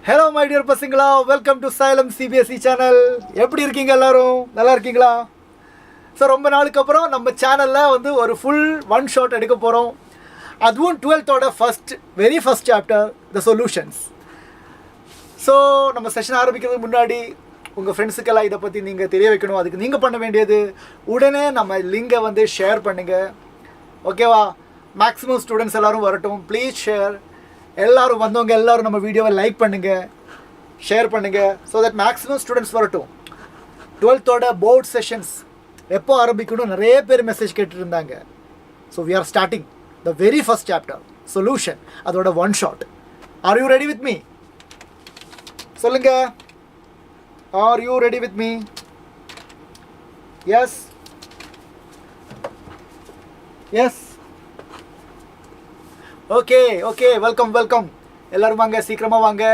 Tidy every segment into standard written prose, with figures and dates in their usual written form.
Hello my dear பசங்களா, welcome to Xylem CBSE channel. எப்படி இருக்கீங்க எல்லாரும்? நல்லா இருக்கீங்களா? ஸோ ரொம்ப நாளுக்கு அப்புறம் நம்ம சேனலில் வந்து ஒரு ஃபுல் ஒன் ஷாட் எடுக்க போகிறோம். அதுவும் 12th very first chapter the solutions. So நம்ம செஷன் ஆரம்பிக்கிறதுக்கு முன்னாடி உங்கள் ஃப்ரெண்ட்ஸுக்கெல்லாம் இதை பற்றி நீங்கள் தெரிய வைக்கணும். அதுக்கு நீங்கள் பண்ண வேண்டியது உடனே நம்ம லிங்கை வந்து ஷேர் பண்ணுங்கள். ஓகேவா? மேக்ஸிமம் ஸ்டூடெண்ட்ஸ் எல்லோரும் வரட்டும். Please share. எல்லாரும் வந்தவங்க எல்லாரும் நம்ம வீடியோவை லைக் பண்ணுங்கள், ஷேர் பண்ணுங்கள். ஸோ தட் மேக்ஸிமம் ஸ்டூடெண்ட்ஸ் வரட்டும். 12th போர்ட் செஷன்ஸ் எப்போ ஆரம்பிக்கணும் நிறைய பேர் மெசேஜ் கேட்டுருந்தாங்க. So we are starting the very first chapter solution, அதோட one shot. Are you ready with me? சொல்லுங்க, are you ready with me? Yes yes okay okay, welcome welcome. எல்லோரும் வாங்க, சீக்கிரமாக வாங்க.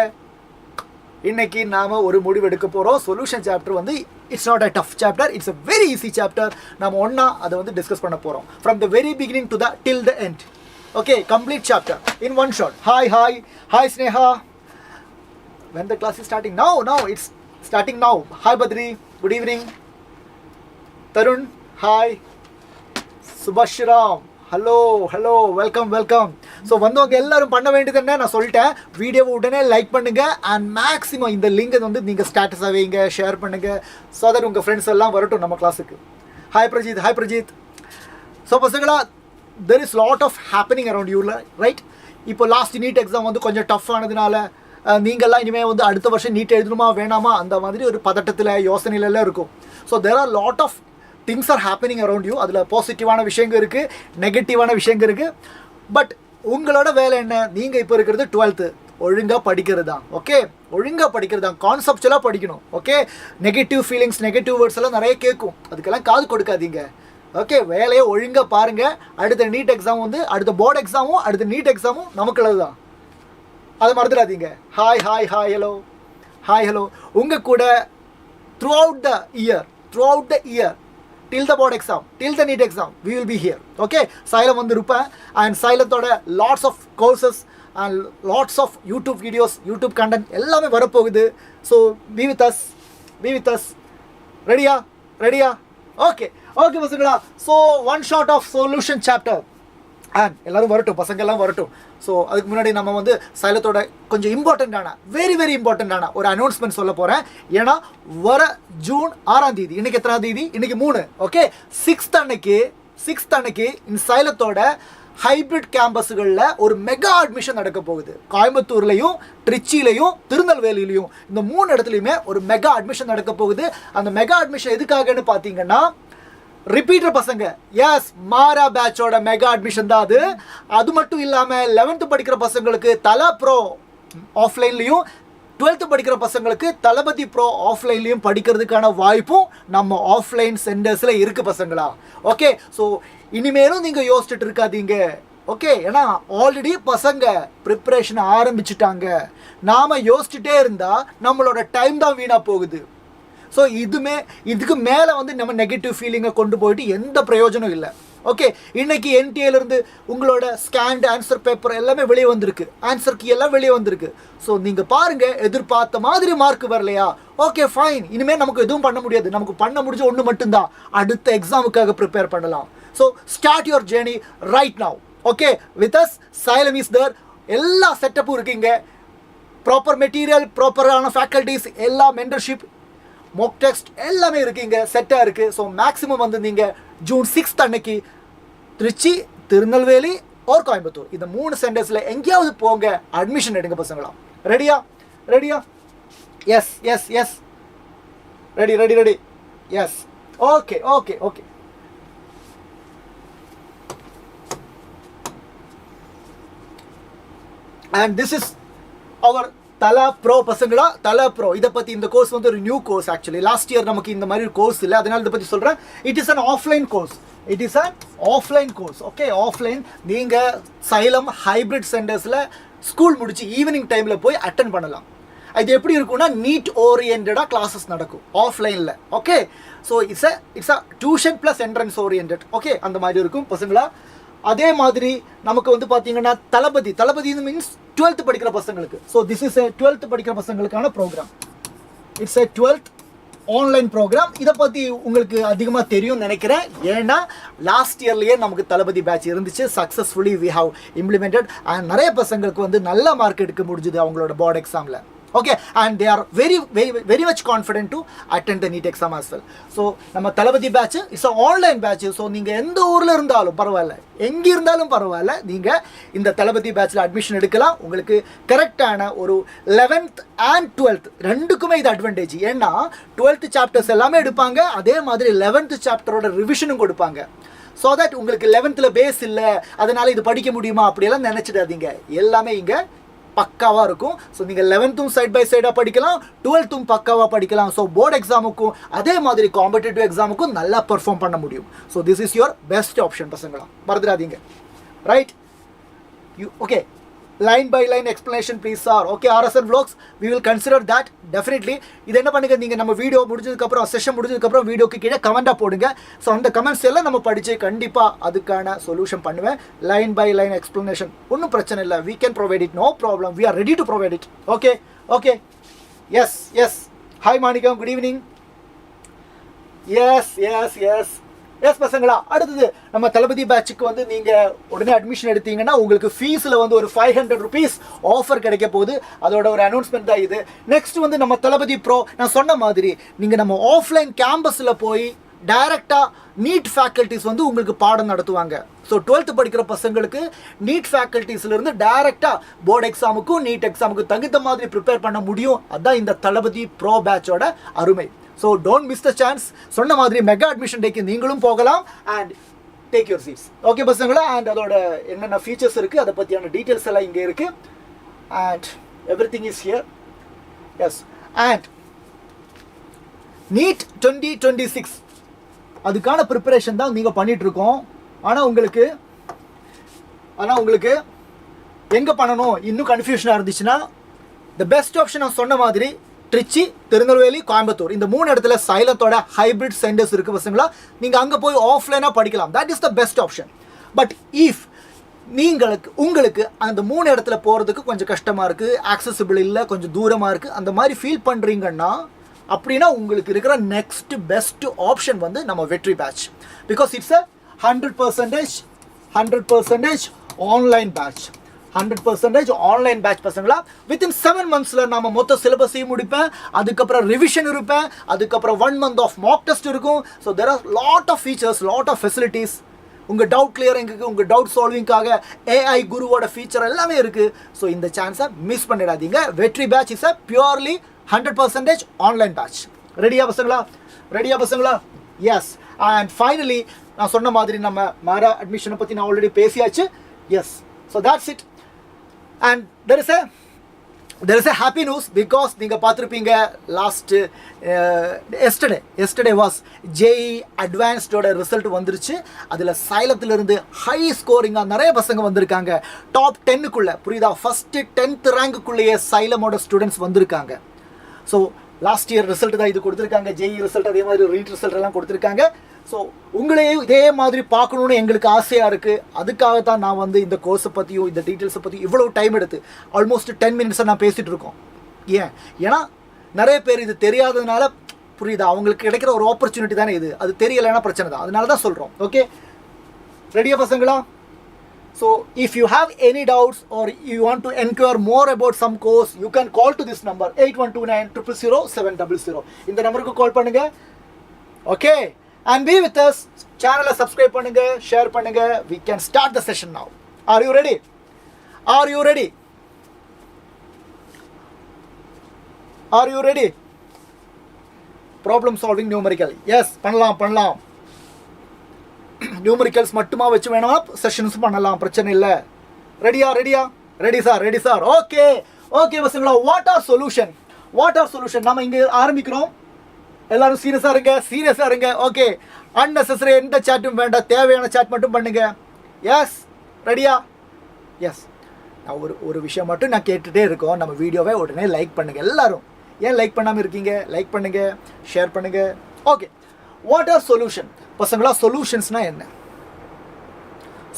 இன்றைக்கி நாம் ஒரு முடிவு எடுக்க போகிறோம். சொல்யூஷன் சாப்டர் வந்து it's not a tough chapter, it's a very easy chapter. நம்ம ஒன்றா அதை வந்து டிஸ்கஸ் பண்ண போகிறோம் from the very beginning to the till the end. Okay, complete chapter in one shot. Hi hi hi Sneha. when the class is starting? Now it's starting now. Hi Badri, good evening. Tarun, hi. Subhashram, hello, welcome. So வந்தவங்க எல்லாரும் பண்ண வேண்டியது என்ன நான் சொல்லிட்டேன். வீடியோவை உடனே like பண்ணுங்கள் அண்ட் மேக்ஸிமம் இந்த லிங்கை வந்து நீங்கள் ஸ்டேட்டஸாக வைங்க, ஷேர் பண்ணுங்கள். ஸோ தட் உங்கள் ஃப்ரெண்ட்ஸ் எல்லாம் வரட்டும் நம்ம கிளாஸுக்கு. ஹாய் பிரஜித். ஸோ பசங்களா, there is lot of happening around you, right? இப்போ லாஸ்ட் நீட் எக்ஸாம் வந்து கொஞ்சம் டஃப் ஆனதுனால நீங்கள்லாம் இனிமேல் வந்து அடுத்த வருஷம் நீட் எழுதணுமா வேணாமா அந்த மாதிரி ஒரு பதட்டத்தில் யோசனையிலெல்லாம் இருக்கும். So there are lot of things are happening around you. அதில் பாசிட்டிவான விஷயங்கள் இருக்குது, நெகட்டிவான விஷயங்கள் இருக்குது. பட் உங்களோட வேலை என்ன? நீங்கள் இப்போ இருக்கிறது 12th, ஒழுங்காக படிக்கிறது தான். ஓகே, ஒழுங்காக படிக்கிறது தான், கான்செப்ட்ஸ்லாம் படிக்கணும். Okay, negative feelings, negative words எல்லாம் நிறைய கேட்கும், அதுக்கெல்லாம் காது கொடுக்காதீங்க. ஓகே, வேலையை ஒழுங்காக பாருங்கள். அடுத்த நீட் எக்ஸாம் வந்து அடுத்த போர்டு எக்ஸாமும் அடுத்த நீட் எக்ஸாமும் நமக்குள்ளது தான், அதை மறந்துடாதீங்க. Hi hello. உங்கள் கூட through out the year till the board exam, till the NEET exam, we will be here. Okay, Xylem வந்து இருப்பேன். and Xylemத்தோட lots of courses and lots of YouTube videos, YouTube content எல்லாமே வரப்போகுது. so be with us. ரெடியா? okay பசங்களா. so one shot of solution chapter and எல்லாரும் வரட்டும், பசங்க எல்லாம் வரட்டும். ஸோ அதுக்கு முன்னாடி நம்ம வந்து சைலத்தோட கொஞ்சம் இம்பார்ட்டண்ட்டான வெரி இம்பார்ட்டண்ட்டான ஒரு அனௌன்ஸ்மெண்ட் சொல்ல போகிறேன். ஏன்னா வர ஜூன் 6ஆம் தேதி, இன்றைக்கி எத்தனாம் தேதி? இன்றைக்கி 3. ஓகே, 6th அன்னைக்கு இந்த சைலத்தோட ஹைப்ரிட் கேம்பஸுகளில் ஒரு மெகா அட்மிஷன் நடக்க போகுது. கோயம்புத்தூர்லையும், திருச்சியிலையும், திருநெல்வேலியிலையும், இந்த 3 இடத்துலையுமே ஒரு மெகா அட்மிஷன் நடக்க போகுது. அந்த மெகா அட்மிஷன் எதுக்காகன்னு பார்த்தீங்கன்னா ரிப்பீட்டர் பசங்க, எஸ், மாரா பேட்சோட மெகா அட்மிஷன் தான் அது. அது மட்டும் இல்லாமல் 11th படிக்கிற பசங்களுக்கு தலா ப்ரோ ஆஃப்லைன்லேயும், 12th படிக்கிற பசங்களுக்கு தளபதி ப்ரோ ஆஃப்லைன்லேயும் படிக்கிறதுக்கான வாய்ப்பும் நம்ம ஆஃப்லைன் சென்டர்ஸில் இருக்குது பசங்களா. ஓகே, ஸோ இனிமேலும் நீங்கள் யோசிச்சுட்டு இருக்காதீங்க. ஓகே, ஏன்னா ஆல்ரெடி பசங்க ப்ரிப்ரேஷன் ஆரம்பிச்சுட்டாங்க. நாம் யோசிச்சுட்டே இருந்தால் நம்மளோட டைம் தான் வீணாக போகுது. ஸோ இதுக்கு மேலே வந்து நம்ம நெகட்டிவ் ஃபீலிங்கை கொண்டு போயிட்டு எந்த பிரயோஜனம் இல்லை. ஓகே, இன்றைக்கி என்டிஏலேருந்து உங்களோட ஸ்கேன்டு ஆன்சர் பேப்பர் எல்லாமே வெளியே வந்திருக்கு, ஆன்சர் கீ எல்லாம் வெளியே வந்திருக்கு. ஸோ நீங்கள் பாருங்கள், எதிர்பார்த்த மாதிரி மார்க் வரலையா? ஓகே ஃபைன், இனிமேல் நமக்கு எதுவும் பண்ண முடியாது. நமக்கு பண்ண முடிஞ்ச ஒன்று மட்டும்தான், அடுத்த எக்ஸாமுக்காக ப்ரிப்பேர் பண்ணலாம். So start your journey right now. Okay, with us Xylem is there. எல்லா செட்டப்பும் இருக்குங்க, ப்ராப்பர் மெட்டீரியல், ப்ராப்பரான ஃபேக்கல்டிஸ், எல்லா மென்டர்ஷிப், மோக் டெஸ்ட் எல்லாமே இருக்குங்க, செட்டாக இருக்குது. ஸோ மேக்ஸிமம் வந்து நீங்கள் ஜூன் 6th அன்னைக்கு திருச்சி, திருநெல்வேலி or கோயம்புத்தூர், இந்த 3 சென்டர்ஸில் எங்கேயாவது போங்க, அட்மிஷன் எடுங்க பசங்களா. ரெடியா? S ready yes. Okay. and this is our தலா ப்ரோ பசங்களா. தலா ப்ரோ இதை பற்றி, இந்த கோர்ஸ் வந்து ஒரு new course. Actually last year நமக்கு இந்த மாதிரி கோர்ஸ் இல்லை, அதனால் இதை பற்றி சொல்கிறேன். It is an offline course. Okay, offline. நீங்கள் Xylem ஹைப்ரிட் சென்டர்ஸில் ஸ்கூல் முடிச்சு ஈவினிங் டைமில் போய் அட்டன் பண்ணலாம். இது எப்படி இருக்குன்னா நீட் ஓரியன்டாக கிளாஸஸ் நடக்கும் ஆஃப்லைனில். Okay, so it's a tuition plus entrance orient. Okay, அந்த மாதிரி இருக்கும் பசங்களா. அதே மாதிரி நமக்கு வந்து பார்த்தீங்கன்னா தளபதி மீன்ஸ் 12th படிக்கிற பசங்களுக்கு. So this is a 12th படிக்கிற பசங்களுக்கான program. It's a 12th online program. இதை பற்றி உங்களுக்கு அதிகமாக தெரியும் நினைக்கிறேன். ஏன்னா லாஸ்ட் இயர்லேயே நமக்கு தளபதி பேட்ச் இருந்துச்சு. Successfully we have implemented and நிறைய பசங்களுக்கு வந்து நல்ல மார்க் எடுக்க முடிஞ்சுது அவங்களோட போர்டு எக்ஸாமில். Okay, and they are very much confident to attend the NEET exam as well. So நம்ம Thalapathy batch is online batch. So நீங்கள் எந்த ஊரில் இருந்தாலும் பரவாயில்ல, எங்கே இருந்தாலும் பரவாயில்ல, நீங்கள் இந்த தளபதி பேட்சில் அட்மிஷன் எடுக்கலாம். உங்களுக்கு கரெக்டான ஒரு 11th and 12th ரெண்டுக்குமே இது அட்வான்டேஜ். ஏன்னா 12th சாப்டர்ஸ் எல்லாமே எடுப்பாங்க, அதே மாதிரி 11th சாப்டரோட ரிவிஷனும் கொடுப்பாங்க. ஸோ தட் உங்களுக்கு 11th பேஸ் இல்லை, அதனால் இது படிக்க முடியுமா அப்படியெல்லாம் நினச்சிடாதீங்க. எல்லாமே இங்கே பக்காவாக இருக்கும். ஸோ நீங்கள் 11th சைட் பை சைடாக படிக்கலாம், 12th பக்காவாக படிக்கலாம். ஸோ போர்டு எக்ஸாமுக்கும் அதே மாதிரி காம்படிட்டிவ் எக்ஸாமுக்கும் நல்லா பெர்ஃபார்ம் பண்ண முடியும். So this is your best option பசங்களா, மறந்துடாதீங்க. Right, you okay. Line by line explanation please sir. Okay, RSN vlogs we will consider that definitely. இது என்ன பண்ணுங்க, நீங்கள் நம்ம வீடியோ முடிஞ்சதுக்கப்புறம், செஷன் முடிஞ்சதுக்கப்புறம் வீடியோக்கு கீழே கமெண்ட்டாக போடுங்க. ஸோ அந்த கமெண்ட்ஸ் எல்லாம் நம்ம படித்து கண்டிப்பாக அதுக்கான சொல்யூஷன் பண்ணுவேன். லைன் பை லைன் எக்ஸ்பிளனேஷன் ஒன்றும் பிரச்சனை இல்லை, we can provide it, no problem, we are ready to provide it. Okay, okay, yes. Hi Manikam, good evening. Yes பசங்களா. அடுத்தது நம்ம தளபதி பேட்சுக்கு வந்து நீங்கள் உடனே அட்மிஷன் எடுத்தீங்கன்னா உங்களுக்கு ஃபீஸில் வந்து ஒரு 500 rupees ஆஃபர் கிடைக்க போகுது. அதோட ஒரு அனௌன்ஸ்மெண்ட் தான் இது. நெக்ஸ்ட் வந்து நம்ம தளபதி ப்ரோ, நான் சொன்ன மாதிரி நீங்கள் நம்ம ஆஃப்லைன் கேம்பஸில் போய் டைரெக்டாக நீட் ஃபேக்கல்ட்டிஸ் வந்து உங்களுக்கு பாடம் நடத்துவாங்க. ஸோ 12th படிக்கிற பசங்களுக்கு நீட் ஃபேக்கல்ட்டிஸ்லேருந்து டைரெக்டாக போர்டு எக்ஸாமுக்கும் நீட் எக்ஸாமுக்கும் தகுந்த மாதிரி ப்ரிப்பேர் பண்ண முடியும். அதுதான் இந்த தளபதி ப்ரோ பேட்சோட அருமை. So don't miss the chance. சொன்ன மாதிரி மெகா அட்மிஷன் டேக்கு நீங்களும் போகலாம் and take your seats. Okay பசங்களா, அண்ட் அதோட என்னென்ன ஃபீச்சர்ஸ் இருக்குது அதை பற்றியான டீட்டெயில்ஸ் எல்லாம் இங்கே இருக்குது. And everything is here. Yes, and NEET 2026 அதுக்கான ப்ரிப்பரேஷன் தான் நீங்கள் பண்ணிகிட்ருக்கோம். ஆனால் உங்களுக்கு எங்கே பண்ணணும் இன்னும் கன்ஃபியூஷனாக இருந்துச்சுன்னா த பெஸ்ட் ஆப்ஷன் நான் சொன்ன மாதிரி திருச்சி, திருநெல்வேலி, கோயம்புத்தூர் இந்த 3 இடத்துல சைலத்தோட ஹைபிரிட் சென்டர்ஸ் இருக்குது பசங்களா. நீங்கள் அங்கே போய் ஆஃப்லைனாக படிக்கலாம். That is the best option. But if உங்களுக்கு அந்த 3 இடத்துல போகிறதுக்கு கொஞ்சம் கஷ்டமாக இருக்குது, ஆக்சசிபிள் இல்லை, கொஞ்சம் தூரமாக இருக்குது, அந்த மாதிரி ஃபீல் பண்ணுறீங்கன்னா அப்படின்னா உங்களுக்கு இருக்கிற நெக்ஸ்ட் பெஸ்ட் ஆப்ஷன் வந்து நம்ம Vetri batch. Because it's a 100% online batch. 100% online batch பசங்களா. வித்தின் 7 monthsல நம்ம மொத்த சிலபஸையும் முடிப்பேன். அதுக்கப்புறம் ரிவிஷன் இருப்பேன். அதுக்கப்புறம் 1 month ஆஃப் மாக் டெஸ்ட் இருக்கும். So there are lot of features, lot of facilities. உங்கள் டவுட் கிளியரிங்க்கு, உங்கள் டவுட் சால்விங்காக ஏஐ குருவோட ஃபீச்சர் எல்லாமே இருக்குது. ஸோ இந்த சான்ஸை மிஸ் பண்ணிடாதீங்க. Vetri batch is a purely 100% online batch. ரெடியா பசங்களா? எஸ். அண்ட் ஃபைனலி நான் சொன்ன மாதிரி நம்ம மாரா அட்மிஷனை பற்றி நான் ஆல்ரெடி பேசியாச்சு. Yes, so that's it. And there is a happy news because நீங்கள் பார்த்துருப்பீங்க லாஸ்ட் yesterday வாஸ் JEE அட்வான்ஸ்டோட ரிசல்ட் வந்துருச்சு. அதில் சைலத்திலிருந்து ஹை ஸ்கோரிங்காக நிறைய பசங்க வந்திருக்காங்க. டாப் 10க்குள்ளே, புரியுதா, ஃபஸ்ட்டு 10th ரேங்க்குள்ளேயே சைலமோட ஸ்டூடெண்ட்ஸ் வந்திருக்காங்க. ஸோ லாஸ்ட் இயர் ரிசல்ட் தான் இது கொடுத்துருக்காங்க. JEE ரிசல்ட் அதே மாதிரி ரீட் ரிசல்ட் எல்லாம் கொடுத்துருக்காங்க. ஸோ உங்களையும் இதே மாதிரி பார்க்கணுன்னு எங்களுக்கு ஆசையாக இருக்குது. அதுக்காக தான் நான் வந்து இந்த கோர்ஸை பற்றியும் இந்த டீட்டெயில்ஸை பற்றி இவ்வளோ டைம் எடுத்து ஆல்மோஸ்ட் 10 minutes நான் பேசிகிட்டு இருக்கோம். ஏன்னா நிறைய பேர் இது தெரியாததுனால, புரியுதா, அவங்களுக்கு கிடைக்கிற ஒரு ஆப்பர்ச்சுனிட்டி தானே இது. அது தெரியலைன்னா பிரச்சனை தான், அதனால தான் சொல்கிறோம். ஓகே, ரெடியா பசங்களா? So if you have any doubts or you want to inquire more about some course, you can call to this number 8129000700. இந்த நம்பருக்கு கால் பண்ணுங்க. Okay, and be with us. சேனலை சப்ஸ்கிரைப் பண்ணுங்க, ஷேர் பண்ணுங்க. We can start the session now. Are you ready? Problem solving numerical. Yes, பண்ணலாம். Numericals மட்டுமா வச்சு வேணுமா செஷன்ஸ் பண்ணலாம், பிரச்சனை இல்லை. Ready sir. ஓகே பசங்களா, வாட் ஆர் சொல்யூஷன்? நம்ம இங்கே ஆரம்பிக்கிறோம். எல்லாரும் சீரியஸாக இருங்க. ஓகே, அன்னெசரி எந்த சாட்டும் வேண்டாம், தேவையான சாட் மட்டும் பண்ணுங்க. எஸ், ரெடியா? எஸ். நான் ஒரு விஷயம் மட்டும் நான் கேட்டுகிட்டே இருக்கோம். நம்ம வீடியோவை உடனே லைக் பண்ணுங்க. எல்லாரும் ஏன் லைக் பண்ணாமல் இருக்கீங்க? லைக் பண்ணுங்க, ஷேர் பண்ணுங்க. ஓகே, வாட் ஆர் சொல்யூஷன் பசங்களா? சொல்யூஷன்ஸ்னா என்ன?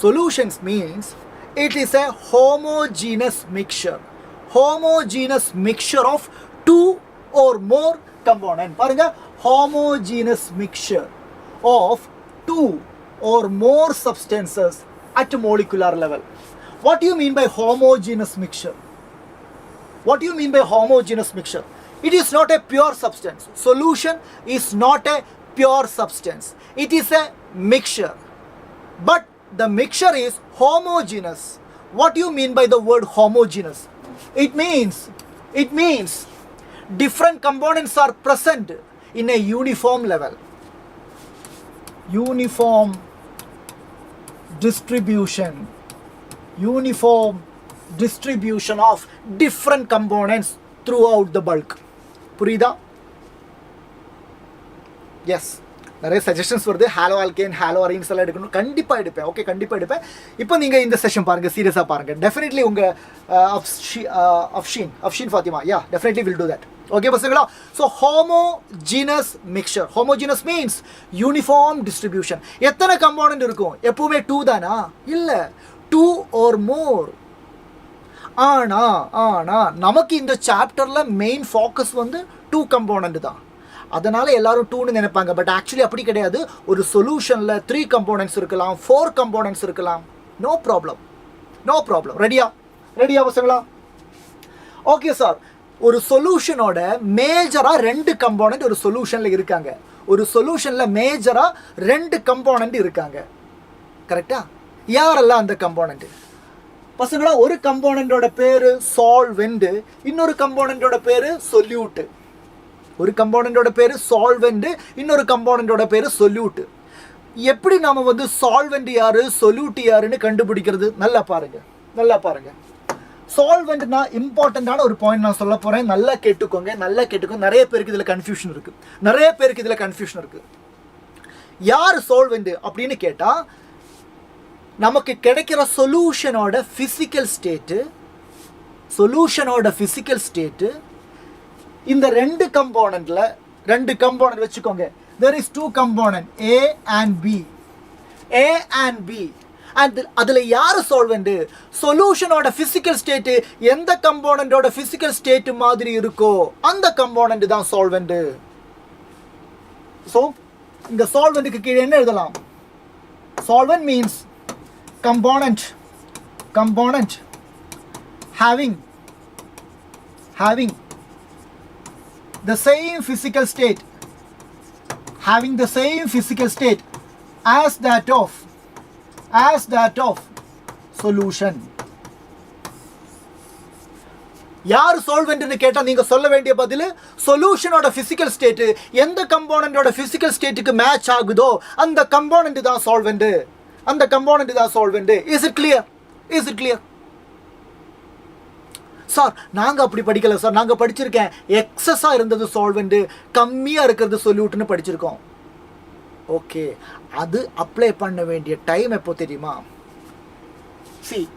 Solutions means it is a homogeneous mixture. Homogeneous mixture of two or more components. பாருங்க, homogeneous mixture of two or more substances at molecular level. What do you mean by homogeneous mixture? What do you mean by homogeneous mixture? It is not a pure substance. Solution is not a pure substance. It is a mixture. But the mixture is homogeneous. What do you mean by the word homogeneous? It means different components are present in a uniform level. Uniform distribution. Uniform distribution of different components throughout the bulk. புரியுதா? S, நிறைய suggestions வருது. Hollow alkane, hollow arenes எல்லாம் எடுக்கணும். கண்டிப்பாக எடுப்பேன். Okay, கண்டிப்பாக எடுப்பேன். இப்போ நீங்கள் இந்த செஷன் பாருங்கள், சீரியஸாக பாருங்கள். டெஃபினெட்லி உங்கள் Afsheen Fatima, yeah, definitely will do that. Okay பசங்களா? So homogeneous mixture. Homogeneous means uniform distribution. எத்தனை கம்போனன்ட் இருக்கும்? எப்பவுமே 2 தானா? இல்லை, 2 or more. ஆனால் நமக்கு இந்த சாப்டரில் மெயின் ஃபோக்கஸ் வந்து 2 கம்போனன்ட் தான். அதனால் எல்லாரும் 2ன்னு நினைப்பாங்க. பட் ஆக்சுவலி அப்படி கிடையாது. ஒரு சொல்யூஷனில் 3 கம்போனன்ட்ஸ் இருக்கலாம், 4 கம்போனன்ட்ஸ் இருக்கலாம். No problem, no problem. ரெடியா பசங்களா? ஓகே சார், ஒரு சொல்யூஷனோட மேஜராக 2 கம்போனன்ட் ஒரு சொல்யூஷனில் இருக்காங்க. ஒரு சொல்யூஷனில் மேஜராக 2 கம்போனன்ட் இருக்காங்க. கரெக்டா? யாரெல்லாம் அந்த கம்போனன்ட் பசங்களா? ஒரு கம்போனண்டோட பேரு சால்வெண்ட், இன்னொரு கம்போனண்டோட பேரு சொல்யூட். ஒரு கம்போனண்டோட பேரு சால்வெண்ட், இன்னொரு கம்போனண்டோட பேரு சொல்யூட். எப்படி நாம வந்து சால்வெண்ட் யாரு, சொல்யூட் யாருன்னு கண்டுபிடிக்கிறது? நல்லா பாருங்க. சால்வெண்ட்னா இம்பார்ட்டண்டான ஒரு பாயிண்ட் நான் சொல்ல போறேன். நல்லா கேட்டுக்கோங்க. நிறைய பேருக்கு இதுல கன்ஃபியூஷன் இருக்கு. யார் சால்வெண்ட் அப்படின்னு கேட்டா, நமக்கு கிடைக்கிற சொல்யூஷனோட ஃபிசிக்கல் ஸ்டேட்டு இந்த 2 கம்போனன்ட் வச்சுக்கோங்க. there is 2 component A and B. அதுல யாரு சால்வெண்ட்? சொல்யூஷனோட ஃபிசிக்கல் ஸ்டேட் எந்த கம்போனன்டோட ஃபிசிக்கல் ஸ்டேட் மாதிரி இருக்கோ அந்த கம்போனன்ட் தான் சால்வெண்ட். ஸோ இந்த சால்வெண்ட்டுக்கு கீழே என்ன எழுதலாம்? Solvent means component having the same physical state as that of solution. யார் சால்வெண்ட்னு கேட்டா நீங்க சொல்ல வேண்டிய பதில் சொல்யூஷனோட பிசிக்கல் ஸ்டேட் எந்த கம்போனன்ட்டோட பிசிக்கல் ஸ்டேட்டுக்கு மேட்ச் ஆகுதோ அந்த கம்போனன்ட் தான் solvent. Is it clear? Sir நாங்கள் அப்படி படிக்கல சார். நாங்கள் படிச்சிருக்கேன், எக்ஸஸாக இருந்தது சால்வெண்ட், கம்மியாக இருக்கிறது சொல்யூட்னு படிச்சிருக்கோம். ஓகே, அது அப்ளை பண்ண வேண்டிய டைம் எப்போ தெரியுமா?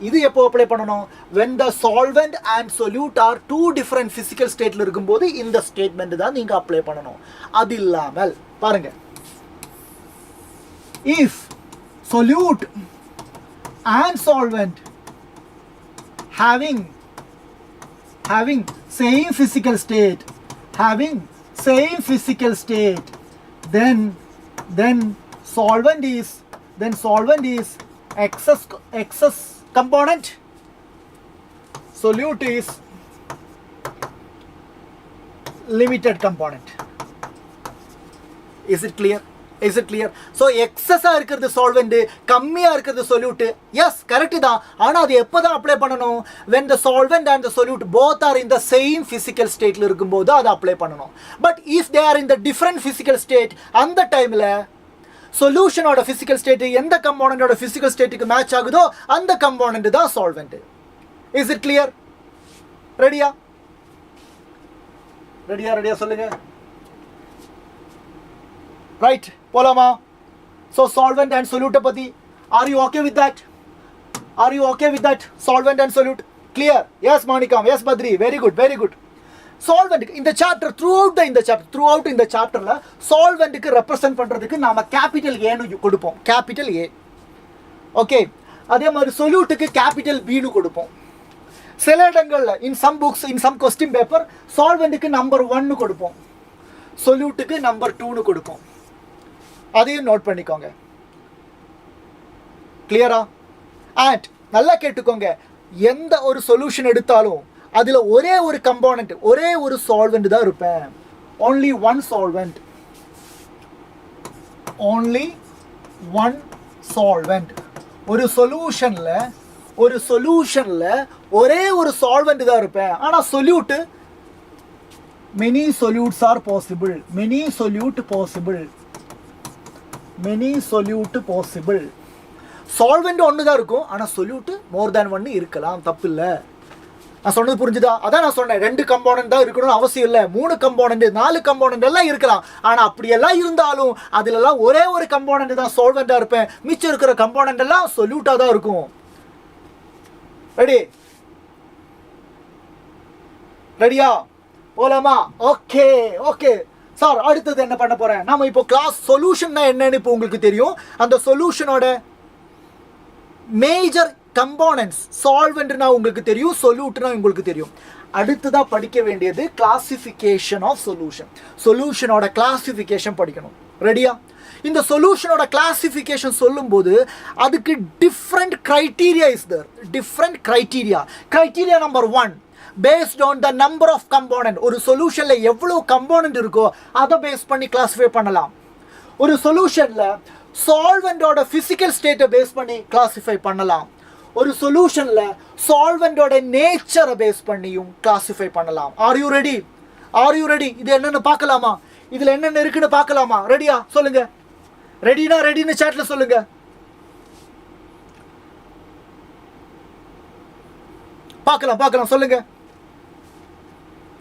இது எப்போ அப்ளை பண்ணணும்? when the solvent and solute are 2 different physical stateல இருக்கும்போது இந்த ஸ்டேட்மெண்ட் தான் நீங்கள் அப்ளை பண்ணணும். அது இல்லாமல் பாருங்க, if solute and solvent having same physical state, then solvent is excess component, solute is limited component. Is it clear? So excess இருக்கிறது solvent, கம்மியா இருக்கிறது solute. Yes, correct தான். ஆனா அது எப்பதான் அப்ளை பண்ணணும்? when the solvent and the solute both are in the same physical stateல இருக்கும்போது அது அப்ளை பண்ணணும். but if they are in the different physical state, அந்த டைம்ல சொல்யூஷனோட physical state எந்த கம்போனன்ட்டோட physical stateக்கு மேட்ச் ஆகுதோ அந்த கம்போனன்ட் தான் solvent. Is it clear? ரெடியா சொல்லுங்க. Right, போலாமா? So solvent and solute பத்தி are you okay with that? Solvent and solute clear? Yes Manikam, yes Badri, very good. Solvent இந்த சாப்டர் throughout இந்த சாப்டர்ல solventக்கு ரெப்ரசன்ட் பண்றதுக்கு நாம கேபிட்டல் A னு கொடுப்போம். Capital A. ஓகே, அதே மாதிரி சொல்யூட்டுக்கு கேபிட்டல் பின்னு கொடுப்போம். சில இடங்களில் in some books in some question paper சால்வெண்ட்டுக்கு நம்பர் 1 கொடுப்போம், சொல்யூட்டுக்கு நம்பர் 2 கொடுப்போம். அதையும் நோட் பண்ணிக்கோங்க. கிளியரா? அண்ட் நல்லா கேட்டுக்கோங்க, எந்த ஒரு சொல்யூஷன் எடுத்தாலும் அதில் ஒரே ஒரு கம்போனண்ட், ஒரே ஒரு சால்வெண்ட் தான் இருப்பேன். only one solvent, only one solvent. ஒரு சொல்யூஷனில் ஒரே ஒரு சால்வெண்ட் தான் இருப்பேன். ஆனால் solute many solutes are possible, many solute possible. Solvent ஒன்று தான் இருக்கும், ஆனால் சொல்யூட்டு மோர் தேன் 1 இருக்கலாம், தப்பு இல்லை. நான் சொன்னது புரிஞ்சுதா? அதான் நான் சொன்னேன், 2 கம்போனண்ட் தான் இருக்கணும்னு அவசியம் இல்லை, 3 கம்போனண்ட் 4 கம்போனண்ட் எல்லாம் இருக்கலாம். ஆனால் அப்படியெல்லாம் இருந்தாலும் அதிலெல்லாம் ஒரே ஒரு கம்போனண்ட் தான் சால்வெண்ட்டாக இருப்பேன், மிச்சம் இருக்கிற கம்போனண்ட் எல்லாம் சொல்யூட்டாக தான் இருக்கும். ரெடியா? போலாமா? Okay okay sir. அடுத்தது என்ன பண்ண போறேன்? நாம இப்போ கிளாஸ் சொல்யூஷன்னா என்னன்னு இப்போ உங்களுக்கு தெரியும். அந்த சொல்யூஷனோட மேஜர் கம்போனன்ட்ஸ், சால்வெண்ட்னா உங்களுக்கு தெரியும், சொல்யூட்னா உங்களுக்கு தெரியும். அடுத்ததா படிக்க வேண்டியது கிளாசிஃபிகேஷன் ஆஃப் சொல்யூஷன். சொல்யூஷனோட கிளாசிஃபிகேஷன் படிக்கணும். ரெடியா? இந்த சொல்யூஷனோட கிளாசிஃபிகேஷன் சொல்லும்போது அதுக்கு different criteria is there. Different criteria number 1, based on the number of component. ஒரு சொல்யூஷன்ல எவ்வளவு கம்போனன்ட் இருக்கோ அதை பேஸ் பண்ணி கிளாஸிஃபை பண்ணலாம். ஒரு சொல்யூஷன்ல சால்வெண்டோட பிசிக்கல் ஸ்டேட்டை பேஸ் பண்ணி கிளாஸிஃபை பண்ணலாம். ஒரு சொல்யூஷன்ல சால்வெண்டோட நேச்சரை பேஸ் பண்ணியும் கிளாஸிஃபை பண்ணலாம். R you ready? இது என்னன்னு பார்க்கலாமா? இதுல என்னென்ன இருக்குன்னு பார்க்கலாமா? ரெடியா? சொல்லுங்க. ரெடின்னு சாட்ல சொல்லுங்க. பார்க்கலாம் சொல்லுங்க.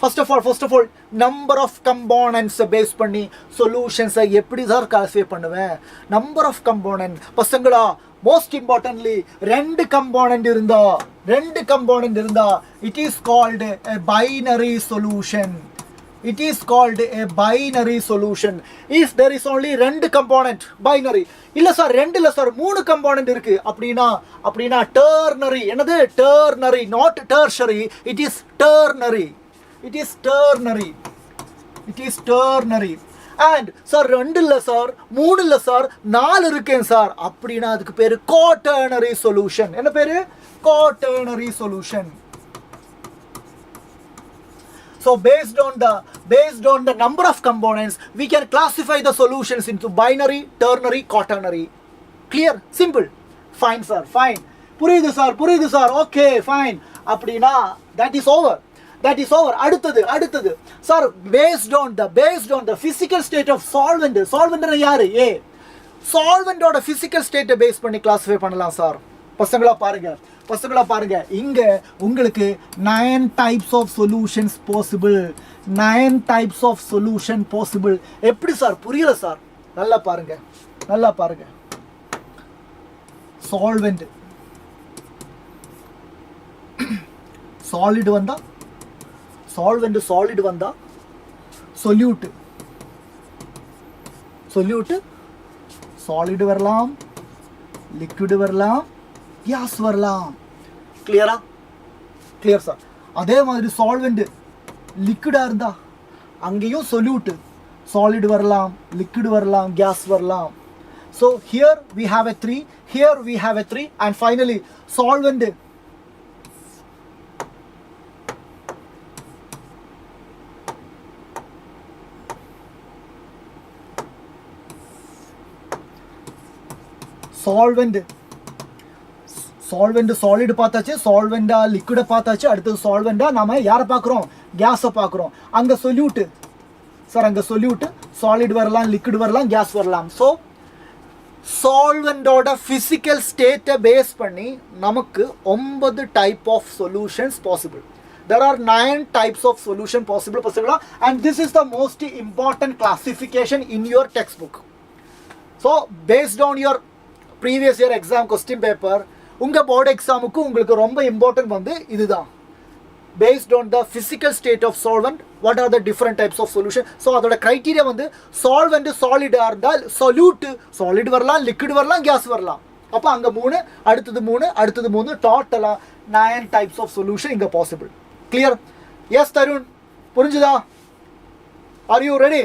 First of all number of கம்போனன்ட்ஸை பேஸ் பண்ணி சொல்யூஷன்ஸை எப்படி சார் கிளாஸிஃபை பண்ணுவேன்? நம்பர் ஆஃப் கம்போனன்ட் பசங்களா, மோஸ்ட் இம்பார்ட்டன்ட்லி 2 கம்போனன்ட் இருந்தா it is called a binary solution. If there is only 2 component, binary. இல்ல சார் 2 இல்ல சார் 3 கம்போனன்ட் இருக்கு அப்படினா டெர்னரி. என்னது? Ternary, not tertiary. It is ternary. And sir 2 இல்ல sir 3 இல்ல sir 4 இருக்கேன் சார் அப்படினா அதுக்கு பேரு quaternary solution. என்ன பேரு? quaternary solution. So based on the number of components, we can classify the solutions into binary, ternary, quaternary. Clear? Simple. Fine sir, fine. புரியுது sir. Okay, fine. அப்படினா that is over. அடுத்தது sir, based on the physical state of solvent. solvent யாரு? A. solventோட physical state base பண்ணி classify பண்ணலாம் sir. பசங்களா பாருங்க, இங்க உங்களுக்கு 9 types of solutions possible. 9 types of solution possible. எப்படி சார்? புரியல சார். நல்லா பாருங்க. solvent solid வந்தா, solvent solid வந்தா, solute solid வரலாம், liquid வரலாம், gas வரலாம். Clear sir. அதே மாதிரி சால்வெண்ட் லிக்விடா இருந்தா அங்கேயும் சொல்யூட் சாலிட் வரலாம், லிக்விட் வரலாம், கேஸ் வரலாம். So here we have a 3, and finally solvent solid பார்த்தாச்சு, சால்வெண்டா லிக்விட பார்த்தாச்சு. அடுத்தது சால்வெண்டா நாம யாரை பார்க்குறோம்? கேஸை பார்க்குறோம். அங்கே சொல்யூட்டு சாலிட் வரலாம், லிக்விட் வரலாம், கேஸ் வரலாம். ஸோ சால்வெண்டோட ஃபிசிக்கல் ஸ்டேட்டை பேஸ் பண்ணி நமக்கு 9 type of solutions possible. There are 9 types of solution possible, and this is the most important classification in your textbook. So based on your previous year exam question paper, உங்கள் board எக்ஸாமுக்கு உங்களுக்கு ரொம்ப important வந்து இதுதான். based on the physical state of solvent, what are the different types of solution. So அதோட criteria வந்து solvent சாலிடாக இருந்தால் solute solid வரலாம், liquid வரலாம், gas வரலாம். அப்போ அங்கே 3 அடுத்தது 3 அடுத்தது 3 டோட்டலாக 9 types of solution இங்கே பாசிபிள். கிளியர்? எஸ் தருண், புரிஞ்சுதா? R you ready?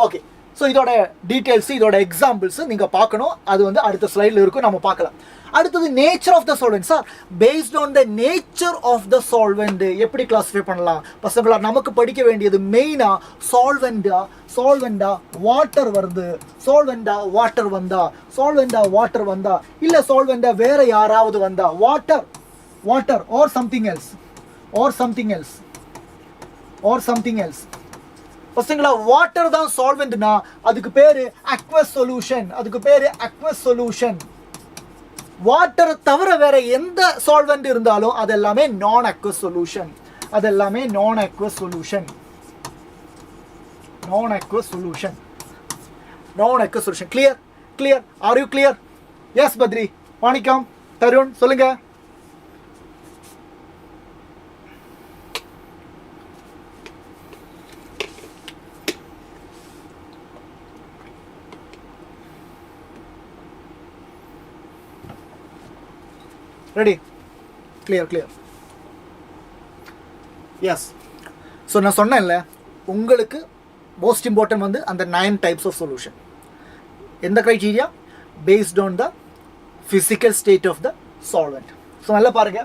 Okay. So இதோட டீட்டெயில்ஸு இதோட எக்ஸாம்பிள்ஸு நீங்கள் பார்க்கணும். அது வந்து அடுத்த ஸ்லைடில் இருக்கும், நம்ம பார்க்கலாம். அடுத்தது nature of the solvent. Sir based on the nature of the solvent எப்படி கிளாஸிஃபை பண்ணலாம் பசங்களா? நமக்கு படிக்க வேண்டியது மெயினாக சால்வெண்டா வாட்டர் வருது, சால்வெண்டா வாட்டர் வந்தா இல்லை சால்வெண்டா வேற யாராவது வந்தா, வாட்டர் ஆர் சம்திங் எல்ஸ் பசங்களா. வாட்டர் தான் சால்வெண்ட்னா அதுக்கு பேரு அக்வஸ் சொல்யூஷன். வாட்டர் தவிர வேற எந்த சால்வெண்ட் இருந்தாலும் அது எல்லாமே நான் aqueous solution. Clear? Are you clear? Yes Badri, Manickam, Tarun சொல்லுங்க. ரெடி? கிளியர்? எஸ். ஸோ நான் சொன்னேன்ல, உங்களுக்கு மோஸ்ட் இம்பார்ட்டன்ட் வந்து அந்த 9 types of solution. எந்த criteria? Based on the physical state of the solvent. So நல்லா பாருங்க,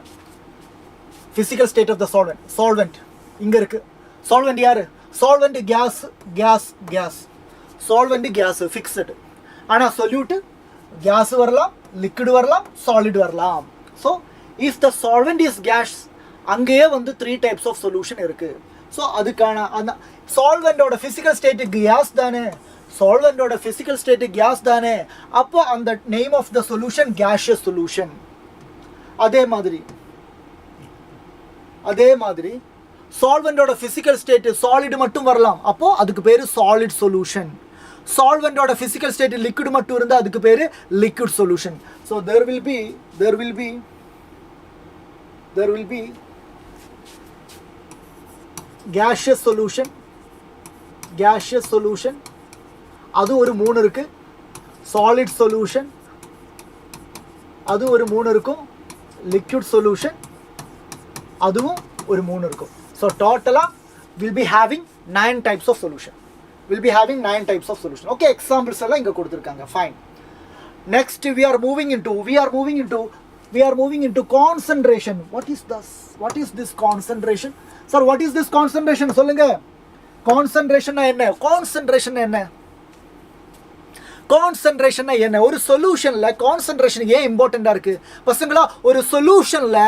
physical state of the solvent இங்கே இருக்கு. சால்வெண்ட் யாரு? Solvent gas. Solvent gas fixed. ஆனால் சொல்யூட்டு கேஸ் வரலாம், லிக்விட் வரலாம், சாலிட் வரலாம். So if the solvent is gas, அங்கேயே வந்து 3 types of solution இருக்கு. ஸோ அதுக்கான அந்த சால்வெண்டோட ஃபிசிக்கல் ஸ்டேட்டு கேஸ் தானே, அப்போ அந்த name of the solution gaseous solution. அதே மாதிரி சால்வெண்டோட ஃபிசிக்கல் ஸ்டேட்டு சாலிட் மட்டும் வரலாம், அப்போ அதுக்கு பேரு சாலிட் சொல்யூஷன். சால்வெண்டோட ஃபிசிக்கல் ஸ்டேட் லிக்விட் மட்டும் இருந்தால் அதுக்கு பேரு liquid solution. So there will be gaseous solution, அது ஒரு 3 இருக்கு. சாலிட் சொல்யூஷன் அது ஒரு 3 இருக்கும். லிக்விட் சொல்யூஷன் அதுவும் ஒரு 3 இருக்கும். ஸோ டோட்டலாக will be having 9 types of solution. Okay, examples எல்லாம் இங்கே கொடுத்துருக்காங்க. Fine. Next we are moving into concentration. What is this concentration? Sir, what is this concentration? சொல்லுங்க. concentration என்ன? ஒரு சொல்யூஷன்ல கான்சன்ட்ரேஷன் ஏன் இம்பார்ட்டண்டா இருக்கு பசங்களா? ஒரு சொல்யூஷன்ல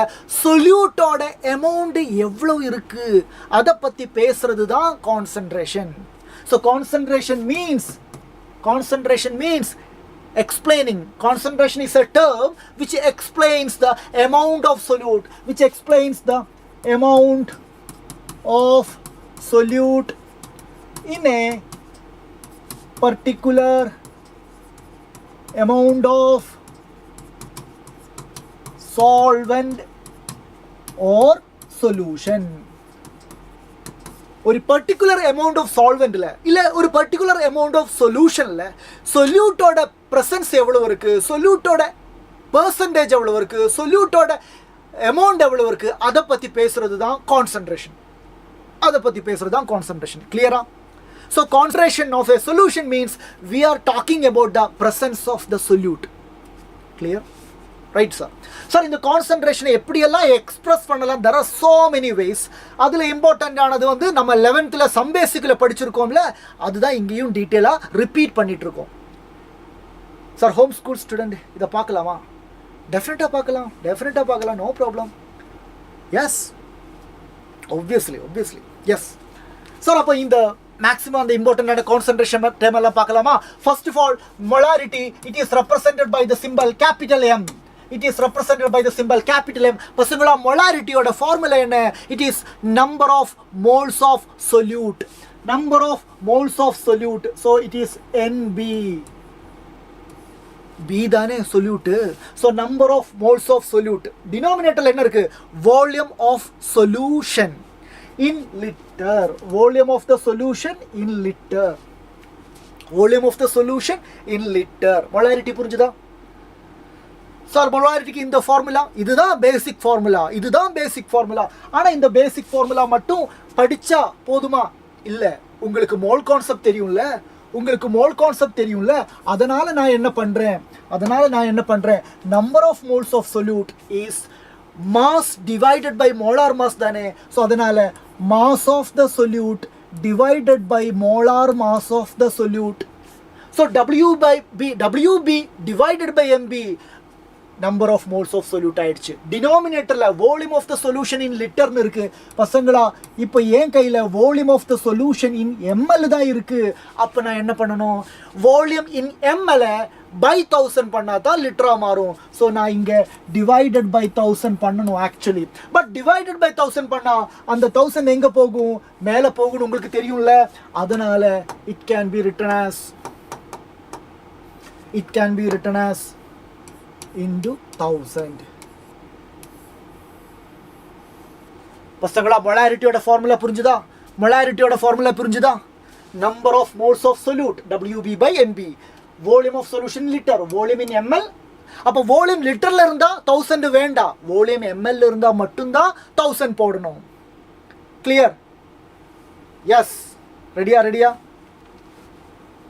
சொல்யூட்டோட அமௌண்ட் எவ்வளவு இருக்கு அதை பத்தி பேசுறது தான் concentration. So concentration means explaining. Concentration is a term which explains the amount of solute, in a particular amount of solvent or solution. ஒரு பர்டிகுலர் அமௌண்ட் ஆஃப் சால்வெண்ட்ல இல்லை ஒரு பர்டிகுலர் அமௌண்ட் ஆஃப் சொல்யூஷன்ல சொல்யூட்டோட ப்ரெசன்ஸ் எவ்வளோ இருக்கு, சொல்யூட்டோட பர்சன்டேஜ் எவ்வளோ இருக்கு, சொல்யூட்டோட amount எவ்வளோ இருக்கு, அதை பற்றி பேசுறது தான் கான்சன்ட்ரேஷன். கிளியரா? So concentration of a solution means we are talking about the presence of the solute. Clear? Right sir. Sir இந்த கான்சன்ட்ரேஷனை எப்படியெல்லாம் எக்ஸ்பிரஸ் பண்ணலாம்? There are so many ways. அதில் இம்பார்ட்டண்ட்டானது வந்து நம்ம 11th சம்பேசிக்கில் படிச்சிருக்கோம்ல, அதுதான் இங்கேயும் டீட்டெயிலாக ரிப்பீட் பண்ணிட்டு இருக்கோம். சார் ஹோம் ஸ்கூல் ஸ்டூடெண்ட் இதை பார்க்கலாமா? டெஃபினட்டாக பார்க்கலாம், no problem. Yes, obviously yes. Sir அப்போ இந்த மேக்ஸிமம் அந்த இம்பார்ட்டன்டான கான்சன்ட்ரேஷன் டேர்ம் எல்லாம் பார்க்கலாமா? First of all molarity, it is represented by the symbol capital M. பசங்களா மொலாரிட்டியோட ஃபார்முலா என்ன? It is number of moles of solute. So it is NB. B தானே solute. So number of moles of solute. டினாமினேட்டர்ல என்ன இருக்கு? Volume of solution in liter. Volume of the solution in liter. Molarity புரிஞ்சுதா? Sir மொலாரிட்டிக்கு இந்த formula இதுதான் பேசிக் formula, இதுதான் பேசிக் formula. ஆனால் இந்த பேசிக் ஃபார்முலா மட்டும் படித்தா போதுமா? இல்லை, உங்களுக்கு மோல் கான்செப்ட் தெரியும்ல, உங்களுக்கு மோல் கான்செப்ட் தெரியும்ல. அதனால நான் என்ன பண்ணுறேன், number of moles of solute is mass divided by molar mass தானே. ஸோ அதனால mass of the solute divided by molar mass of the solute. So WB divided by MB, number of moles of solute ஆயிடுச்சு. Denominatorல volume of the solution in liter இருக்கு பசங்களா. இப்போ என் கையில volume of the solution in ml தான் இருக்கு. அப்ப நான் என்ன பண்ணணும், volume in ml by 1000 பண்ணா தான் லிட்டரா மாறும். ஸோ நான் இங்க டிவைடட் பை 1000 பண்ணணும் ஆக்சுவலி. பட் டிவைடட் பை 1000 பண்ணா அந்த 1000 எங்க போகும், மேலே போகும், உங்களுக்கு தெரியும்ல. அதனால it can be written as into 1000. பசங்களா மொலாரிட்டியோட ஃபார்முலா புரிஞ்சுதா? Number of moles of solute WB by MB, volume of solution liter, volume in ml. அப்போ volume லிட்டர்ல இருந்தா 1000 வேண்டாம், volume ml இருந்தா மட்டும்தான் 1000 போடணும். கிளியர்? எஸ். ரெடியா?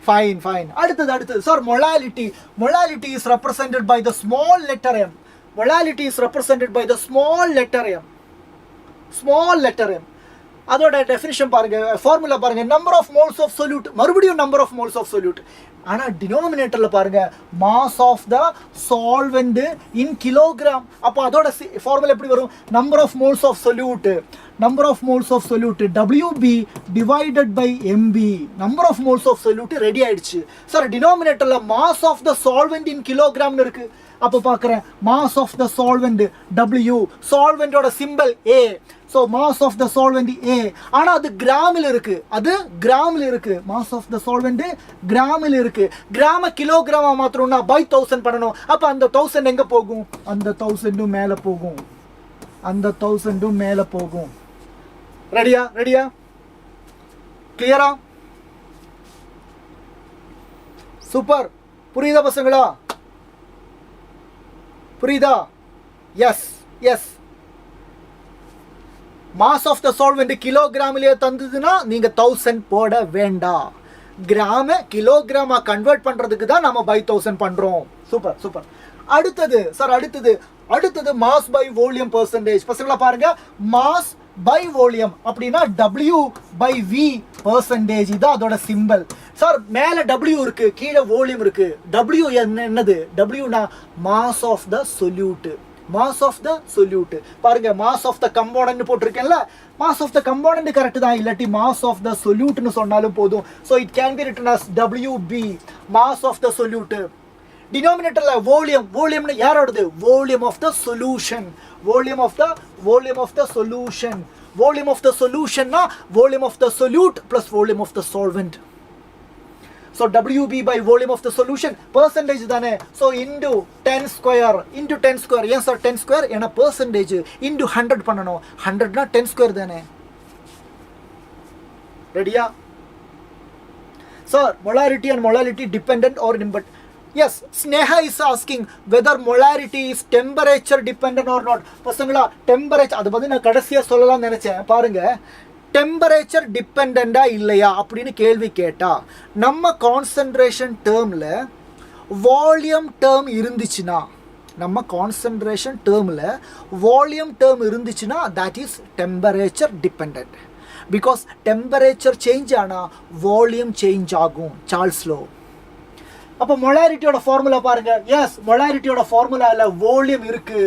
ஃபைன். அடுத்தது sir molality is represented by the small letter m. Molality is represented by the small letter m. அதோட டெஃபினிஷன் பாருங்க, ஃபார்முலா பாருங்க, number of moles of solute, மறுபடியும் number of moles of solute. ஆனால் டினோமினேட்டரில் பாருங்க mass of the solvent in kilogram. அப்போ அதோட formula எப்படி வரும், number of moles of solute WB divided by MB, number of moles of solute ready ஆயிடுச்சு. Sir டினோமினேட்டரில் mass of the solvent in கிலோகிராம்னு இருக்கு. அப்போ பார்க்குறேன் mass of the solvent W, சால்வெண்டோட simple A. So mass of the solvent A, ஆனால் அது கிராமில் இருக்கு, மாஸ் ஆஃப் த சால்வெண்ட் கிராமில் இருக்கு. கிராம கிலோகிராமா மாத்திரம்னா பை 1000 பண்ணணும். அப்போ அந்த 1000 எங்கே போகும், அந்த 1000 மேலே போகும். ரெடியா? கிளியரா? சூப்பர். புரியுதா பசங்களா? Yes. Mass of the solvent கிலோகிராமிலேயே தந்ததுன்னா நீங்க 1000 போட வேண்டாம். கிராம கிலோகிராமா கன்வெர்ட் பண்றதுக்கு தான் நம்ம பை 1000 பண்றோம். சூப்பர். அடுத்தது மாஸ் பை வால்யூம் பெர்சன்டேஜ். பசங்களா பாருங்க, மாஸ் பை வால்யூம் அப்படின்னா W பை V பெர்சன்டேஜ், தான் அதோட சிம்பிள். சார் மேல W இருக்கு, கீழே வால்யூம் இருக்கு. W என்னது, Wனா மாஸ் ஆஃப் த சொல்யூட். பாருங்க, மாஸ் ஆஃப் த கம்போனன்ட் போட்டிருக்கேன்ல, mass of the component correct தான், இல்லாட்டி மாஸ் ஆஃப் த சொல்யூட்னு சொன்னாலும் போதும். So it can be written as WB, mass of the solute. டினோமினேட்டர்ல வால்யூம்னு யாரோடது, volume of the solution. Volume of the சொல்யூஷன்னா volume of the solute plus volume of the solvent. So WB by volume of the solution percentage தானே. So into 10 square. ஏன் sir 10 square? ஏன்னா percentage into 100 பண்ணணும். 100னா 10 square தானே. ரெடியா? Sir, molarity and molality dependent or independent? Yes, Sneha is asking whether molarity is temperature dependent or not. பசங்களா temperature, அது பத்தி நான் கடைசியா சொல்லலாம்னு நினைச்சேன். பாருங்க, டெம்பரேச்சர் டிபெண்டா இல்லையா அப்படின்னு கேள்வி கேட்டா, நம்ம கான்சன்ட்ரேஷன் டேர்மில் வால்யூம் டேர்ம் இருந்துச்சுன்னா, that is temperature depend. Because temperature change ஆனால் வால்யூம் சேஞ்ச் ஆகும், சார்ல்ஸ் லோ. அப்போ மொலாரிட்டியோட ஃபார்முலா பாருங்க. எஸ், மொலாரிட்டியோட ஃபார்முலாவில் வால்யூம் இருக்கு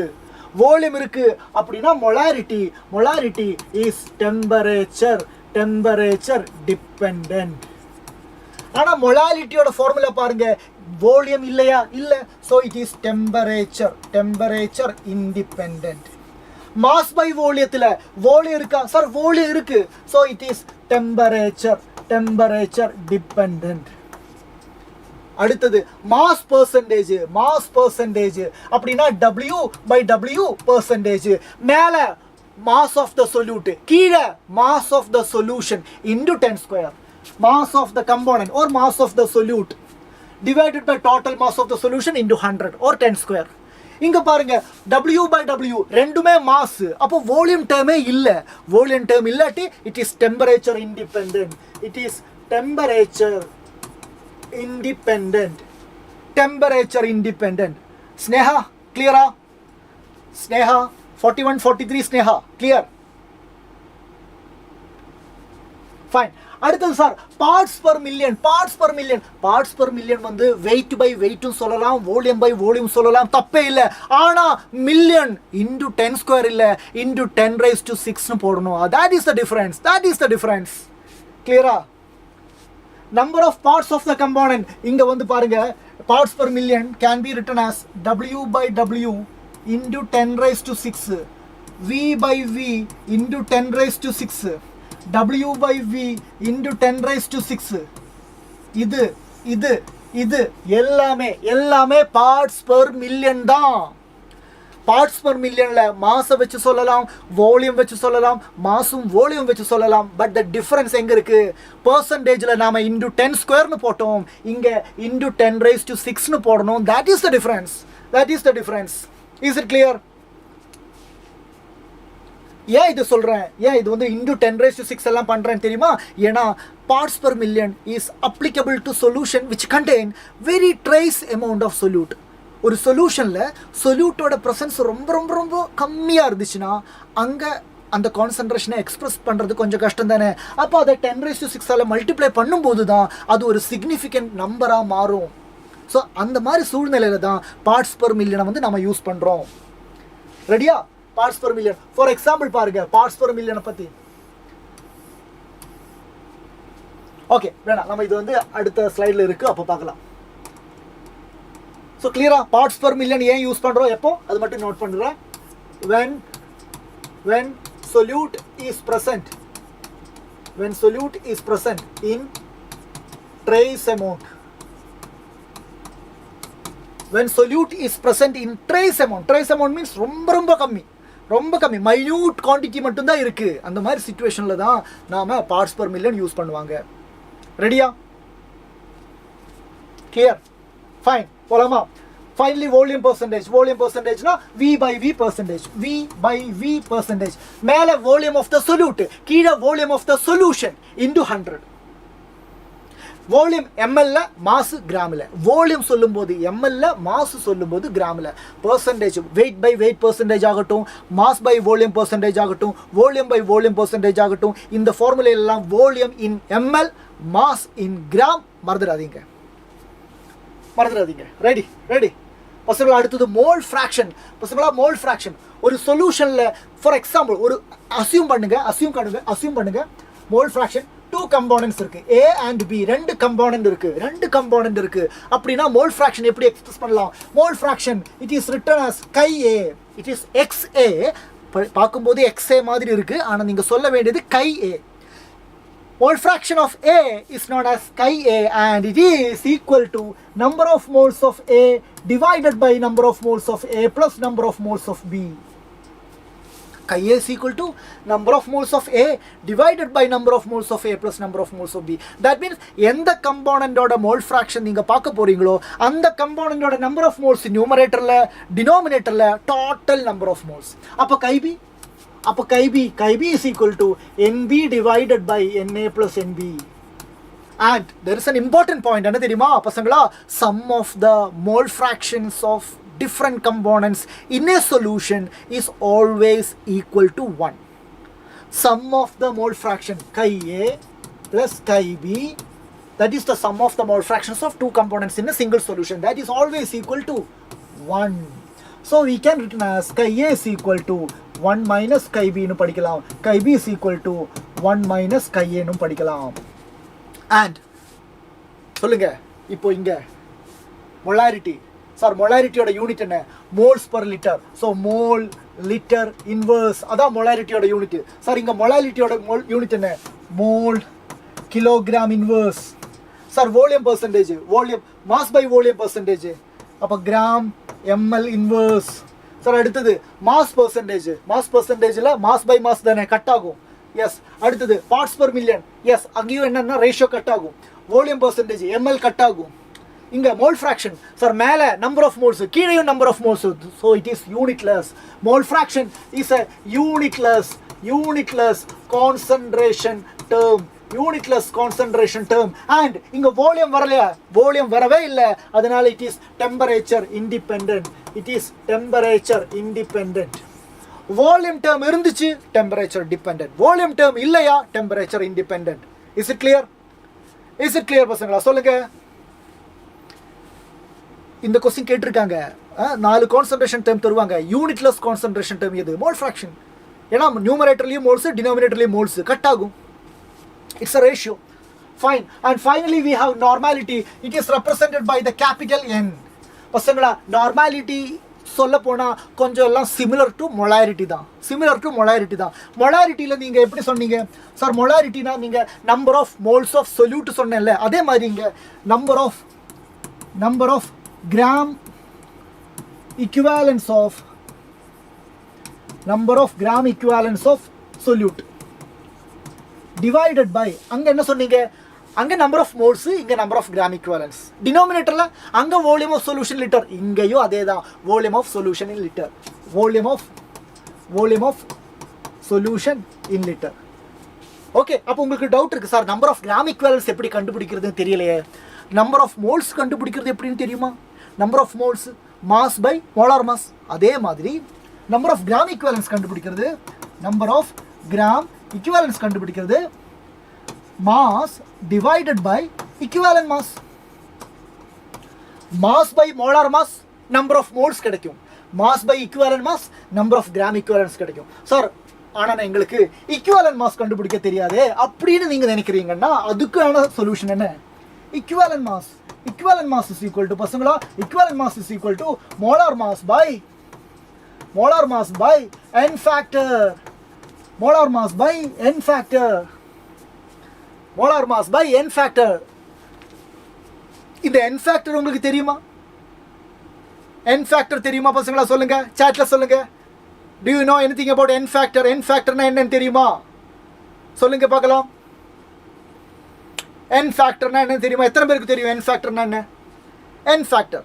அப்படின்னா மொலாரிட்டி இஸ் டெம்பரேச்சர் டிபெண்டன்ட். ஆனா மொலாரிட்டியோட ஃபார்முலா பாருங்க, வால்யூம் இல்லையா? இல்ல. So it is temperature independent. Mass by வால்யூத்துல வால்யூம் இருக்கா? சார் வால்யூம் இருக்கு. So it is temperature dependent. அடுத்தது மாஸ் பெர்சன்டேஜ் அப்படின்னா W by W பெர்சன்டேஜ். மேல மாஸ் ஆஃப் த சொல்யூட், கீழே mass of the solution into 10 square. Mass of the component or mass of the solute divided by total mass of the solution into 100 or 10 square. இங்க பாருங்க W by W ரெண்டுமே mass. அப்போ volume டேர்மே இல்ல. Volume term இல்லாட்டி it is temperature independent. It is temperature independent. Temperature independent. Sneha கிளியரா? Sneha 41 43 Sneha clear? Fine. அடுத்தது sir parts per million. Parts per million. Parts per million வந்து wait by வெயிட்டும் சொல்லலாம், volume by volume சொல்லலாம், தப்பே இல்லை. ஆனால் மில்லியன் இன்டு 10 ஸ்கொயர் இல்லை, இன்டு 10 raised to 6னு போடணும். that is the difference. that is the difference. கிளியரா? Number of parts of the component இங்கே வந்து பாருங்க, parts per million can be written as W by W into 10 raised to 6, V by V into 10 raised to 6, W by V into 10 raised to 6. இது இது இது எல்லாமே எல்லாமே parts per million தான். Parts per மில்லியன்ல மாஸை வச்சு சொல்லலாம், வால்யூம் வச்சு சொல்லலாம், மாஸும் வால்யூம் வச்சு சொல்லலாம். பட் த டிஃபரன்ஸ் எங்க இருக்கு? பெர்சன்டேஜ்ல நாம இன்டு 10 ஸ்கொயர்னு போட்டோம், இங்க இன்டு 10 raised to 6னு போடணும். that is the difference. that is the difference. is it clear? ஏன் இது சொல்கிறேன், ஏன் இது வந்து இன்டு 10 raised to 6 எல்லாம் பண்ணுறேன்னு தெரியுமா? ஏன்னா parts per million is applicable to solution which contain very trace amount of solute. ஒரு சொல்யூஷனில் சொல்யூட்டோட ப்ரெசன்ஸ் ரொம்ப ரொம்ப ரொம்ப கம்மியாக இருந்துச்சுன்னா அங்கே அந்த கான்சன்ட்ரேஷனை எக்ஸ்பிரஸ் பண்ணுறது கொஞ்சம் கஷ்டம் தானே. அப்போ அதை 10 raised to 6 மல்டிப்ளை பண்ணும்போது தான் அது ஒரு சிக்னிஃபிகண்ட் நம்பராக மாறும். ஸோ அந்த மாதிரி சூழ்நிலையில் தான் பார்ட்ஸ் பர் மில்லியனை வந்து நம்ம யூஸ் பண்ணுறோம். ரெடியா? Parts per million. For example பாருங்க பார்ட்ஸ் பர் மில்லியனை பற்றி. ஓகே வேணாம், நம்ம இது வந்து அடுத்த ஸ்லைடில் இருக்குது, அப்போ பார்க்கலாம். ஸோ கிளியரா பார்ட்ஸ் பர் மில்லியன் ஏன் யூஸ் பண்ணுறோம், எப்போ, அது மட்டும் நோட் பண்ணுறேன். when solute is present, when solute is present in trace amount, when solute is present in trace amount, trace amount means ரொம்ப ரொம்ப கம்மி, ரொம்ப கம்மி, மைன்யூட் குவான்டிட்டி மட்டும்தான் இருக்குது. அந்த மாதிரி சிச்சுவேஷனில் தான் நாம் பார்ட்ஸ் பர் மில்லியன் யூஸ் பண்ணுவாங்க. ரெடியா? கிளியர்? ஃபைன், போலாமா? Finally volume percentage. வால்யூம் பர்சன்டேஜ்னா V by V percentage. V by V percentage. மேலே வால்யூம் ஆஃப் த சொல்யூட், கீழே volume of the solution into 100. Volume எம்எல்ல, மாசு கிராமில். வால்யூம் சொல்லும்போது எம்எல்ல, மாசு சொல்லும்போது கிராமில். Percentage weight by weight percentage ஆகட்டும், மாஸ் பை வால்யூம் பர்சன்டேஜ் ஆகட்டும், வால்யூம் பை வால்யூம் பர்சன்டேஜ் ஆகட்டும், இந்த ஃபார்முலையெல்லாம் volume in ML, mass in gram. மறந்துடாதீங்க, மறந்துடாதீங்க. ரெடி ரெடி பசங்களா? அடுத்தது மோல் ஃப்ராக்ஷன். பசங்களா மோல் ஃப்ராக்ஷன் ஒரு சொல்யூஷனில் ஃபார் எக்ஸாம்பிள் ஒரு அசியூம் பண்ணுங்க மோல் ஃப்ராக்ஷன் 2 கம்போனன்ட்ஸ் இருக்கு, A and B. ரெண்டு கம்போனன்ட் இருக்கு. அப்படின்னா மோல் ஃப்ராக்ஷன் எப்படி எக்ஸ்பிரஸ் பண்ணலாம்? Mole fraction it is written as chi A, it is XA. பார்க்கும்போது XA மாதிரி இருக்கு, ஆனால் நீங்க சொல்ல வேண்டியது chi A. Mole fraction of A is known as chi A, and it is equal to number of moles of A divided by number of moles of A plus number of moles of B. Chi A is equal to number of moles of A divided by number of moles of A plus number of moles of B. That means எந்த கம்போனண்டோட mole fraction நீங்க பார்க்க போறீங்களோ அந்த கம்போனண்டோட number of moles நியூமரேட்டர்ல, டினாமினேட்டர்ல total number of moles. அப்போ chi B is equal to NB divided by NA plus NB. And there is an important point, என்ன தெரியுமா பசங்களா? Sum of the mole fractions of different components in a solution is always equal to 1. Sum of the mole fraction chi A plus chi B, that is the sum of the mole fractions of 2 components in a single solution, that is always equal to 1. So we can written as chi A is equal to 1 minus chi B னு படிக்கலாம், chi B is equal to 1 minus chi A னு படிக்கலாம். And சொல்லுங்க இப்போ இங்க molarity, sir மொலாரிட்டியோட unit என்ன? Moles per litre. So mole litre inverse, அதான் மொலாரிட்டியோட யூனிட். சார் இங்கே மொலாரிட்டியோட யூனிட் என்ன? Mole kilogram inverse. Sir volume percentage, volume mass by volume percentage, அப்போ கிராம் எம்எல் இன்வர்ஸ். சார் அடுத்தது மாஸ் பர்சன்டேஜில் மாஸ் பை மாஸ் தானே கட் ஆகும். எஸ். அடுத்தது பார்ட்ஸ் பர் மில்லியன். எஸ், அங்கேயும் என்னென்னா ரேஷியோ கட் ஆகும். வால்யூம் பர்சன்டேஜ் எம்எல் கட் ஆகும். இங்கே மோல் ஃப்ராக்ஷன் சார் மேலே நம்பர் ஆஃப் மோல்ஸ் கீழேயும் number of moles so it is unitless mole fraction is a unitless concentration term unitless concentration term and இங்கே volume வரலையா volume வரவே இல்லை அதனால it is temperature independent volume term இருந்துச்சு temperature dependent volume term இல்லையா temperature independent is it clear பசங்களா சொல்லுங்க இந்த கொஸ்டின் கேட்டிருக்காங்க 4 கான்சன்ட்ரேஷன் டேர்ம் தருவாங்க யூனிட்லெஸ் கான்சன்ட்ரேஷன் டேர்ம் எது மோல் ஃப்ராக்ஷன் ஏன்னா நியூமரேட்டர்லேயும் மோல்ஸ் டினாமினேட்டர்லேயும் மோல்ஸ் கட் ஆகும் it's a ratio fine and finally we have normality it is represented by the capital N பசங்களா நார்மாலிட்டி சொல்ல போனால் கொஞ்சம் எல்லாம் சிமிலர் டு மொலாரிட்டி தான் மொலாரிட்டியில் நீங்கள் எப்படி சொன்னீங்க சார் மொலாரிட்டினா நீங்கள் number of moles of solute சொன்னேன்ல அதே மாதிரி இங்கே number of gram equivalence of solute divided by அங்க என்ன சொன்னீங்க அங்க number of moles இங்க number of gram equivalence denominatorல அங்க volume of solution liter இங்கேயும் அதேதான் volume of solution in liter okay அப்போ உங்களுக்கு டவுட் இருக்கு sir number of gram equivalents எப்படி கண்டுபிடிக்கிறதுன்னு தெரியலையே நம்பர் ஆஃப் மோல்ஸ் கண்டுபிடிக்கிறது எப்படின்னு தெரியுமா number of moles mass by molar mass அதே மாதிரி நம்பர் ஆஃப் கிராம் ஈக்குவலன்ஸ் கண்டுபிடிக்கிறது mass divided by equivalent mass by molar mass number of moles கிடைக்கும் mass by equivalent mass number of gram equivalents கிடைக்கும் sir ஆனால் எங்களுக்கு equivalent mass கண்டுபிடிக்க தெரியாதே அப்படின்னு நீங்கள் நினைக்கிறீங்கன்னா அதுக்கான சொல்யூஷன் என்ன equivalent mass is equal to பசங்களா equivalent mass is equal to molar mass by n factor இந்த n factor உங்களுக்கு தெரியுமா பசங்களா சொல்லுங்க chatல சொல்லுங்க do you know anything about n factor னா என்னன்னு தெரியுமா சொல்லுங்க பார்க்கலாம் n factor னா என்ன தெரியுமா எத்தனை பேருக்கு தெரியும் n factor னா என்ன n factor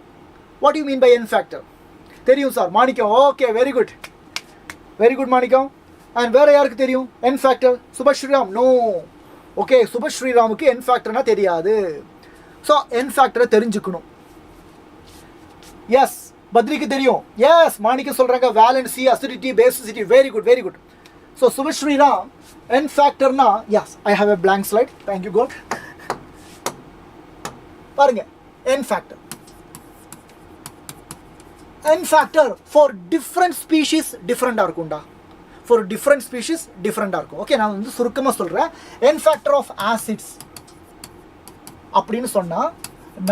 what do you mean by n factor தெரியும் sir Manickam okay very good Manickam and வேற யாருக்கு தெரியும் n factor Subashriram no okay சுபஸ்ரீராமுக்கு n factor னா தெரியாது ஸோ n factor தெரிஞ்சுக்கணும் எஸ் பத்ரிக்கு தெரியும் எஸ் மாணிக்கம் சொல்றாங்க valency acidity basicity very good so Subashriram n factor னா yes I have a blank slide thank you God பாருங்க n factor for different species டிஃபரெண்டாக இருக்கும்டா ஓகே நான் வந்து சுருக்கமாக சொல்கிறேன் n factor of acids அப்படின்னு சொன்னால்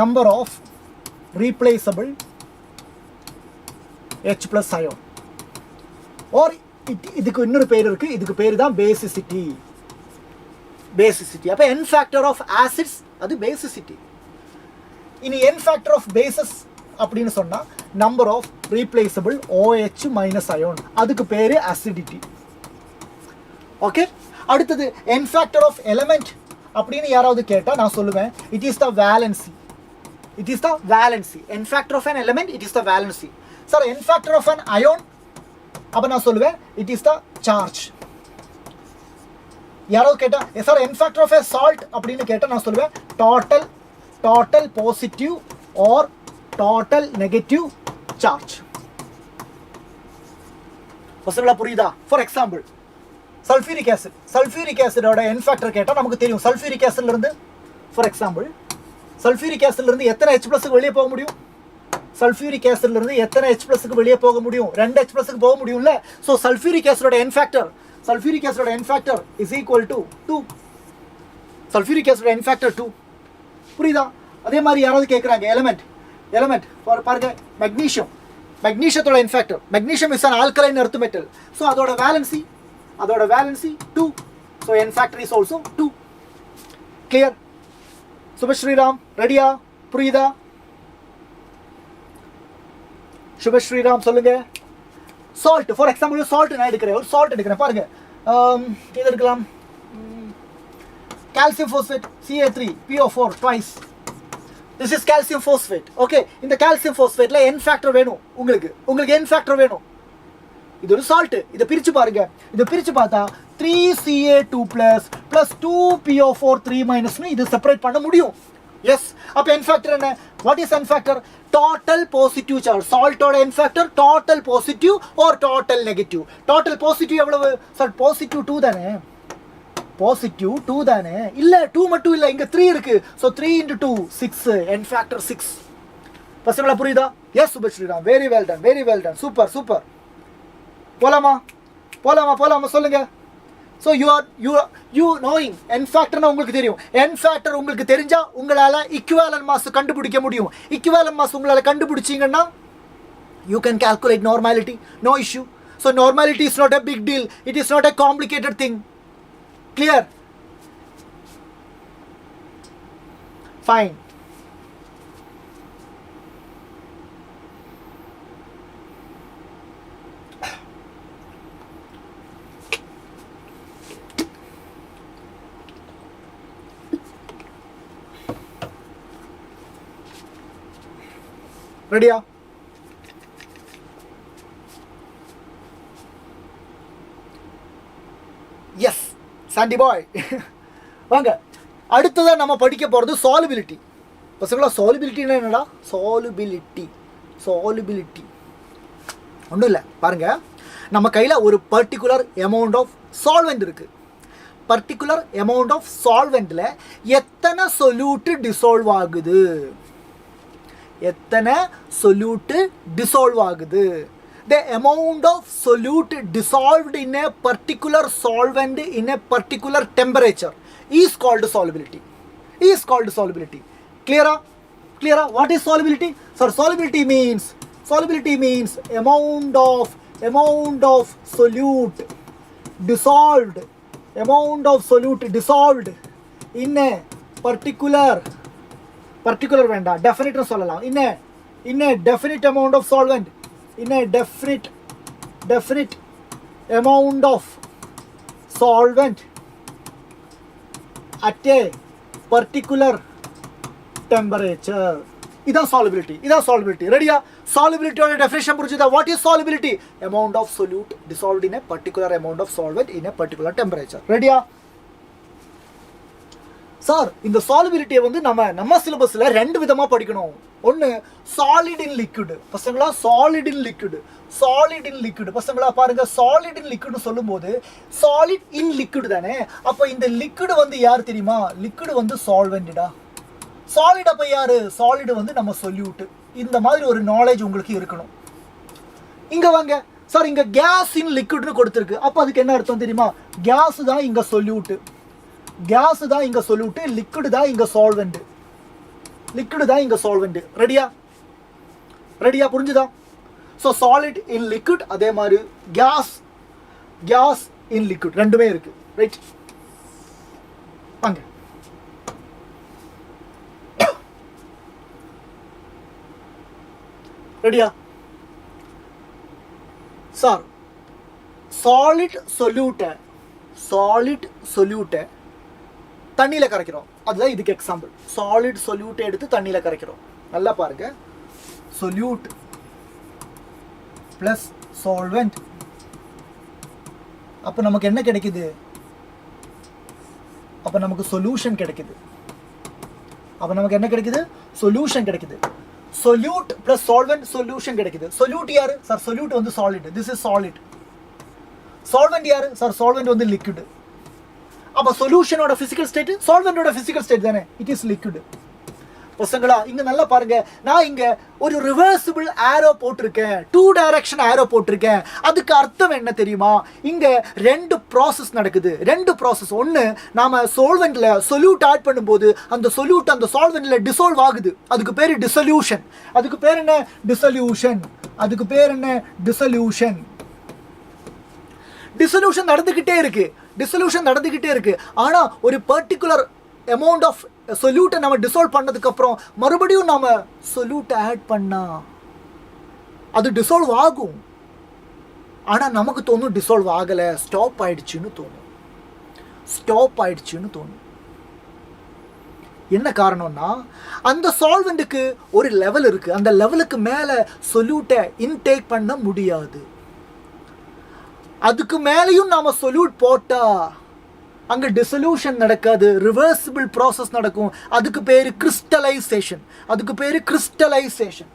number of replaceable H plus ion or இதுக்கு இன்னொரு பேர் இருக்குது இதுக்கு பேர் தான் பேசிசிட்டி அப்போ n factor of acids அது பேசிசிட்டி இனி n factor of bases அப்படின்னு சொன்னா number of replaceable OH minus ion அதுக்கு பேரு அசிடிட்டி ஓகே அடுத்தது n factor of element அப்படின்னு யாராவது கேட்டா நான் சொல்லுவேன் it is the valency n factor of an element it is the valency sir n factor of an ion அப்ப நான் சொல்லுவேன் it is the charge யாராவது கேட்டா sir n factor of a salt அப்படின்னு கேட்டா நான் சொல்லுவேன் total positive or total negative charge பசங்களா புரியுதா ஃபார் எக்ஸாம்பிள் சல்ஃபியூரிக் ஆசிட் ஓட n factor கேட்டா நமக்கு தெரியும் சல்ஃபியூரிக் ஆசிட்ல இருந்து ஃபார் எக்ஸாம்பிள் சல்ஃபியூரிக் ஆசிட்ல இருந்து எத்தனை H+ க்கு வெளியே போக முடியும் சல்ஃபியூரிக் ஆசிட்ல இருந்து எத்தனை H+ க்கு வெளியே போக முடியும் 2 H+ க்கு போக முடியும்ல சோ சல்ஃபியூரிக் ஆசிடோட n factor is equal to 2 sulphuric ஆசிடோட n factor 2 புரியுதா அதே மாதிரி யாராவது கேக்குறாங்க எலிமெண்ட் பாருங்க மெக்னீசியத்தோட n factor magnesium is an alkaline earth metal so அதோட valency 2 so n factor is also 2 clear Subashriram ரெடியா புரியுதா சுபஸ்ரீராம் சொல்லுங்க salt for example salt நான் எடுக்கிறேன் பாருங்க இது எடுக்கலாம் calcium phosphate Ca3 PO4 twice This is calcium phosphate. Okay, இந்த calcium phosphate ல n factor வேணும் உங்களுக்கு n factor வேணும். இது ஒரு salt. இத பிரிச்சு பாருங்க. இத பிரிச்சு பார்த்தா 3Ca2 plus 2PO4 3 னு இது செப்பரேட் பண்ண முடியும். Yes. அப்ப n factor என்ன? What is n factor? Total positive charge. Salt ஓட n factor total positive or total negative. Total positive எவ்வளவு? சார் positive 2 தானே. Positive 2 தானே. இல்ல 2 மட்டும் இல்ல, இங்க 3 இருக்கு. So 3 into 2 6, n factor 6. பசங்களா புரியுதா? Yes சுபஸ்ரீராம், very well done, super. போலாமா சொல்லுங்க. So you knowing n factor na உங்களுக்கு தெரியும். n factor உங்களுக்கு தெரிஞ்சா உங்களால equivalent mass கண்டுபிடிக்க முடியும். equivalent mass உங்களால கண்டுபிடிச்சீங்கன்னா you can calculate normality, no issue. So normality is not a big deal, it is not a complicated thing. Clear? Fine. Ready? Yes, Sandy boy. வாங்க, அடுத்ததா நம்ம படிக்க போறது solubility. பசங்களா solubility என்னடா? Solubility ஒண்ணும் இல்ல, பாருங்க. நம்ம கையில ஒரு particular amount of solvent இருக்கு. particular amount of solventல எத்தனை solute dissolve ஆகுது? எத்தனை solute dissolve ஆகுது? The amount of solute dissolved in a particular solvent in a particular temperature is called solubility. Clear? What is solubility? Sir, solubility means amount of solute dissolved in a particular வேண்டா, definite சொல்லலாம். in a definite amount of solvent, in a definite amount of solvent at a particular temperature. இதான் solubility. ரெடியா? solubility ஓட definition புரிஞ்சுதா? what is solubility? amount of solute dissolved in a particular amount of solvent in a particular temperature. ரெடியா? Sir, இந்த solubility வந்து நம்ம சிலபஸ்ல ரெண்டு விதமா படிக்கணும். ஒன்னு solid in liquid. பசங்களா solid in liquid. பசங்களா பாருங்க, solid in liquid சொல்லும்போது solid in liquid தானே. அப்ப இந்த liquid வந்து யார் தெரியுமா? liquid வந்து solventடா. solid அப்ப யாரு? solid வந்து நம்ம solute. இந்த மாதிரி ஒரு நாலேஜ் உங்களுக்கு இருக்கணும். இங்க வாங்க சார், இங்க gas in liquid னு கொடுத்திருக்கு. அப்ப அதுக்கு என்ன அர்த்தம் தெரியுமா? gas தான் இங்க solute. liquid தான் இங்க solvent. ரெடியா? புரிஞ்சுதா? so solid in liquid, அதே மாதிரி gas in liquid ரெண்டுமே இருக்கு. ரைட், வாங்க. ரெடியா? சார், solid solute தண்ணியில கரைக்கிறோம். அதுதான் இதுக்கு எக்ஸாம்பிள். solid solute எடுத்து தண்ணியில கரைக்கிறோம். நல்லா பாருங்க, solute plus solvent. அப்ப நமக்கு என்ன கிடைக்குது? அப்ப நமக்கு சொல்யூஷன் கிடைக்குது. solute plus solvent solution கிடைக்குது. solute யாரு? சார், solute வந்து solid. this is solid. solvent யாரு? சார், solvent வந்து liquid. அப்ப சொல்யூஷனோட physical state solventோட physical state தானே. it is liquid. பசங்களா, இங்க நல்லா பாருங்க, நான் இங்க ஒரு ரிவர்சிபிள் ஆரோ போட்டிருக்கேன், 2 டைரக்ஷன் ஆரோ போட்டிருக்கேன். அதுக்கு அர்த்தம் என்ன தெரியுமா? இங்க ரெண்டு ப்ராசஸ் நடக்குது. ஒன்னு, நாம solventல solute ஆட் பண்ணும்போது அந்த solute அந்த solventல dissolve ஆகுது. அதுக்கு பேரு dissolution. அதுக்கு பேர் என்ன? dissolution நடந்துகிட்டே இருக்கு. ஆனா ஒரு பர்டிகுலர் amount of solute நம்ம டிசால்வ் பண்ணதுக்கு அப்புறம் மறுபடியும் நாம solute ஆட் பண்ணா அது டிசால்வ் ஆகும். ஆனா நமக்கு தோணும் டிசால்வ் ஆகல, ஸ்டாப் ஆயிடுச்சுன்னு தோணும். என்ன காரணம்னா அந்த சால்வெண்ட்டுக்கு ஒரு லெவல் இருக்குது, அந்த லெவலுக்கு மேலே சொல்யூட்டை இன்டேக் பண்ண முடியாது. அதுக்கு மேலேயும் நாம் சொல்யூட் போட்டால் அங்கே டிசல்யூஷன் நடக்காது, ரிவர்சிபிள் ப்ராசஸ் நடக்கும். அதுக்கு பேர் கிறிஸ்டலைசேஷன். அதுக்கு பேர் கிறிஸ்டலைசேஷன்.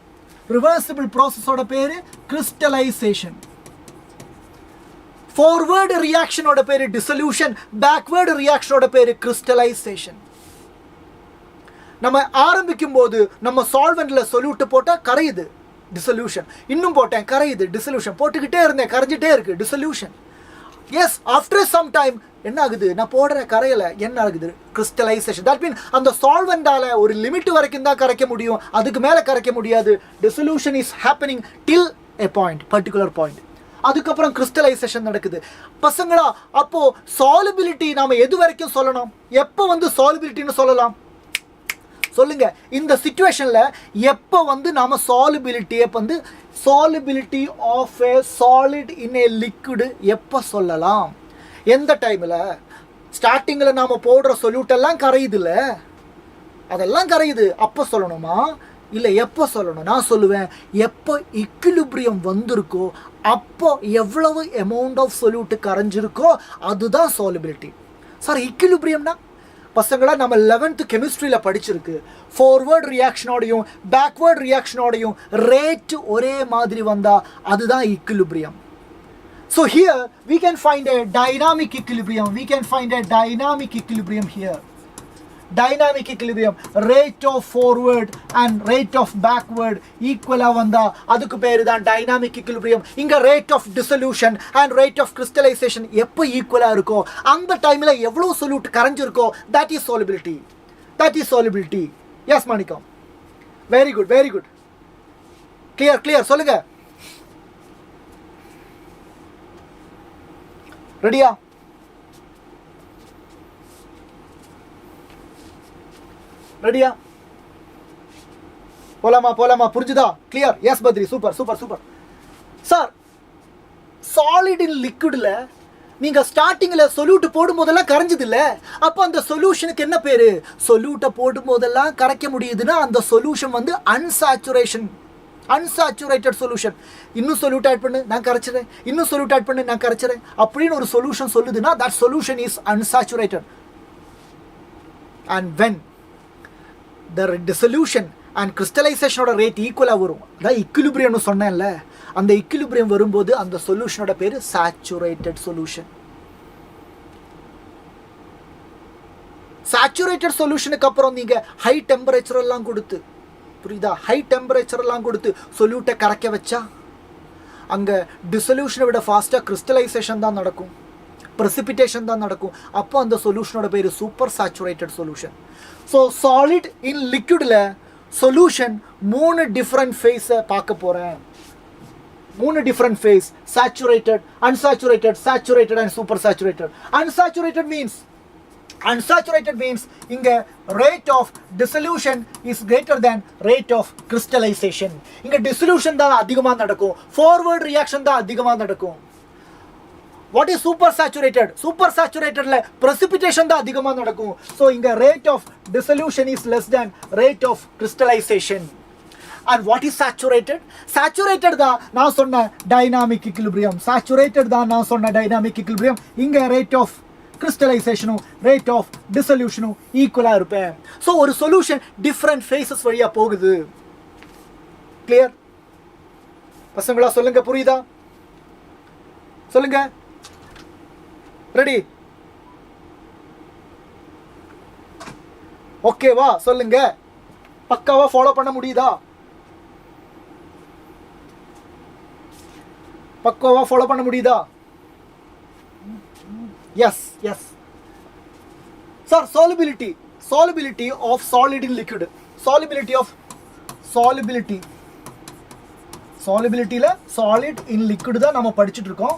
ரிவர்சிபிள் ப்ராசஸோட பேர் கிறிஸ்டலைசேஷன். ஃபார்வர்டு ரியாக்ஷனோட பேர் டிசல்யூஷன், பேக்வேர்டு ரியாக்ஷனோட பேர் கிறிஸ்டலைசேஷன். நம்ம ஆரம்பிக்கும் போது நம்ம சால்வெண்ட்ல சொல்யூட் போட்டால் கரையுது, டிசல்யூஷன். இன்னும் போட்டேன், கரையுது, டிசல்யூஷன். போட்டுக்கிட்டே இருந்தேன், கரைஞ்சிட்டே இருக்கு, dissolution. Yes, after some time என்ன ஆகுது, நான் போடுற கரையில என்ன ஆகுது, கிறிஸ்டலைசேஷன். தட் மீன் அந்த சால்வெண்டால ஒரு லிமிட் வரைக்கும் தான் கரைக்க முடியும், அதுக்கு மேலே கரைக்க முடியாது. Dissolution is happening till a point, particular point. அதுக்கப்புறம் கிறிஸ்டலைசேஷன் நடக்குது. பசங்களா, அப்போ சாலிபிலிட்டி நாம எது வரைக்கும் சொல்லணும், எப்போ வந்து சாலிபிலிட்டின்னு சொல்லலாம் சொல்லுங்க. இந்த சிச்சுவேஷன்ல எப்போ வந்து நாம சாலிபிலிட்டியை வந்து solubility of a solid in a liquid எப்போ சொல்லலாம், எந்த டைமில்? ஸ்டார்டிங்கில் நாம் போடுற சொல்யூட் எல்லாம் கரையுதுல்ல, அதெல்லாம் கரையுது, அப்போ சொல்லணுமா இல்லை எப்போ சொல்லணும்? நான் சொல்லுவேன், எப்போ இக்விலிபிரியம் வந்திருக்கோ அப்போ எவ்வளவு அமௌண்ட் ஆஃப் சொல்யூட் கரைஞ்சிருக்கோ அதுதான் சாலிபிலிட்டி. சார் இக்விலிபிரியம்னா பசங்களா நம்ம 11th கெமிஸ்ட்ரியில் படிச்சிருக்கு. ஃபார்வர்ட் ரியாக்ஷனோடையும் பேக்வேர்ட் ரியாக்ஷனோடையும் ரேட் ஒரே மாதிரி வந்தால் அதுதான் இக்விலிபிரியம். So here we can find a dynamic equilibrium. We can find a dynamic equilibrium here. Dynamic equilibrium, rate of forward and rate of backward equal vanda adukku peru dhaan dynamic equilibrium. Inga rate of dissolution and rate of crystallization eppo equal ah iruko and time la evlo solute karanjirukko, that is solubility. That is solubility. Yes Manikam, very good, very good. Clear solunga. ரெடியா? ரெடியா? போலாமா? புரிஞ்சுதா? Clear? Yes Badri, super. Sir, solid in லிக்விட்ல நீங்க ஸ்டார்டிங்ல solute போடும் போதெல்லாம் கரைஞ்சது இல்ல, அப்போ அந்த சொல்யூஷனுக்கு என்ன பேரு? சொல்யூட்டை போடும் போதெல்லாம் கரைக்க முடியுதுன்னா அந்த சொல்யூஷன் வந்து அன்சாச்சுரேட்டட் சொல்யூஷன். இன்னும் சொல்யூட் ஆட் பண்ணு, நான் கரைச்சிறேன், இன்னும் சொல்யூட் ஆட் பண்ணு, நான் கரைச்சிறேன் அப்படின்னு ஒரு சொல்யூஷன் சொல்லுதுன்னா that solution is unsaturated. And when the dissolution and crystallization ஓட ரேட் ஈக்குவலாக வரும், அதான் இக்விலிபிரியம்னு சொன்னேன்ல, அந்த இக்விலிபிரியம் வரும்போது அந்த சொல்யூஷனோட பேர் சேச்சுரேட்டட் சொல்யூஷன். சேச்சுரேட்டட் சொல்யூஷனுக்கு அப்புறம் நீங்க ஹை டெம்பரேச்சர் எல்லாம் கொடுத்து, புரியுதா, ஹை டெம்பரேச்சர் எல்லாம் கொடுத்து சொல்யூட்டை கரைக்க வச்சா அங்கே டிசல்யூஷனை விட ஃபாஸ்ட்டாக கிறிஸ்டலைசேஷன் தான் நடக்கும், ப்ரெசிபிடேஷன் தான் நடக்கும். அப்போ அந்த சொல்யூஷனோட பேர் super saturated solution. So solid in லிக்விடில் சொல்யூஷன் 3 டிஃப்ரெண்ட் ஃபேஸை பார்க்க போகிறேன். 3 different phase: saturated, unsaturated, saturated and super saturated. Unsaturated means inga rate of dissolution is greater than rate of crystallization. Inga dissolution da adhigama nadakum, forward reaction da adhigama nadakum. What is supersaturated? Supersaturated la precipitation da adhigama nadakum. So inga rate of dissolution is less than rate of crystallization. And what is saturated? Saturated da na sonna dynamic equilibrium. Saturated da na sonna dynamic equilibrium. Inga rate of கிறிஸ்டலைசேஷனும் rate of டிசல்யூஷனும் ஈக்குவலாக இருப்பேன். So ஒரு solution different faces வழியாக போகுது. Clear பசங்களா? சொல்லுங்க, புரியுதா? சொல்லுங்க. ரெடி? ஓகேவா? சொல்லுங்க. பக்காவா ஃபாலோ பண்ண முடியுதா? பக்காவா ஃபாலோ பண்ண முடியுதா? Yes. Sir, solubility of solid in liquid. Solubility ல solid in liquid தான் நம்ம படிச்சிட்டு இருக்கோம்.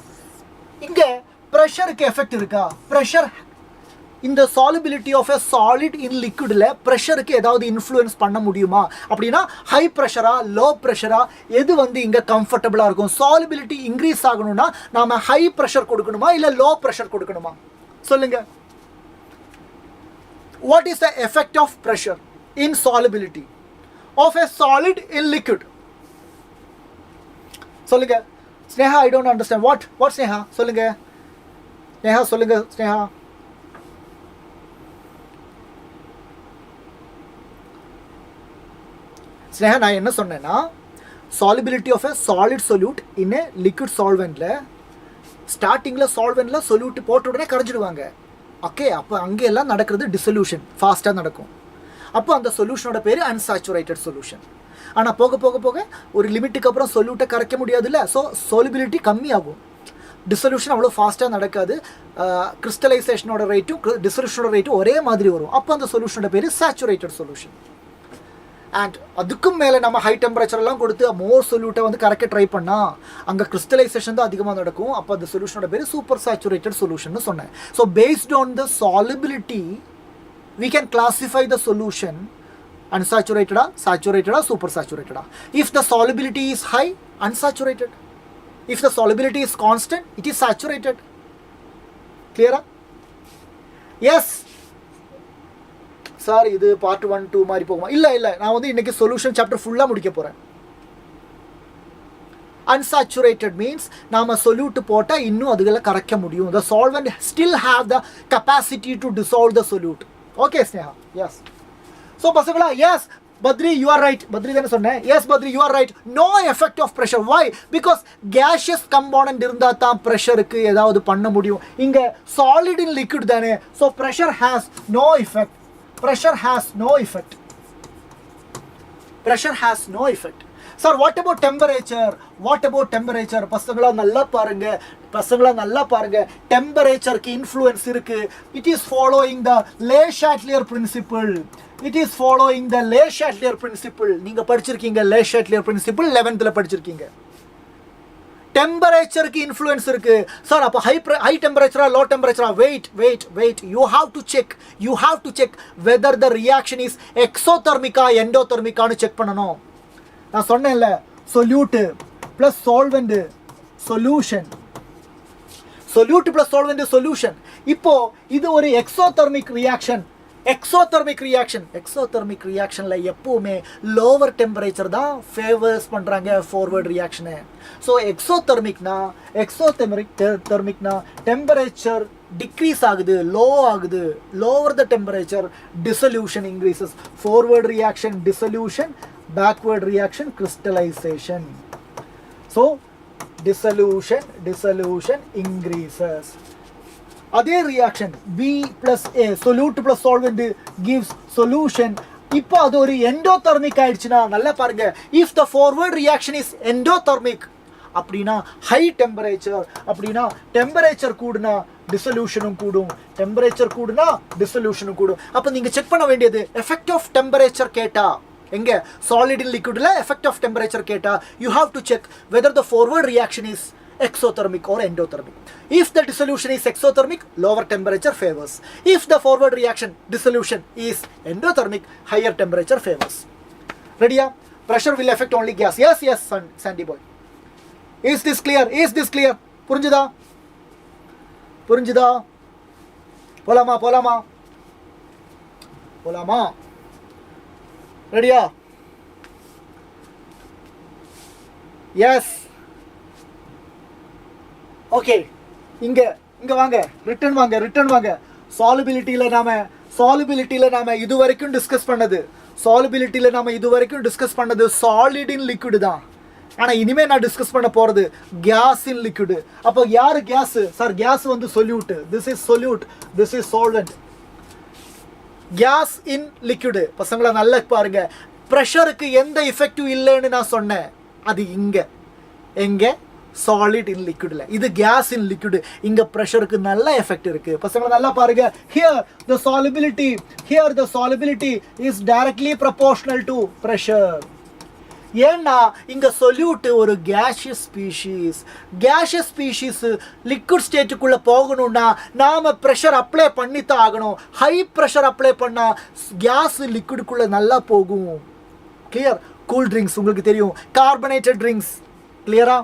இங்க பிரஷருக்கு எஃபெக்ட் இருக்கா? பிரஷர் இந்த solubility of a solid in liquid ல பிரஷருக்கு ஏதாவது இன்ஃப்ளூயன்ஸ் பண்ண முடியுமா அப்படின்னா, ஹை ப்ரெஷரா லோ ப்ரெஷரா எது வந்து இங்க கம்ஃபர்டபுளா இருக்கும்? solubility இன்க்ரீஸ் ஆகணும்னா நாம ஹை ப்ரெஷர் கொடுக்கணுமா இல்ல லோ ப்ரெஷர் கொடுக்கணுமா? சொல்லுங்க. what is the effect of pressure in solubility of a solid in liquid? சொல்லுங்க Sneha. I don't understand. What Sneha? சொல்லுங்க ஸ்னேஹா, சொல்லுங்க ஸ்னேஹா. ஸ்னேஹா, நான் என்ன சொன்னேன்னா solubility of a solid solute in a liquid solventல ஸ்டார்டிங்கில் சால்வெண்ட்டில் சொல்யூட் போட்ட உடனே கரைஞ்சிடுவாங்க. ஓகே, அப்போ அங்கே எல்லாம் நடக்கிறது டிசல்யூஷன் ஃபாஸ்ட்டாக நடக்கும். அப்போ அந்த சொல்யூஷனோட பேர் அன்சாச்சுரேட்டட் சொல்யூஷன். ஆனால் போக போக போக ஒரு லிமிட்டுக்கு அப்புறம் சொல்யூட்டை கரைக்க முடியாதுல்ல, ஸோ solubility கம்மியாகும். டிசல்யூஷன் அவ்வளோ ஃபாஸ்ட்டாக நடக்காது. கிறிஸ்டலைசேஷனோட ரேட்டும் டிசல்யூஷனோட ரேட்டும் ஒரே மாதிரி வரும். அப்போ அந்த சொல்யூஷனோட பேர் சேச்சுரேட்டட் சொல்யூஷன். அண்ட் அதுக்கும் மேலே நம்ம ஹை டெம்பரேச்சர்லாம் கொடுத்து மோர் சொல்யூட்டை வந்து கரைக்க ட்ரை பண்ணால் அங்கே கிறிஸ்டலைசேஷன் தான் அதிகமாக நடக்கும். அப்போ அந்த சொல்யூஷனோட பேர் சூப்பர் சேச்சுரேட்டட் சொல்யூஷன் சொன்னேன். So based on the solubility we can classify the solution unsaturated, saturated, super saturated. If the solubility is high, unsaturated. If the solubility is constant, it is saturated. Clear? Yes. Sir இது part 1 2 மாதிரி போகுமா? இல்லை நான் வந்து இன்னைக்கு solution chapter ஃபுல்லாக முடிக்க போகிறேன். unsaturated means நாம solute போட்டால் இன்னும் அதுகளை கரைக்க முடியும். the solvent still have the capacity to dissolve the solute. Okay Sneha, yes. So பசங்களா, yes Badri, you are right. Badri தானே சொன்னேன். Yes Badri, you are right. No effect of pressure. Why? Because gaseous component இருந்தா தான் pressureக்கு ஏதாவது பண்ண முடியும். இங்க solid in liquid தானே, so pressure has no effect. Pressure has no effect. Pressure has no effect. Sir, what about temperature? What about temperature? பசங்களா நல்லா பாருங்க. Temperatureக்கு influence இருக்கு. It is following the Le Chatelier principle. It is following the Le Chatelier principle. நீங்க படிச்சிருக்கீங்க Le Chatelier principle 11th படிச்சிருக்கீங்க. டெம்பரேச்சருக்கு influence இருக்கு. Sir அப்போ ஹை டெம்பரேச்சரா லோ டெம்பரேச்சரா? Wait you have to check whether the reaction is எக்ஸோதெர்மிக்கா எண்டோதெர்மிக்கான்னு செக் பண்ணணும். நான் சொன்னேன்ல, solute plus solvent solution, solute plus solvent solution. இப்போ இது ஒரு எக்ஸோதெர்மிக் ரியாக்ஷன். எக்ஸோதெர்மிக் ரியாக்ஷன்ல எப்பவுமே லோவர் டெம்பரேச்சர் தான் ஃபேவர்ஸ் பண்றாங்க ஃபார்வர்ட் ரியாக்ஷனை. ஸோ எக்ஸோதெர்மிக்னா டெம்பரேச்சர் டிக்ரீஸ் ஆகுது, லோ ஆகுது. Lower the temperature dissolution increases. Forward reaction dissolution, backward reaction crystallisation. So dissolution increases. அதே reaction B plus A, solute plus solvent gives solution. இப்போ அது ஒரு எண்டோதெர்மிக் ஆயிடுச்சுன்னா நல்லா பாருங்க. If the forward reaction is endothermic அப்படின்னா high temperature, அப்படின்னா temperature கூடுனா டிசல்யூஷனும் கூடும், டெம்பரேச்சர் கூடுனா டிசல்யூஷனும் கூடும். அப்போ நீங்கள் செக் பண்ண வேண்டியது எஃபெக்ட் ஆஃப் டெம்பரேச்சர் கேட்டா எங்க சாலிட் இன் லிக்விட்ல எஃபெக்ட் ஆஃப் டெம்பரேச்சர் கேட்டா you have to check whether the forward reaction is exothermic or endothermic. If the dissolution is exothermic, lower temperature favors. If the forward reaction dissolution is endothermic, higher temperature favors. Ready? Pressure will affect only gas. Yes, Sandy boy. Is this clear? புரிஞ்சுதா? போலாமா? ரெடியா? Yes. Okay, இங்க வாங்க, return வாங்க. சாலிபிலிட்டியில நாம இது வரைக்கும் discuss பண்ணது சாலிட் இன் லிக்விட் தான். ஆனா இனிமே நான் டிஸ்கஸ் பண்ண போறது கேஸ் இன் லிக்விட். அப்போ யாரு கேஸ்? சார் கேஸ் வந்து solute. This is solvent. Gas in liquid. பசங்களா நல்லா பாருங்க, ப்ரெஷருக்கு எந்த எஃபெக்டிவ் இல்லைன்னு நான் சொன்னேன். அது எங்க சாலிட் இன் லிக்விட்ல. இது கேஸ் இன் லிக்விட். இங்க பிரஷருக்கு நல்ல எஃபெக்ட் இருக்கு. பசங்க நல்லா பாருங்க. here the solubility is directly proportional to pressure. ஏன்னா இங்க சொல்யூட் ஒரு கேஷியஸ் ஸ்பீஷீஸ் லிக்விட் ஸ்டேட்டுக்குள்ள போகணும்னா நாம ப்ரெஷர் அப்ளை பண்ணித்தான் ஆகணும். ஹை ப்ரெஷர் அப்ளை பண்ணா கேஸ் லிக்விடுக்குள்ள நல்லா போகும். கிளியர்? கூல் ட்ரிங்க்ஸ் உங்களுக்கு தெரியும், கார்பனேட்டட் ட்ரிங்க்ஸ். கிளியரா?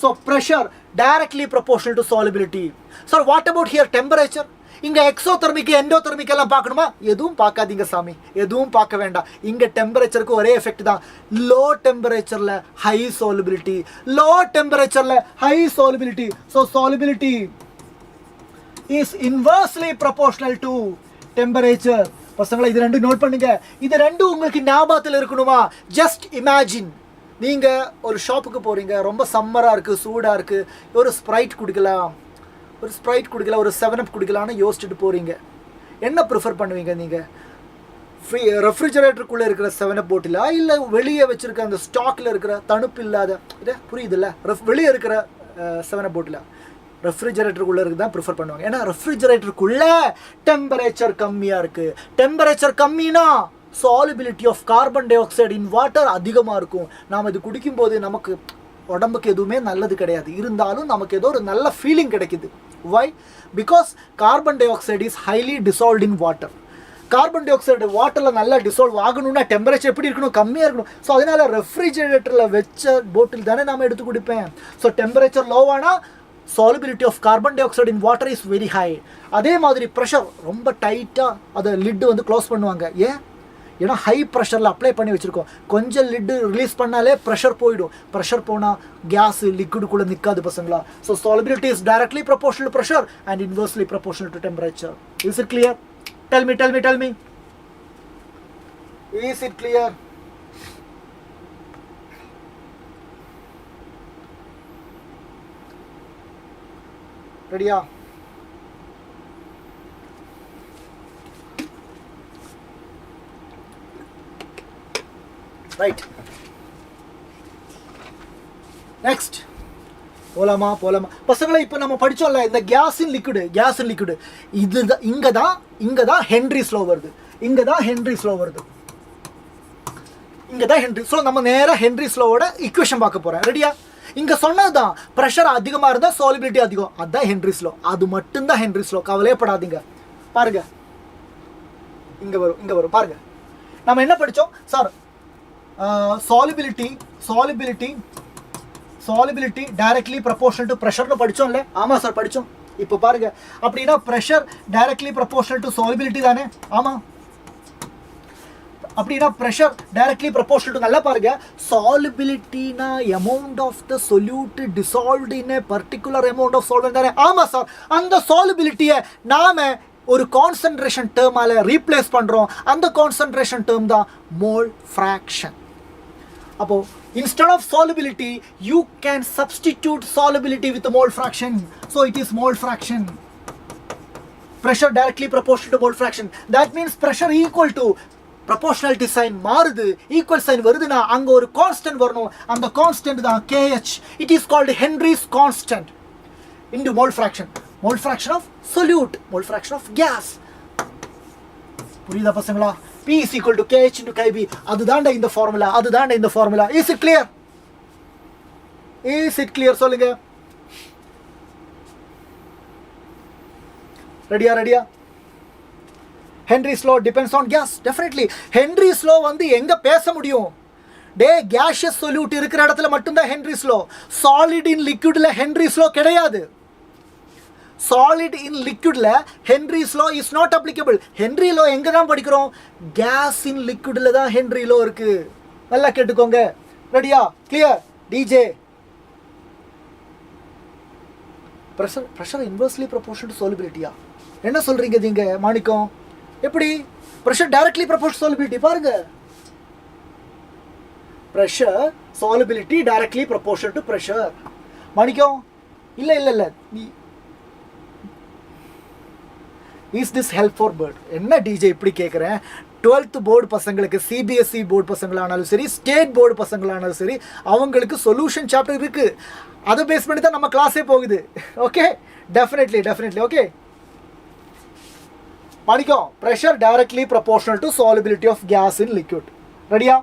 So pressure directly proportional to solubility. Sir, what about here temperature? இங்கே எக்ஸோதெர்மிக் எண்டோதெர்மிக் எல்லாம் பார்க்கணுமா? எதுவும் பார்க்காதீங்க சாமி, எதுவும் பார்க்க வேண்டாம். இங்கே டெம்பரேச்சருக்கு ஒரே எஃபெக்ட் தான். லோ டெம்பரேச்சரில் ஹை சாலிபிலிட்டி, லோ டெம்பரேச்சரில் high solubility. So solubility is inversely proportional to temperature. பசங்களை இது ரெண்டும் நோட் பண்ணுங்க. இது ரெண்டும் உங்களுக்கு ஞாபகத்தில் இருக்கணுமா? ஜஸ்ட் இமேஜின், நீங்கள் ஒரு ஷாப்புக்கு போகிறீங்க, ரொம்ப சம்மராக இருக்குது, சூடாக இருக்குது, ஒரு ஸ்ப்ரைட் குடிக்கலாம், ஒரு 7up குடிக்கலான்னு யோசிச்சுட்டு போகிறீங்க. என்ன ப்ரிஃபர் பண்ணுவீங்க நீங்கள்? ரெஃப்ரிஜரேட்டருக்குள்ளே இருக்கிற 7up போட்டிலா, இல்லை வெளியே வச்சுருக்க அந்த ஸ்டாக்கில் இருக்கிற தணுப்பு இல்லாத, இதே புரியுதுல்ல, வெளியே இருக்கிற 7up போட்டிலா? ரெஃப்ரிஜரேட்டருக்குள்ளே இருக்குது தான் ப்ரிஃபர் பண்ணுவாங்க. ஏன்னா ரெஃப்ரிஜரேட்டருக்குள்ளே டெம்பரேச்சர் கம்மியாக இருக்குது. டெம்பரேச்சர் கம்மினா solubility of carbon dioxide in water அதிகமாக இருக்கும். நாம் இது குடிக்கும்போது நமக்கு உடம்புக்கு எதுவுமே நல்லது கிடையாது, இருந்தாலும் நமக்கு ஏதோ ஒரு நல்ல ஃபீலிங் கிடைக்குது. Why? Because carbon dioxide is highly dissolved in water. Carbon dioxide வாட்டரில் நல்லா டிசால்வ் ஆகணும்னா டெம்பரேச்சர் எப்படி இருக்கணும்? கம்மியாக இருக்கணும். ஸோ அதனால் ரெஃப்ரிஜரேட்டரில் வச்ச போட்டில் தானே நாம் எடுத்து குடிப்பேன். ஸோ டெம்பரேச்சர் லோவானா solubility of carbon dioxide in water is very high. அதே மாதிரி ப்ரெஷர் ரொம்ப டைட்டாக அதை லிட்டு வந்து க்ளோஸ் பண்ணுவாங்க. ஏன்? ஏன்னா ஹை ப்ரெஷரில் அப்ளை பண்ணி வச்சுருக்கோம். கொஞ்சம் லிட்டு ரிலீஸ் பண்ணாலே ப்ரெஷர் போயிடும். ப்ரெஷர் போனால் கேஸ் லிக்விடுக்குள்ளே நிற்காது பசங்களா. So solubility is directly proportional to pressure and inversely proportional to temperature. Is it clear? Tell me is it clear? ரெடியா? ரைட், நெக்ஸ்ட் போலாமா பசங்களை? இப்போ நம்ம படிச்சோம்ல இந்த கேஸ் இன் லிக்விடு, இதுதான் இங்கே தான் ஹென்ரிஸ் லா வருது. ஸோ நம்ம நேராக ஹென்ரிஸ் லாவோட ஈக்குவேஷன் பார்க்க போகிறேன். ரெடியா? இங்கே சொன்னதுதான், ப்ரெஷர் அதிகமாக இருந்தால் சாலிபிலிட்டி அதிகம். அதுதான் ஹென்ரிஸ் லா. அது மட்டும்தான் ஹென்ரிஸ் லா. கவலையப்படாதீங்க. பாருங்க, இங்கே வரும் பாருங்க. நம்ம என்ன படித்தோம் sir? Solubility directly proportional to ப்ரெஷர்னு படித்தோம்ல? ஆமாம் சார், படித்தோம். இப்போ பாருங்க, அப்படின்னா pressure directly proportional to solubility தானே? ஆமாம். அப்படின்னா ப்ரெஷர் டைரக்ட்லி ப்ரொபோர்ஷனல் டு, நல்லா பாருங்க, சாலிபிலிட்டினா amount of the solute dissolved in a particular amount of solvent தானே? ஆமாம் சார். அந்த சாலிபிலிட்டியை நாம ஒரு கான்சன்ட்ரேஷன் டேர்மால ரீப்ளேஸ் பண்ணுறோம். அந்த கான்சன்ட்ரேஷன் டேர்ம் தான் மோல் ஃப்ராக்ஷன். அப்போ instead of solubility you can substitute solubility with the mole fraction, so it is mole fraction. Pressure directly proportional to mole fraction. That means pressure equal to proportionality sign மாறுது, equal sign வருதுனா அங்க ஒரு constant வரணும். அந்த constant தான் KH. It is called Henry's constant into mole fraction. Mole fraction of solute, mole fraction of gas. புரியுதா பசங்களா? P is equal to KH into KB. அதுதான்டா இந்த ஃபார்முலா. Is it clear? சொல்லுங்க. ரெடியா? Henry's law depends on gas. Definitely. Henry's law வந்து எங்க பேச முடியும்? gaseous solute இருக்கிற இடத்துல மட்டும்தான் Henry's law. Solid in liquidல Henry's law கிடையாது. Solid in liquidல Henry's law is not applicable. Henry law எங்க தான் படிக்கிறோம்? gas in liquidல தான் Henry law இருக்கு. நல்லா கேட்டுக்கோங்க. ரெடியா? Clear? DJ pressure inversely proportional to solubility. என்ன சொல்றீங்க நீங்க மாணிக்கம்? எப்படி? pressure directly proportional to solubility. பாருங்க, pressure solubility directly proportional to pressure. மாணிக்கம் இல்ல Is this help for bird? என்ன டிஜே இப்படி கேட்குறேன்? 12th போர்டு பசங்களுக்கு, CBSE போர்டு பசங்களானாலும் சரி, ஸ்டேட் போர்டு பசங்களானாலும் சரி, அவங்களுக்கு சொல்யூஷன் சாப்டர் இருக்குது. அதை பேஸ் பண்ணி தான் நம்ம கிளாஸே போகுது. Okay, definitely. ஓகே, படிக்கும். Pressure directly proportional to solubility of gas in liquid. ரெடியா?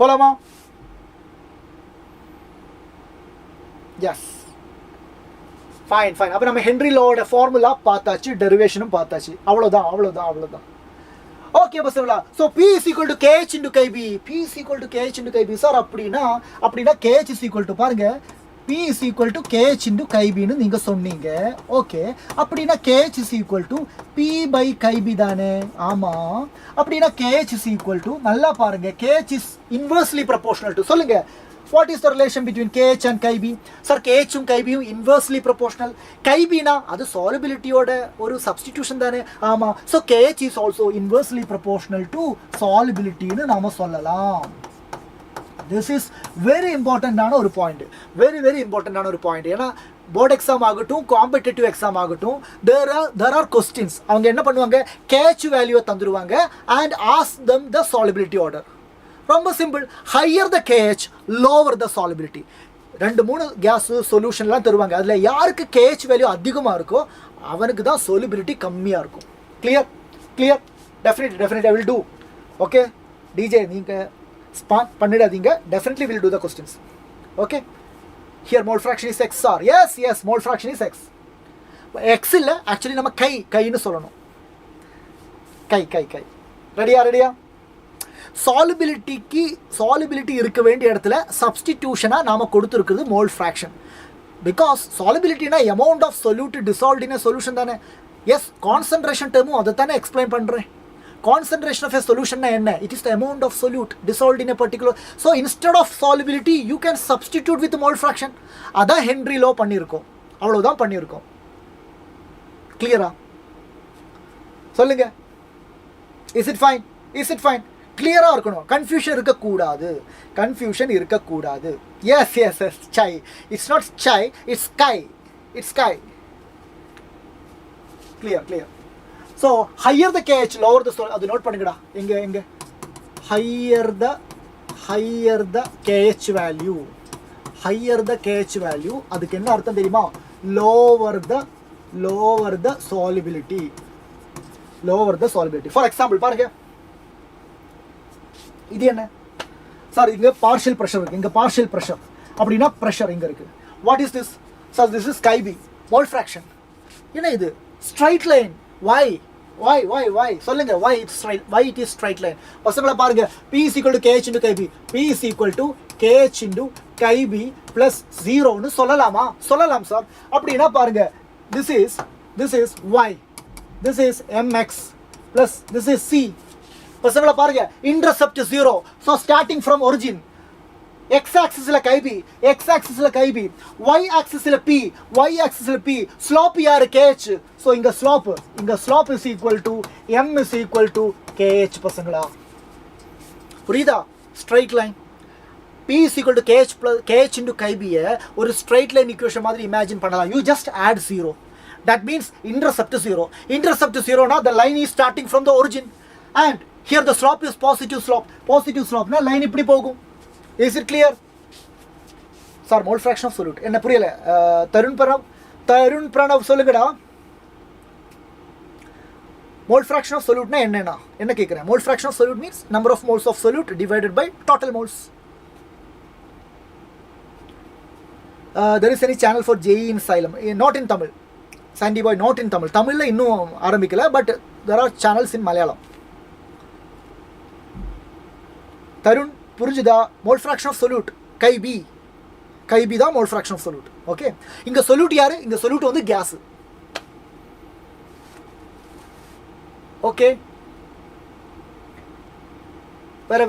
போலாமா? Yes, fine. அப்போ நம்ம ஹென்ரி லோட ஃபார்முலா பார்த்தாச்சு, டெரிவேஷனும் பார்த்தாச்சு. அவ்வளோதான். ஓகே பசங்களா? So P is equal to KH into KB. Sir அப்படின்னா KH is equal to, பாருங்க, P P is equal to KH into KB னு நீங்க சொன்னீங்க. ஓகே, அப்படினா KH is equal to P by KB தானே? ஆமா. அப்படினா KH is equal to, நல்லா பாருங்க, KH is inversely proportional to, சொல்லுங்க. What is the relation between KH and KB? Sir, KH um KB um inversely proportional. KB na அது solubility ஓட ஒரு substitution தானே? ஆமா. So KH is also inversely proportional to solubility னு நாம சொல்லலாம். This is very important ஆன ஒரு point. Very important ஆன ஒரு point. ஏனா board exam ஆகட்டும், competitive exam ஆகட்டும், there are questions. அவங்க என்ன பண்ணுவாங்க? KH value தந்துருவாங்க and ask them the solubility order. ரொம்ப simple. higher the KH, lower the solubility. 2-3 gas சொல்யூஷன்லாம் தருவாங்க. அதில் யாருக்கு KH வேல்யூ அதிகமாக இருக்கோ அவனுக்கு தான் solubility கம்மியாக இருக்கும். Clear? Definitely I will do. Okay, DJ நீங்கள் ஸ்பான் பண்ணிடாதீங்க. Definitely will do the questions. Okay, here mole fraction is x or yes mole fraction is x. x இல்லை, ஆக்சுவலி நம்ம கைன்னு சொல்லணும். கை ரெடியா? solubility இருக்க வேண்டிய இடத்துல சப்ஸ்டிடியூஷனா நாம கொடுத்திருக்கிறது மோல் ஃபிராக்ஷன். பிகாஸ் solubilityனா amount of solute dissolved in a solution தானே. எஸ், கான்சன்ட்ரேஷன் டேர்மும் அதை தானே எக்ஸ்பிளைன் பண்றேன். concentration of a solution na enna? It is the amount of solute dissolved in a particular. So instead of solubility you can substitute with mole fraction. Adha Henry law பண்ணிருக்கோம். அவ்வளவுதான் பண்ணிருக்கோம். கிளியரா? சொல்லுங்க. Is it fine? கிளியரா இருக்கணும். Confusion இருக்க கூடாது. Yes. Chai. It's not chai, it's sky. Clear. So higher the KH, lower the solute. அது நோட் பண்ணுங்கடா. எங்க higher the KH value. அதுக்கு என்ன அர்த்தம் தெரியுமா? lower the solubility. For example பாருங்க, இது என்ன சார்? இங்க பார்ஷியல் பிரஷர் இருக்கு. இங்க பார்ஷியல் பிரஷர் அப்படினா பிரஷர் இங்க இருக்கு. What is this sir? This is KB mole fraction. என்ன இது? Straight line. why சொல்லுங்க. why it is straight line? பசங்களா பாருங்க, P is equal to KH into KB. P is equal to KH into KB plus 0 னு சொல்லலாமா? சொல்லலாம் sir. அப்படினா பாருங்க, this is y, this is mx plus this is c. பசங்களா பாருங்க, intercept 0. so starting from origin, x axis la KB, y axis la P, slope yaar KH. so inga slope is equal to m is equal to KH. பசங்களா புரியுதா? straight line. P is equal to KH into KB ஒரு straight line equation மாதிரி imagine பண்ணலாம். you just add 0. that means intercept 0 na the line is starting from the origin and here the slope is positive slope na line இப்படி போகும். is it clear? Sir mole fraction of solute என்ன புரியல? தருண் பிரணவ் சொல்லுங்கடா. Mole fraction of solute னா என்ன கேக்குறேன்? Mole fraction of solute means number of moles of solute divided by total moles. There is any channel for JEE in Xylem? Not in Tamil. Sandy boy, not in Tamil. Tamil இன்னும் ஆரம்பிக்கல, but there are channels in Malayalam. Tarun புரிஞ்சுதா? Mole fraction of solute KB தான் mole fraction of solute. Okay, இங்க solute யாரு? இங்க solute வந்து case. Okay, வேற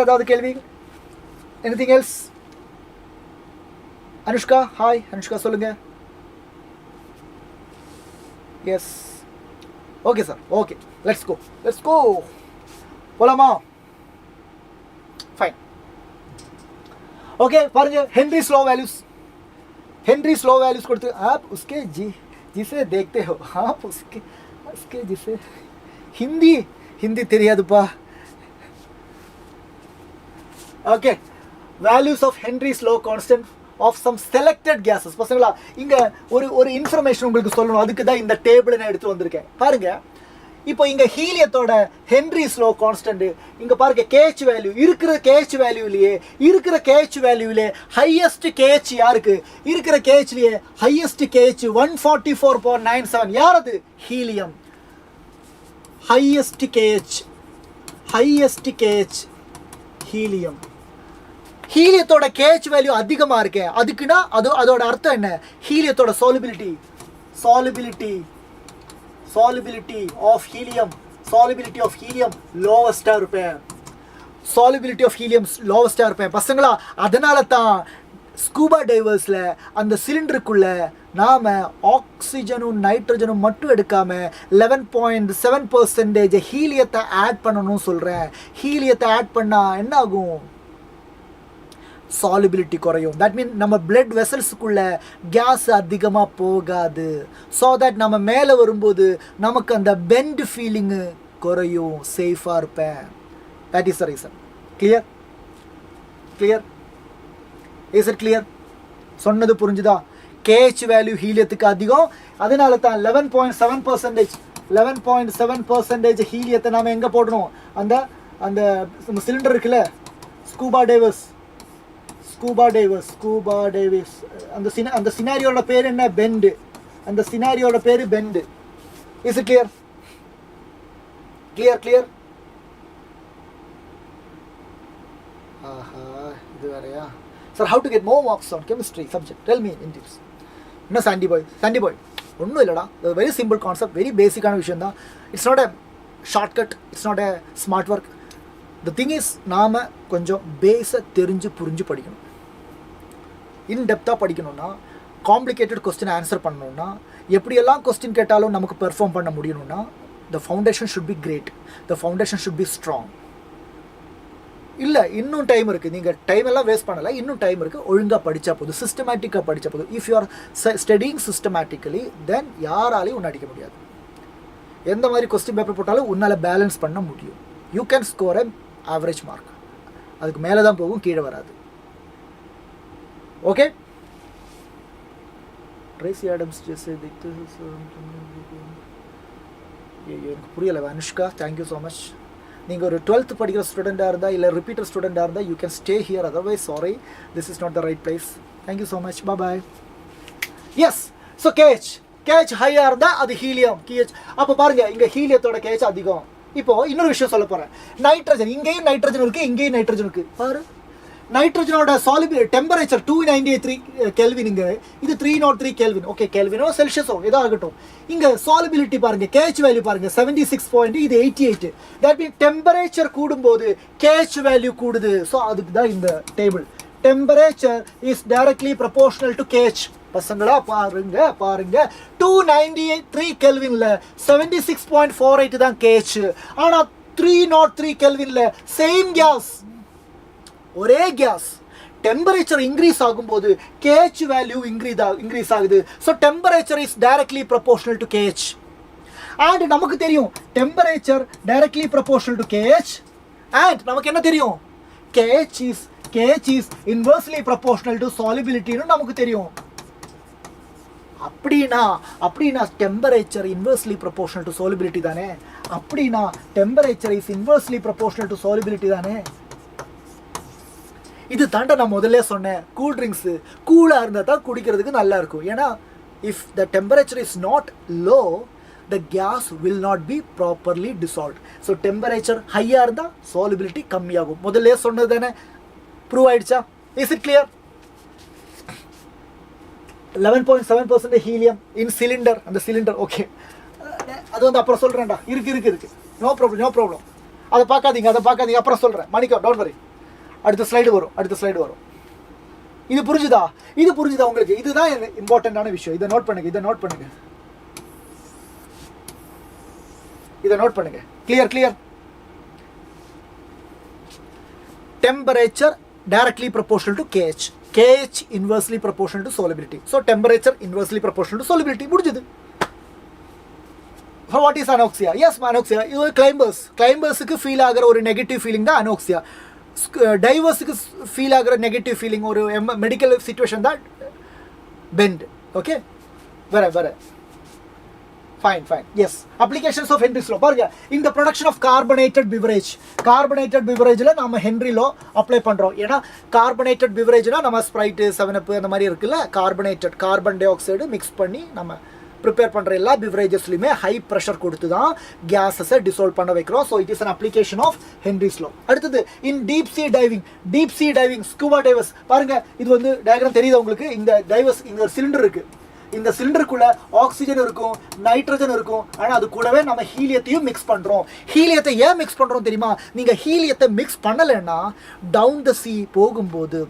ஏதாவது கேள்வி? anything else? Anushka, hi Anushka, சொல்லுங்க. Yes, okay sir, okay, let's go போலாமா? ஃபைன். ओके पारेंगे हेनरी स्लो वैल्यूज करते आप उसके जिसे देखते हो आप उसके जिसे हिंदी தெரியாதுப்பா. Okay values of Henry's law constant of some selected gases. பசங்களா இங்க ஒரு இன்ஃபர்மேஷன் உங்களுக்கு சொல்லணும். அதுக்கு தான் இந்த டேபிளை நான் எடுத்து வந்திருக்கேன். பாருங்க, இப்போ இங்க ஹீலியத்தோட ஹென்ரிஸ் லோ கான்ஸ்டன்ட் இங்க பாருங்க, KH வேல்யூ இருக்கிற KH வேல்யூலே ஹையஸ்ட் KH யாருக்கு இருக்கிற KHலயே ஹையஸ்ட் KH 144.97. யார் அது? ஹீலியம். Highest KH helium. ஹீலியத்தோட கேஹெச் வேல்யூ அதிகமாக இருக்கேன் அதுக்குன்னா அதோட அர்த்தம் என்ன? ஹீலியத்தோட சாலிபிலிட்டி ஆஃப் ஹீலியம் லோவஸ்ட்டாக இருப்பேன். சாலிபிலிட்டி ஆஃப் ஹீலியம் லோவஸ்ட்டாக இருப்பேன் பசங்களா. அதனால தான் ஸ்கூபா டைவர்ஸில் அந்த சிலிண்டருக்குள்ள நாம் ஆக்சிஜனும் நைட்ரஜனும் மட்டும் எடுக்காமல் 11.7% ஹீலியத்தை ஆட் பண்ணணும்னு சொல்கிறேன். ஹீலியத்தை ஆட் பண்ணால் என்ன ஆகும்? சாலிபிலிட்டி குறையும். தட் மீன் நம்ம பிளட் வெசல்ஸுக்குள்ள கேஸ் அதிகமாக போகாது. ஸோ தட் நம்ம மேலே வரும்போது நமக்கு அந்த பெண்ட் ஃபீலிங்கு குறையும், சேஃபாக இருப்பேன். That is the reason. Clear? Is it clear? சொன்னது புரிஞ்சுதா? கேஹெச் வேல்யூ ஹீலியத்துக்கு அதிகம். அதனால தான் 11.7% ஹீலியத்தை நாம் எங்கே போடணும்? அந்த அந்த சிலிண்டர் இருக்குல்ல, ஸ்கூபா டைவர்ஸ் அந்த சினாரியோட பேர் என்ன? பெண்டு. அந்த சினாரியோட பேர் bend. Is it clear? Clear? இது வேறையா? Sir, how to get more marks on chemistry subject? Tell me in tips. என்ன சாண்டி பாய் ஒன்றும் இல்லைடா. வெரி சிம்பிள் கான்செப்ட், வெரி பேசிக்கான விஷயம் தான். It's not a shortcut, it's not a smart work. The thing is நாம் கொஞ்சம் பேஸை தெரிஞ்சு புரிஞ்சு படிக்கணும். இன்டெப்த்தாக படிக்கணும்னா, காம்ப்ளிகேட்டட் கொஸ்டின் ஆன்சர் பண்ணணும்னா, எப்படியெல்லாம் கொஸ்டின் கேட்டாலும் நமக்கு பெர்ஃபார்ம் பண்ண முடியணும்னா, the foundation should be great, the foundation should be strong. இல்லை, இன்னும் டைம் இருக்குது. நீங்கள் டைம் எல்லாம் வேஸ்ட் பண்ணலை, இன்னும் டைம் இருக்குது. ஒழுங்காக படித்தா போதும், சிஸ்டமேட்டிக்காக படித்தா போதும். If you are studying systematically, then யாராலையும் ஒன்று அடிக்க முடியாது. எந்த மாதிரி கொஸ்டின் பேப்பர் போட்டாலும் உன்னால் பேலன்ஸ் பண்ண முடியும். You can score a average mark. அதுக்கு மேலே தான் போகும், கீழே வராது. ஓகே? ட்ரேசி ஆடம்ஸ் எனக்கு புரியலை. Anushka, thank you so much. நீங்கள் ஒரு 12th படிக்கிற ஸ்டூடெண்ட்டாக இருந்தால், இல்லை ரிப்பீட்டர் ஸ்டூடெண்ட்டாக இருந்தால், you can stay here. Otherwise sorry, this is not the right place. Thank you so much. Bye. Yes, so KH ஹையாக இருந்தால் அது ஹீலியம். அப்போ பாருங்கள், இங்கே ஹீலியத்தோட கேஹெச் அதிகம். இப்போது இன்னொரு விஷயம் சொல்ல போகிறேன். நைட்ரஜன், இங்கேயும் நைட்ரஜன் இருக்குது, இங்கேயும் நைட்ரஜன் இருக்குது. பாரு, நைட்ரஜனோட சாலிபிலிட்டி டெம்பரேச்சர் 298 கெல்வின், இங்கே இது 303 கெல்வின். ஓகே, கெல்வினோ செல்சியஸோ ஏதோ ஆகட்டும். இங்கே சாலிபிலிட்டி பாருங்கள், கேஹெச் வேல்யூ பாருங்கள் 76 இது 88. தட் மீன் டெம்பரேச்சர் கூடும்போது கேஹெச் வேல்யூ கூடுது. ஸோ அதுக்கு தான் இந்த table. Temperature is directly proportional to KH. பசங்களா பாருங்க 293 கெல்வின்ல 76.48 தான் கேஹெச். ஆனால் 303 கெல்வின்ல சேம் கேஸ், ஒரே கேஸ், டெம்பரேச்சர் இன்க்ரீஸ் ஆகும்போது கேஹெச் வேல்யூ இன்க்ரீஸ் ஆகுது. So temperature is directly proportional to KH. And நமக்கு தெரியும் temperature directly proportional to KH. And நமக்கு என்ன தெரியும்? KH is inversely proportional to சாலிபிலிட்டின்னு நமக்கு தெரியும். அப்படின்னா temperature inversely proportional to solubility தானே? அப்படின்னா temperature is inversely proportional to solubility தானே? இது தாண்ட நான் முதல்ல சொன்னேன், கூல் ட்ரிங்க்ஸு கூலாக இருந்தால் தான் குடிக்கிறதுக்கு நல்லா இருக்கும். ஏன்னா if the temperature is not low, the gas will not be properly dissolved. So temperature ஹையாக இருந்தால் சாலிபிலிட்டி கம்மியாகும். முதல்ல சொன்னது தானே, ப்ரூவ் ஆயிடுச்சா? Is it clear? 11.7% helium in cylinder. அந்த சிலிண்டர் ஓகே, அது வந்து அப்புறம் சொல்கிறேன்டா. இருக்கு, நோ ப்ராப்ளம். அதை பார்க்காதீங்க, அப்புறம் சொல்கிறேன். மணிக்கோ, டோன்ட் வரி. அடுத்த ஸ்லைடு வரும். இது புரிஞ்சுதா உங்களுக்கு? இதுதான் இம்பார்ட்டண்டான விஷயம். இதை நோட் பண்ணுங்க. Clear? Temperature directly proportional to KH. KH inversely proportional to solubility. So temperature inversely proportional to solubility. முடிஞ்சது. So what is anoxia? Yes, anoxia. இது கிளைம்பர்ஸுக்கு ஃபீல் ஆகிற ஒரு நெகட்டிவ் ஃபீலிங் தான் anoxia. டைவர்ஸுக்கு ஃபீல் ஆகிற நெகட்டிவ் ஃபீலிங் ஒரு medical situation தான் bend. Okay, வேற fine. Yes, applications of Henry's law. பாருங்க, in the production of carbonated beverageல நாம ஹென்ரி லா அப்ளை பண்றோம். ஏன்னா கார்பனேட்டட் பிவரேஜ்னா நம்ம ஸ்ப்ரைட் 7up அந்த மாதிரி இருக்குல்ல, கார்பன் டை ஆக்சைடு மிக்ஸ் பண்ணி நம்ம ப்ரிப்பேர் பண்ணுற எல்லா பிவரேஜஸ்லையுமே ஹை ப்ரெஷர் கொடுத்து தான் கேஸஸை டிசால்வ் பண்ண வைக்கிறோம். So it is an application of Henry's law. அடுத்தது in deep sea diving scuba divers. பாருங்க, இது வந்து டயக்ராம் தெரியுது உங்களுக்கு. இந்த டைவர்ஸ், இந்த சிலிண்டர் இருக்கு, இந்த சிலிண்டருக்குள்ள ஆக்சிஜன் இருக்கும், நைட்ரஜன் இருக்கும், ஆனால் அது கூடவே நம்ம ஹீலியத்தையும் மிக்ஸ் பண்ணுறோம். ஹீலியத்தை ஏன் மிக்ஸ் பண்ணுறோம் தெரியுமா? நீங்கள் ஹீலியத்தை மிக்ஸ் பண்ணலைன்னா டவுன் த சீ போகும்போது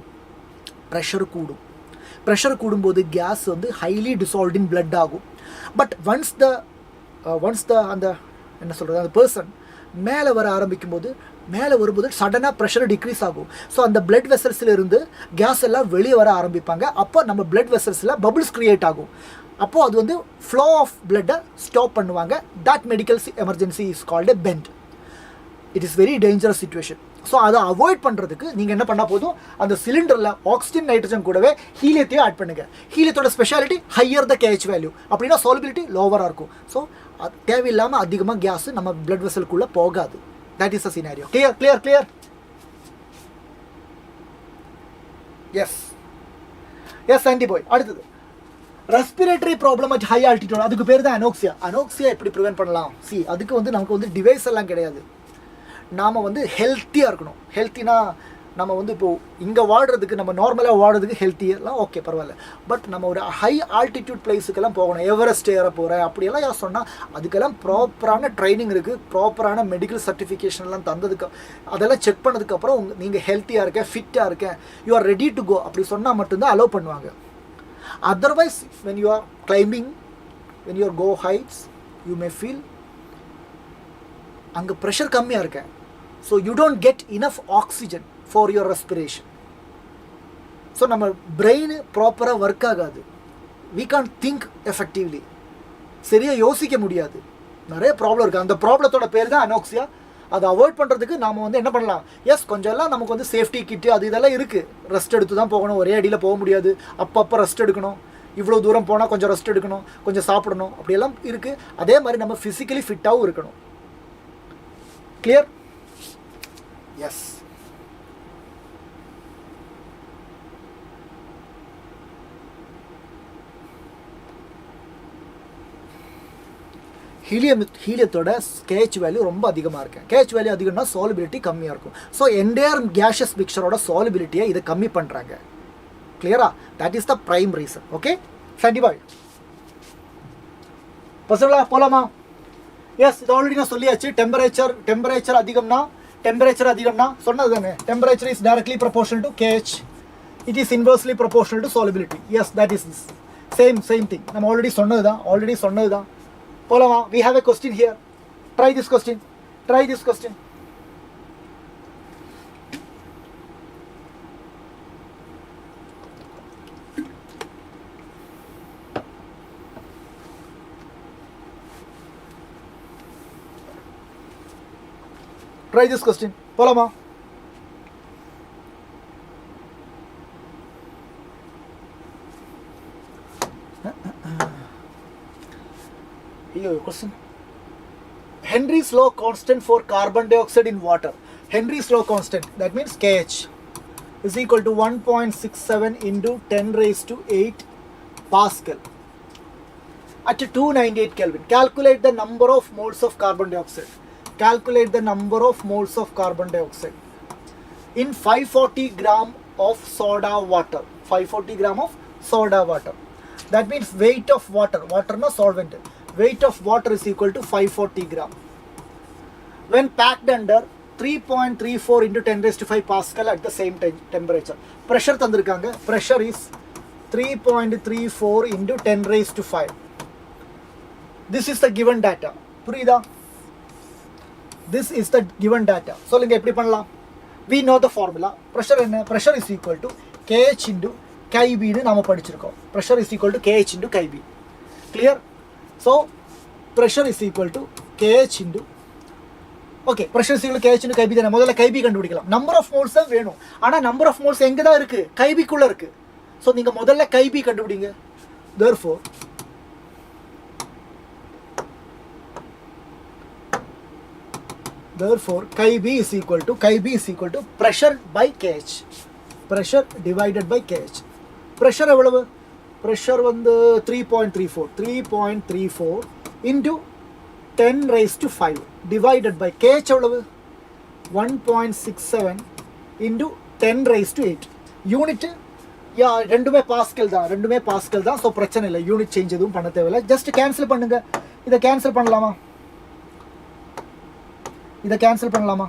ப்ரெஷர் கூடும். ப்ரெஷர் கூடும்போது கேஸ் வந்து ஹைலி டிசால்வ்ட் இன் பிளட் ஆகும். பட் ஒன்ஸ் த அந்த என்ன சொல்கிறது, அந்த பர்சன் மேலே வர வரும்போது சடனாக ப்ரெஷர் டிக்ரீஸ் ஆகும். ஸோ அந்த பிளட் வெசல்ஸில் இருந்து கேஸ் எல்லாம் வெளியே வர ஆரம்பிப்பாங்க. அப்போ நம்ம பிளட் வெசல்ஸில் பபிள்ஸ் கிரியேட் ஆகும். அப்போது அது வந்து ஃப்ளோ ஆஃப் பிளட்டை ஸ்டாப் பண்ணுவாங்க. That medical emergency is called bend. It is very dangerous situation. So அதை அவாய்ட் பண்ணுறதுக்கு நீங்கள் என்ன பண்ணால் போதும், அந்த சிலிண்டரில் ஆக்சிஜன் நைட்ரஜன் கூடவே ஹீலியத்தையும் ஆட் பண்ணுங்கள். ஹீலியத்தோட ஸ்பெஷாலிட்டி ஹையர் த கேஹெச் வேல்யூ, அப்படின்னா சாலிபிலிட்டி லோவராக இருக்கும். ஸோ அது தேவையில்லாமல் அதிகமாக கேஸ் நம்ம பிளட் வெசலுக்குள்ளே போகாது. That is a scenario. Clear. Yes Andy boy. அடுத்தது respiratory problem at high altitude. அதுக்கு பேர் தான் அனோக்சியா எப்படி ப்ரிவென்ட் பண்ணலாம்? அதுக்கு வந்து நமக்கு வந்து டிவைஸ் எல்லாம் கிடையாது. நாம் வந்து ஹெல்த்தியாக இருக்கணும். ஹெல்த்தினா நம்ம வந்து இப்போது இங்கே வாடுறதுக்கு, நம்ம நார்மலாக வாடுறதுக்கு ஹெல்த்தியெல்லாம் ஓகே பரவாயில்ல. பட் நம்ம ஒரு ஹை ஆல்டிடியூட் பிளேஸுக்கெல்லாம் போகணும். எவரெஸ்ட் ஏற போகிறேன் அப்படியெல்லாம் யார் சொன்னால் அதுக்கெல்லாம் ப்ராப்பரான ட்ரைனிங் இருக்குது, ப்ராப்பரான மெடிக்கல் சர்டிஃபிகேஷன்லாம் தந்ததுக்கு, அதெல்லாம் செக் பண்ணதுக்கப்புறம் நீங்கள் ஹெல்த்தியாக இருக்கேன், ஃபிட்டாக இருக்கேன், you are ready to go அப்படி சொன்னால் மட்டும்தான் அலோவ் பண்ணுவாங்க. Otherwise when you are climbing, when you are go heights, you may feel அங்கே ப்ரெஷர் கம்மியாக இருக்கேன். So you don't get enough oxygen for your respiration. So நம்ம பிரெயின் ப்ராப்பராக work ஆகாது. we can't think effectively. சரியாக யோசிக்க முடியாது. நிறைய ப்ராப்ளம் இருக்குது. அந்த ப்ராப்ளத்தோட பேர் தான் அனோக்சியா. அதை அவாய்ட் பண்ணுறதுக்கு நாம் வந்து என்ன பண்ணலாம்? எஸ், கொஞ்சம் எல்லாம் நமக்கு வந்து சேஃப்டி கிட்டு அது இதெல்லாம் இருக்குது. ரெஸ்ட் எடுத்து தான் போகணும், ஒரே அடியில் போக முடியாது. அப்பப்போ ரெஸ்ட் எடுக்கணும். இவ்வளோ தூரம் போனால் கொஞ்சம் ரெஸ்ட் எடுக்கணும், கொஞ்சம் சாப்பிடணும், அப்படியெல்லாம் இருக்குது. அதே மாதிரி நம்ம ஃபிசிக்கலி ஃபிட்டாகவும் இருக்கணும். கிளியர்? எஸ். ஹீலியத்தோட கேஹெச் வேல்யூ ரொம்ப அதிகமாக இருக்கு. கேஹெச் வேல்யூ அதிகம்னா சாலிபிலிட்டி கம்மியாக இருக்கும். ஸோ என்டையர் கேஷியஸ் மிக்சரோட சாலிபிலிட்டியை இதை கம்மி பண்ணுறாங்க. கிளியரா? That is the prime reason. Okay, கண்டிப்பாக பசங்களா போகலாமா? எஸ், இது ஆல்ரெடி நான் சொல்லியாச்சு. டெம்பரேச்சர் அதிகம்னா சொன்னது தானே. Temperature is directly proportional to KH. It is inversely proportional to solubility. Yes, that is this same thing. நம்ம ஆல்ரெடி சொன்னது தான். போலாமா? we have a question here. Try this question. Try this question. போலாமா? Question. Henry's law constant for carbon dioxide in water. Henry's law constant, that means KH, is equal to 1.67 into 10 raised to 8 Pascal at 298 Kelvin. Calculate the number of moles of carbon dioxide. In 540 gram of soda water. 540 gram of soda water. That means weight of water. Water no solvent. Weight of water is equal to 540 gram. When packed under 3.34 into 10 raised to 5 Pascal at the same temperature. Pressure தந்திருக்காங்க. Pressure is 3.34 into 10 raised to 5. This is the given data. புரியுதா? This is the given data. சொல்லுங்க எப்படி பண்ணலாம்? We know the formula. Pressure என்ன? Pressure is equal to KH into KIB னு நாம படிச்சிருக்கோம். Pressure is equal to KH into KIB. Clear? So pressure is equal to KH into, okay, pressure is equal to KH into KIB தான. முதல்ல KIB கண்டுபிடிக்கலாம். number of moles தான் வேணும். ஆனா number of moles எங்க தான் இருக்கு? KIB குள்ள இருக்கு. சோ நீங்க முதல்ல KIB கண்டுபிடிங்க. therefore KIB is equal to pressure by KH. Pressure divided by KH. Pressure எவ்வளவு? pressure வந்து 3.34 into 10 raised to 5 divided by kh எவ்வளவு 1.67 into 10 raised to 8 யூனிட் யா ரெண்டுமே பாஸ்கல் தான் ஸோ பிரச்சனை இல்லை யூனிட் சேஞ்ச் எதுவும் பண்ண தேவையில்லை ஜஸ்ட் கேன்சல் பண்ணுங்க இதை கேன்சல் பண்ணலாமா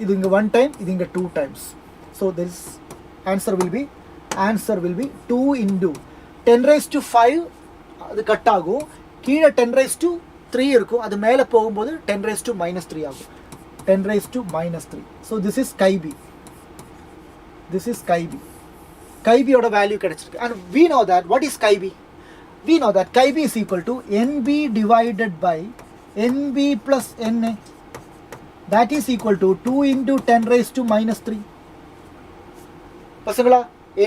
இது இங்கே 1 டைம் இது இங்கே 2 times so this answer will be 2 into 10 raised to 5 அது கட் ஆகும் கீழே 10 raised to 3 இருக்கும் அது மேலே போகும்போது 10 raised to -3 ஆகும் 10 raised to -3 so this is chi b chi b ஓட வேல்யூ கிடைச்சிருக்கு and we know that what is chi b chi b is equal to nb divided by nb plus na that is equal to 2 into 10 raised to -3 பசங்களா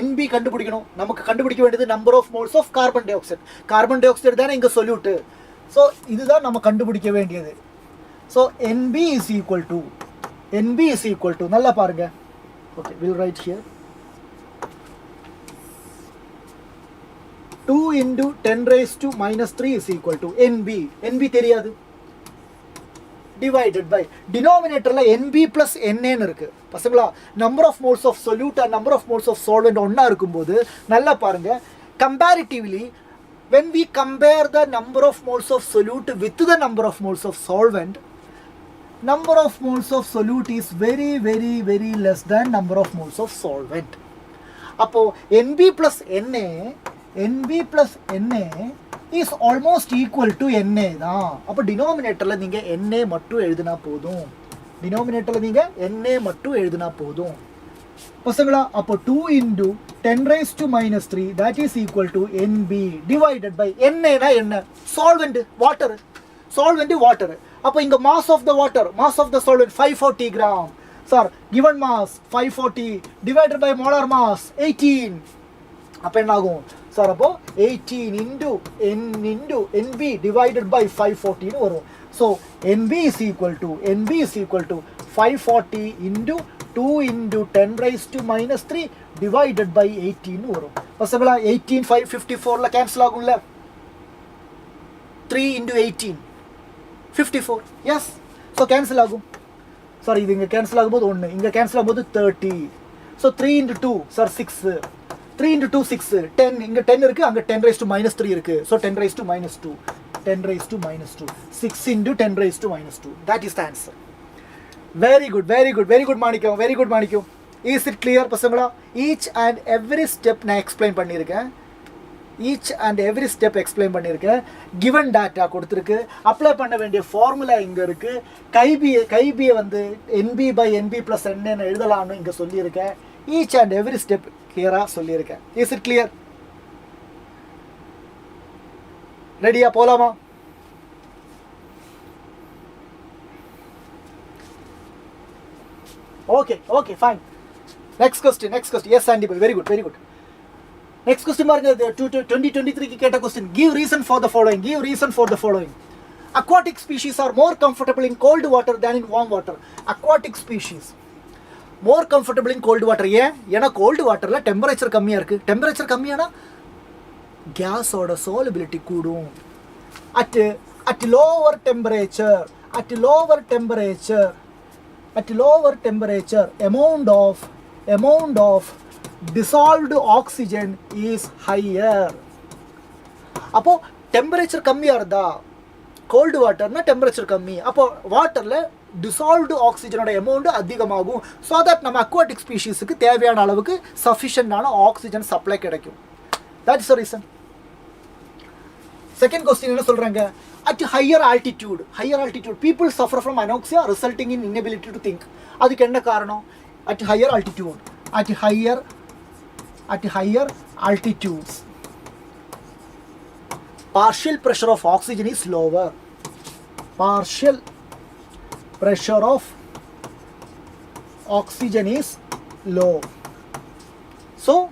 NB கண்டுபிடிக்கணும் நமக்கு கண்டுபிடிக்க வேண்டியது number of moles of carbon dioxide தானே இங்கே solute so இதுதான் நம்ம கண்டுபிடிக்க வேண்டியது so NB is equal to நல்லா பாருங்க okay will write here 2 into 10 raised to -3 is equal to NB தெரியாது divided by denominatorல NB plus Na ன்னு இருக்கு பசங்களா number of moles of solute and number of moles of solvent ஒண்ணா இருக்கும்போது நல்லா பாருங்க comparatively when we compare the number of moles of solute with the number of moles of solvent number of moles of solute is very less than number of moles of solvent அப்போ NB plus Na is almost equal to Na தான் அப்போ டினாமினேட்டரில் நீங்கள் Na மட்டும் எழுதினா போதும் பசங்களா அப்போ 2 into 10 raised to -3 that is equal to NB divided by Na என்ன solvent water அப்போ இங்க mass of the solvent 540 gram sir given mass 540 divided by molar mass 18 அப்போ என்ன ஆகும் சார் அப்போ 18 into NB divided by 540 ன்னு வரும் so NB is equal to 540 into 2 into 10 raised to -3 divided by 18 ன்னு வரும் பசங்களா 18 554ல கேன்சல் ஆகும்ல 3 into 18 54 எஸ் ஸோ கேன்சல் ஆகும் சார் இது இங்கே கேன்சல் ஆகும்போது 1 இங்கே கேன்சல் ஆகும்போது 30 ஸோ 3 into 2 சார் 6 3 into 2 6 10 இங்க 10 இருக்கு அங்க 10 raised to -3 இருக்கு so 10 raised to -2 6 into 10 raised to -2 that is the answer very good Manickam is it clear பசங்களா each and every step நான் explain பண்ணிருக்கேன் given data கொடுத்திருக்கு அப்ளை பண்ண வேண்டிய ஃபார்முலா இங்க இருக்கு கைபியை வந்து NB by NB plus N ன்னு எழுதலாம்னு இங்க சொல்லியிருக்கேன் each and every step கிளியரா சொல்லியிருக்கேன் is it clear ரெடியா போலாமா okay fine next question yes Sandy boy very good next question பாருங்க 2023 க்கு கேட்ட question give reason for the following aquatic species are more comfortable in cold water than in warm water aquatic species more comfortable in cold water ஏன்னா cold waterல temperature கம்மியா இருக்கு temperature கம்மியானா gas ஓட solubility கூடும் at lower temperature amount of dissolved oxygen is higher அப்போ temperature கம்மியா இருந்தா cold waterனா temperature கம்மி அப்போ வாட்டர்ல dissolved oxygen ஓட amount அதிகமாகும் so that நம்ம aquatic species க்கு தேவையான அளவுக்கு sufficient ஆன oxygen supply கிடைக்கும் that is the reason second question என்ன சொல்றாங்க at higher altitude people suffer from anoxia resulting in inability to think அதுக்கு என்ன காரணம் at higher altitudes partial pressure of oxygen is lower partial pressure of oxygen is low so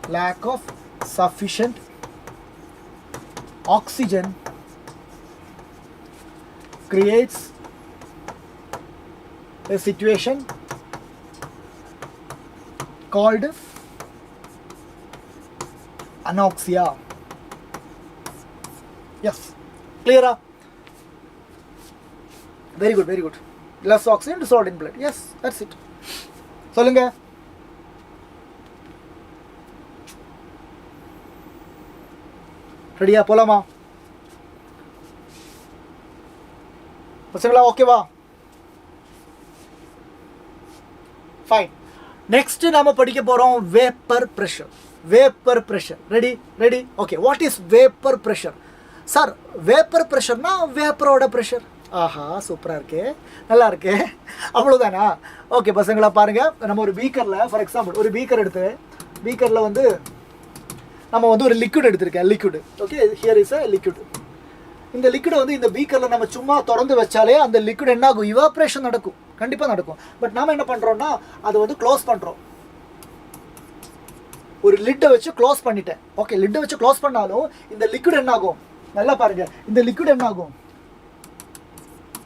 lack of sufficient oxygen creates a situation called anoxia. Yes, clear? Very good, very good. Less oxygen dissolved in blood. Yes, that's it. சொல்லுங்க. ரெடியா போலாமா? பசங்களா ஓகேவா? Fine. Next நாம படிக்க போறோம் vapour pressure. Vapour pressure. Ready? Okay. What is vapour pressure? Sir, vapour பிரஷர்னா வேப்பரோட பிரஷர். ஆஹா, சூப்பராக இருக்கே, நல்லா இருக்கே, அவ்வளோதானா? ஓகே பசங்களா பாருங்க, நம்ம ஒரு பீக்கரில் ஃபார் எக்ஸாம்பிள் ஒரு பீக்கர் எடுத்து, பீக்கரில் வந்து நம்ம வந்து ஒரு லிக்விட் எடுத்திருக்கேன். Liquid, okay, here is a liquid. இந்த லிக்விடை வந்து இந்த பீக்கரில் நம்ம சும்மா திறந்து வச்சாலே அந்த லிக்விட் என்ன ஆகும்? இவாப்ரேஷன் நடக்கும், கண்டிப்பாக நடக்கும். பட் நாம் என்ன பண்ணுறோம்னா அதை வந்து க்ளோஸ் பண்ணுறோம். ஒரு லிட்டை வச்சு க்ளோஸ் பண்ணிட்டேன். ஓகே, லிட்டை வச்சு க்ளோஸ் பண்ணாலும் இந்த லிக்விட் என்ன ஆகும்? நல்லா பாருங்க, இந்த லிக்விட் என்ன ஆகும்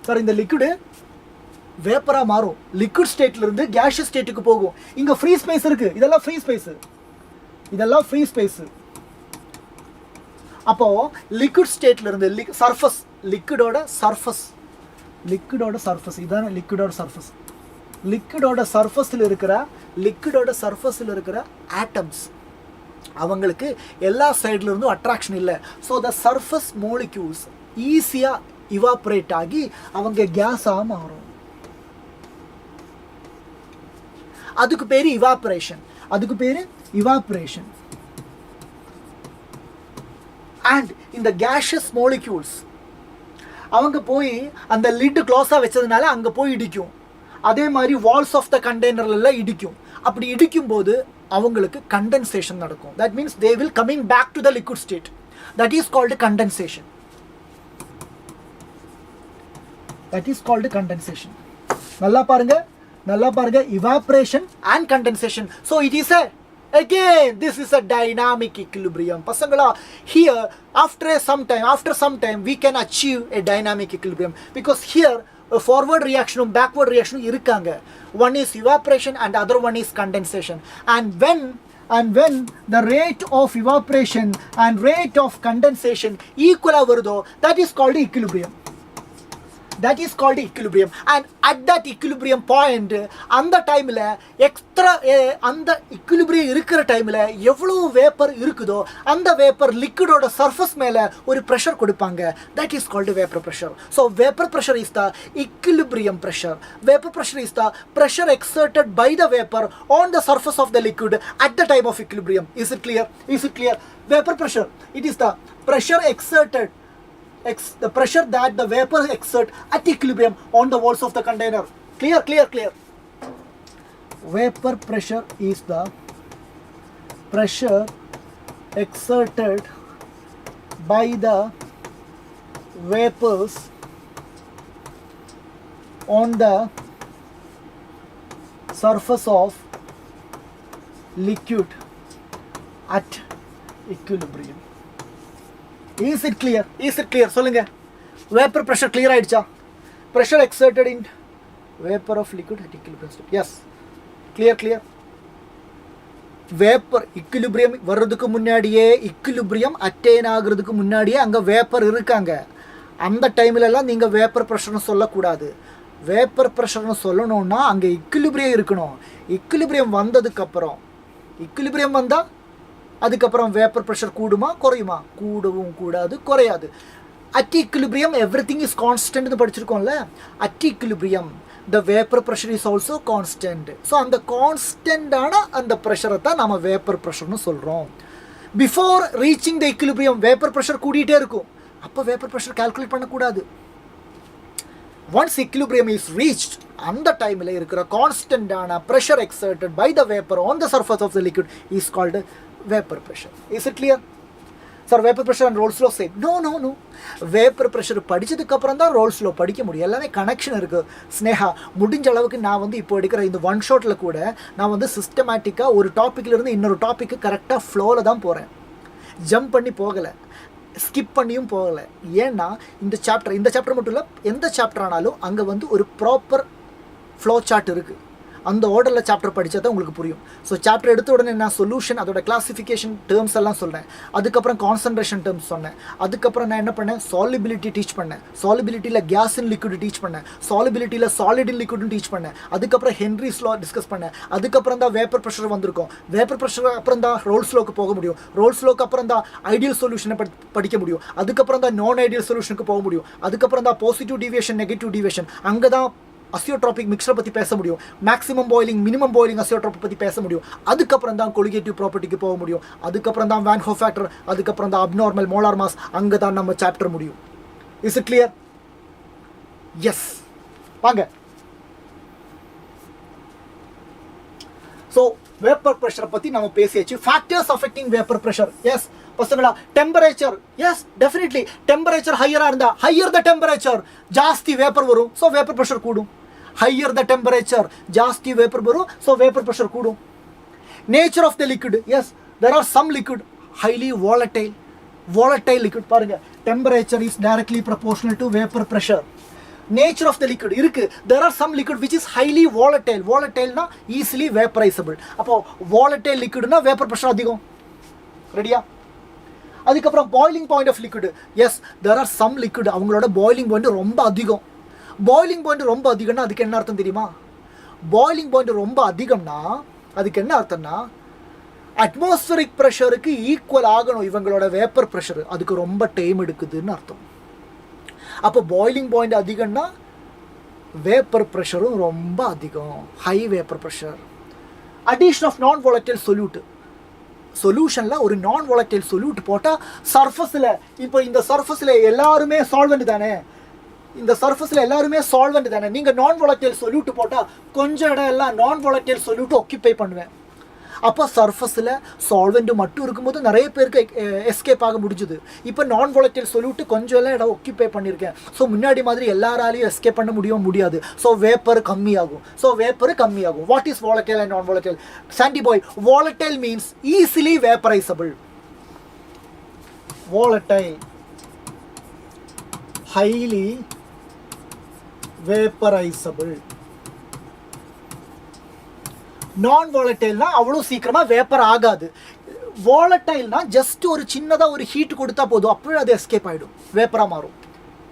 சார்? இந்த லிக்விடு வேப்பராக மாறும். லிக்விட் ஸ்டேட்லேருந்து கேஷியஸ் ஸ்டேட்டுக்கு போகும். இங்கே ஃப்ரீ ஸ்பேஸ் இருக்குது, இதெல்லாம் ஃப்ரீ ஸ்பேஸு, இதெல்லாம் ஃப்ரீ ஸ்பேஸு. அப்போது லிக்விட் ஸ்டேட்லேருந்து சர்ஃபஸ், லிக்விடோட சர்ஃபஸ் இதான லிக்விடோட சர்ஃபஸ். லிக்விடோட சர்ஃபஸில் இருக்கிற ஆட்டம்ஸ் அவங்களுக்கு எல்லா சைட்ல இருந்தும் அட்ராக்ஷன் இல்லை. ஸோ த சர்ஃபஸ் மோலிக்யூல்ஸ் ஈஸியாக இவாப்ரேட் ஆகி அவங்க கேஸாக மாறும். அதுக்கு பேர் இவாப்ரேஷன். அண்ட் இந்த கேஷியஸ் மோலிக்யூல்ஸ் அவங்க போய் அந்த லிட் க்ளோஸாக வச்சதுனால அங்கே போய் இடிக்கும். அதே மாதிரி வால்ஸ் ஆஃப் த கண்டெய்னர்லாம் இடிக்கும். அப்படி இடிக்கும் போது அவங்களுக்கு கண்டென்சேஷன் நடக்கும். That means they will coming back to the liquid state. That is called condensation. நல்லா பாருங்க, evaporation and condensation. So it is this is a dynamic equilibrium. Pasangala, here after some time we can achieve a dynamic equilibrium, because here a forward reaction and backward reaction irukanga. One is evaporation and other one is condensation. And when the rate of evaporation and rate of condensation equal varudho, that is called equilibrium. And at that equilibrium point, அந்த டைமில் extra அந்த equilibrium இருக்கிற டைமில் எவ்வளோ vapour இருக்குதோ அந்த vapour லிக்விடோட surface மேலே ஒரு ப்ரெஷர் கொடுப்பாங்க. that is called vapor pressure. So vapor pressure is the equilibrium pressure. Vapor pressure is the pressure exerted by the vapor on the surface of the liquid at the time of equilibrium. Is it clear? Vapor pressure, it is the pressure exerted, the pressure that the vapor exert at equilibrium on the walls of the container. Clear? Vapor pressure is the pressure exerted by the vapors on the surface of liquid at equilibrium. Is it clear? சொல்லுங்க. Vapor pressure clear ஆயிடுச்சா? Pressure exerted in vapor of liquid at equilibrium state. Yes. Clear. Vapor equilibrium வர்றதுக்கு முன்னாடியே, equilibrium attain ஆகிறதுக்கு முன்னாடியே அங்கே vapour இருக்காங்க. அந்த டைம்லலாம் நீங்கள் வேப்பர் ப்ரெஷர்னு சொல்லக்கூடாது. வேப்பர் ப்ரெஷர்னு சொல்லணும்னா அங்கே equilibrium இருக்கணும். equilibrium வந்ததுக்கப்புறம், equilibrium வந்தால் அதுக்கப்புறம் வேப்பர் ப்ரெஷர் கூடுமா குறையுமா? கூடவும் கூடாது, குறையாது. அட் ஈக்குலிபிரியம் எவ்ரிதிங் இஸ் கான்ஸ்டன்ட்னு படிச்சிருக்கோம்ல. At equilibrium the vapour pressure is also constant. So அந்த கான்ஸ்டன்டான அந்த ப்ரெஷரை தான் நம்ம வேப்பர் ப்ரெஷர்னு சொல்கிறோம். Before reaching the equilibrium vapour pressure கூடிகிட்டே இருக்கும். அப்போ வேப்பர் ப்ரெஷர் கால்குலேட் பண்ணக்கூடாது. ஒன்ஸ் equilibrium is reached, அந்த டைமில் இருக்கிற கான்ஸ்டன்டான pressure exerted by the vapor on the surface of the liquid is called vapor pressure. Is it clear? Sir, vapor pressure and Rolls law same? No. Vapor pressure படிச்சதுக்கப்புறம் தான் Rolle's low படிக்க முடியும். எல்லாமே connection இருக்குது. ஸ்னேகா, முடிஞ்ச அளவுக்கு நான் வந்து இப்போ எடுக்கிற இந்த ஒன் ஷாட்டில் கூட நான் வந்து சிஸ்டமேட்டிக்காக ஒரு டாப்பிக்லேருந்து இன்னொரு டாப்பிக்கு கரெக்டாக ஃப்ளோவில் தான் போகிறேன். ஜம்ப் பண்ணி போகலை. ஸ்கிப் பண்ணியும் போகலை. ஏன்னா இந்த சாப்டர் மட்டும் இல்லை, எந்த சாப்டர் ஆனாலும் அங்கே வந்து ஒரு ப்ராப்பர் ஃப்ளோ சார்ட் இருக்குது. அந்த ஆர்டரில் சாப்டர் படித்தா தான் உங்களுக்கு புரியும். ஸோ சாப்டர் எடுத்த உடனே நான் சொல்யூஷன், அதோட கிளாசிஃபிகேஷன் டேர்ம்ஸ் எல்லாம் சொன்னேன். அதுக்கப்புறம் கான்சன்ட்ரேஷன் டேர்ம்ஸ் சொன்னேன். அதுக்கப்புறம் நான் என்ன பண்ணேன், சாலிபிலிட்டி டீச் பண்ணேன். சாலிபிலிட்டியில் கேஸ் இன் லிக்விட் டீச் பண்ணேன். சாலிபிலிட்டியில் சாலிட் இன் லிக்விட்னு டீச் பண்ணேன். அதுக்கப்புறம் ஹென்ரிஸ் லா டிஸ்கஸ் பண்ணேன். அதுக்கப்புறம் தான் வேப்பர் ப்ரெஷர் வந்திருக்கும். வேப்பர் ப்ரெஷர் அப்புறம் தான் ரோல்ஸ் லோக்கு போக முடியும். ரோல்ஸ் லோக்கு அப்புறம் தான் ஐடியல் சொல்யூஷனை படிக்க முடியும். அதுக்கப்புறம் தான் நான் ஐடியல் சொல்யூஷனுக்கு போக முடியும். அதுக்கப்புறம் தான் பாசிட்டிவ் டிவியேஷன், நெகட்டிவ் டிவியேஷன், அங்கே தான் அசியோட்ராபிக் மிக்சரை பற்றி பேச முடியும். மேக்ஸிமம் பாயிலிங், மினிமம் பாயிலிங் அசியோட்ராபிக் பற்றி பேச முடியும். அதுக்கப்புறம் தான் கொலிகேட்டிவ் ப்ராப்பர்ட்டிக்கு போக முடியும். அதுக்கப்புறம் தான் வான் ஹோஃப் ஃபேக்டர், அதுக்கப்புறம் தான் அப்நார்மல் மோலார் மாஸ், அங்கே தான் நம்ம சாப்டர் முடியும். Is it clear? எஸ். வாங்க. ஸோ வேப்பர் ப்ரெஷரை பற்றி நம்ம பேசியாச்சு. Factors affecting vapour pressure. Yes பசங்களா, டெம்பரேச்சர். எஸ் டெஃபினெட்லி டெம்பரேச்சர் ஹையராக இருந்தால், ஹையர் த டெம்பரேச்சர் ஜாஸ்தி வேப்பர் வரும், ஸோ வேப்பர் ப்ரெஷர் கூடும். ஹையர் த டெம்பரேச்சர் ஜாஸ்தி வேப்பர் வரும், ஸோ வேப்பர் ப்ரெஷர் கூடும். Nature of the liquid. Yes there are some liquid highly volatile liquid. பாருங்க, temperature is directly proportional to vapour pressure. Nature of the liquid இருக்கு. There are some liquid which is highly volatile easily vaporisable. அப்போ volatile லிக்விட்னா vapour pressure அதிகம். ரெடியா? அதுக்கப்புறம் boiling point of liquid. Yes there are some liquid அவங்களோட boiling point ரொம்ப அதிகம். Boiling point ரொம்ப அதிகம்னா அதுக்கு என்ன அர்த்தம் தெரியுமா? பாய்லிங் பாயிண்ட் ரொம்ப அதிகம்னா அதுக்கு என்ன அர்த்தம்னா அட்மாஸ்பரிக் ப்ரெஷருக்கு ஈக்குவல் ஆகணும் இவங்களோட வேப்பர் ப்ரெஷர். அதுக்கு ரொம்ப டைம் எடுக்குதுன்னு அர்த்தம். அப்போ பாய்லிங் பாயிண்ட் அதிகம்னா வேப்பர் ப்ரெஷரும் ரொம்ப அதிகம், high vapour pressure. Addition of non volatile solute. சொல்யூஷனில் ஒரு நான் volatile சொல்யூட் போட்டால் சர்ஃபஸில், இப்போ இந்த சர்ஃபஸில் எல்லாருமே சால்வெண்ட் தானே, நீங்கள் நான் volatile சொல்யூட் போட்டால் கொஞ்சம் இடம் எல்லாம் நான் volatile சொல்யூட் ஆக்கியூபை பண்ணுவேன். அப்போ சர்ஃபஸில் சால்வெண்ட் மட்டும் இருக்கும்போது நிறைய பேருக்கு எஸ்கேப் ஆக முடிஞ்சுது. இப்போ நான் volatile சொல்யூட் கொஞ்சம் எல்லாம் இடம் ஆக்கியூபை பண்ணியிருக்கேன். ஸோ முன்னாடி மாதிரி எல்லாராலையும் எஸ்கேப் பண்ண முடியாது. ஸோ வேப்பர் கம்மியாகும். வாட் இஸ் volatile and நான் volatile? சாண்டி பாய், volatile means easily vaporizable. volatile, highly vaporizable. நான் volatile அவ்வளோ சீக்கிரமாக வேப்பர் ஆகாது. volatile ஜஸ்ட் ஒரு சின்னதாக ஒரு ஹீட் கொடுத்தா போதும், அப்பவே அது எஸ்கேப் ஆகிடும், வேப்பராக மாறும்.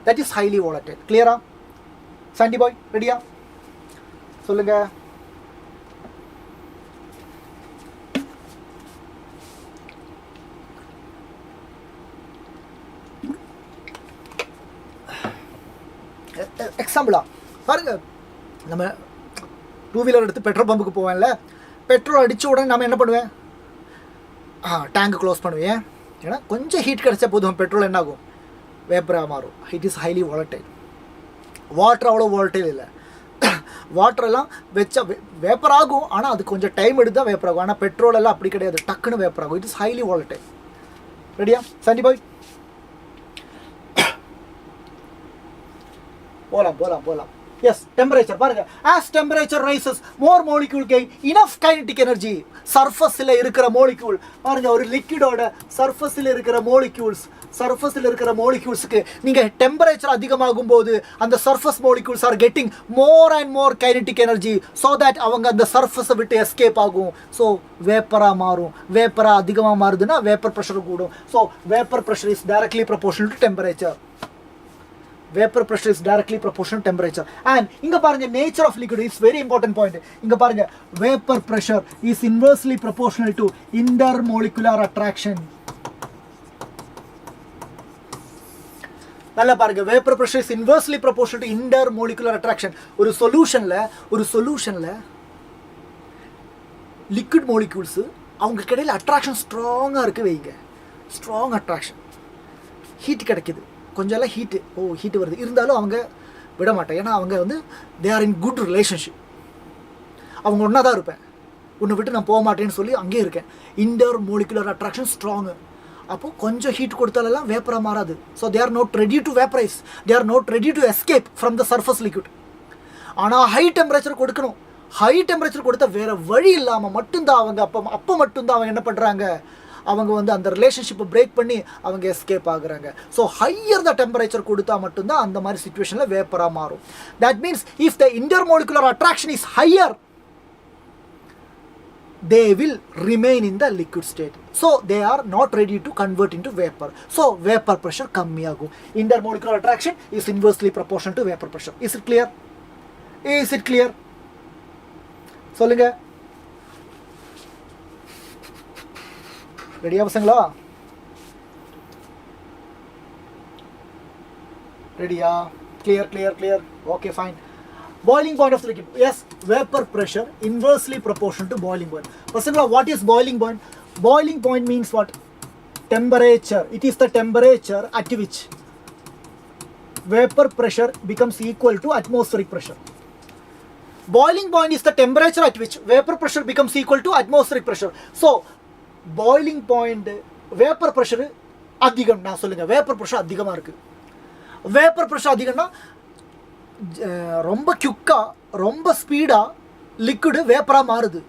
That is highly volatile. கிளியரா சாண்டி பாய்? ரெடியா? சொல்லுங்க. எக்ஸாம்பிளா பாருங்க, நம்ம டூ வீலர் எடுத்து பெட்ரோல் பம்புக்கு போவேன்ல, பெட்ரோல் அடித்த உடனே நம்ம என்ன பண்ணுவேன், டேங்க் க்ளோஸ் பண்ணுவேன். ஏன்னா கொஞ்சம் ஹீட் கிடச்சா போதும், பெட்ரோல் என்ன ஆகும், வேப்பராக மாறும். It is highly volatile. Water அவ்வளோ volatile இல்லை. வாட்டரெல்லாம் வச்சா வேப்பர் ஆகும், ஆனால் அது கொஞ்சம் டைம் எடுத்து தான் வேப்பர் ஆகும். ஆனால் பெட்ரோல் எல்லாம் அப்படி கிடையாது, டக்குன்னு வேப்பர் ஆகும். It is highly volatile. ரெடியா சாண்டி பாய்? போலாம். Yes, temperature பாருங்க. As temperature rises, more molecule gain enough kinetic energy. சர்ஃபஸில் இருக்கிற மோலிக்யூல் பாருங்க, ஒரு லிக்விடோட சர்ஃபஸில் இருக்கிற மோலிக்யூல்ஸுக்கு நீங்கள் டெம்பரேச்சர் அதிகமாகும் போது அந்த surface molecules are getting more and more kinetic energy, so that அவங்க அந்த சர்ஃபஸை விட்டு எஸ்கேப் ஆகும். ஸோ வேப்பராக மாறும். வேப்பராக அதிகமாக மாறுதுன்னா வேப்பர் ப்ரெஷர் கூடும். So vapour pressure is directly proportional to temperature. Vapor pressure is directly proportional to temperature. And inga parunga, nature of liquid is very important point. Inga parunga, vapor pressure is inversely proportional to intermolecular attraction. நல்லா பாருங்க, vapor pressure is inversely proportional to intermolecular attraction. ஒரு சொல்யூஷன்ல liquid molecules அவங்க கடையில் attraction ஸ்ட்ராங்காக இருக்குது வைங்க, strong attraction, heat கிடைக்குது, கொஞ்சம் எல்லாம் ஹீட்டு வருது, இருந்தாலும் அவங்க விட மாட்டேன். ஏன்னா அவங்க வந்து they are in good relationship. அவங்க ஒன்றா தான் இருப்பேன், உன்னை விட்டு நான் போக மாட்டேன்னு சொல்லி அங்கேயே இருக்கேன். Inter molecular attraction strong. அப்போது கொஞ்சம் ஹீட் கொடுத்தாலெல்லாம் வேப்பராக மாறாது. So they R not ready to vaporise, they are not ready to escape from the surface liquid. ஆனால் ஹை டெம்பரேச்சர் கொடுக்கணும். ஹை டெம்பரேச்சர் கொடுத்தா வேறு வழி இல்லாமல் மட்டும்தான் அவங்க அப்போ மட்டும்தான் அவங்க என்ன பண்ணுறாங்க, அவங்க வந்து அந்த ரிலேஷன்ஷிப்பை பிரேக் பண்ணி அவங்க எஸ்கேப் ஆகுறாங்க. ஸோ ஹையர் த டெம்பரேச்சர் கொடுத்தா மட்டும்தான் அந்த மாதிரி சுச்சுவேஷனில் வேப்பராக மாறும். That means if the intermolecular attraction is higher, they will remain in the liquid state. So they are not ready to convert into vapor. So vapor pressure kammiyagum. Intermolecular attraction is inversely proportional to vapor pressure. Is it clear? Is it clear? சொல்லுங்க. ரெடியா பசங்களா? ரெடியா? Clear. Okay, fine. Boiling point of the liquid. Yes, vapor pressure inversely proportional to boiling point. Pasangala, what is boiling point? Boiling point means what? Temperature. It is the temperature at which vapor pressure becomes equal to atmospheric pressure. Boiling point is the temperature at which vapor pressure becomes equal to atmospheric pressure. So, boiling point vapor pressure அதிகம். நான் சொல்லுங்க, vapor pressure அதிகமாக இருக்கு. Vapor pressure அதிகம்னா ரொம்ப குயிக்காக ரொம்ப ஸ்பீடாக liquid வேப்பராக மாறுது.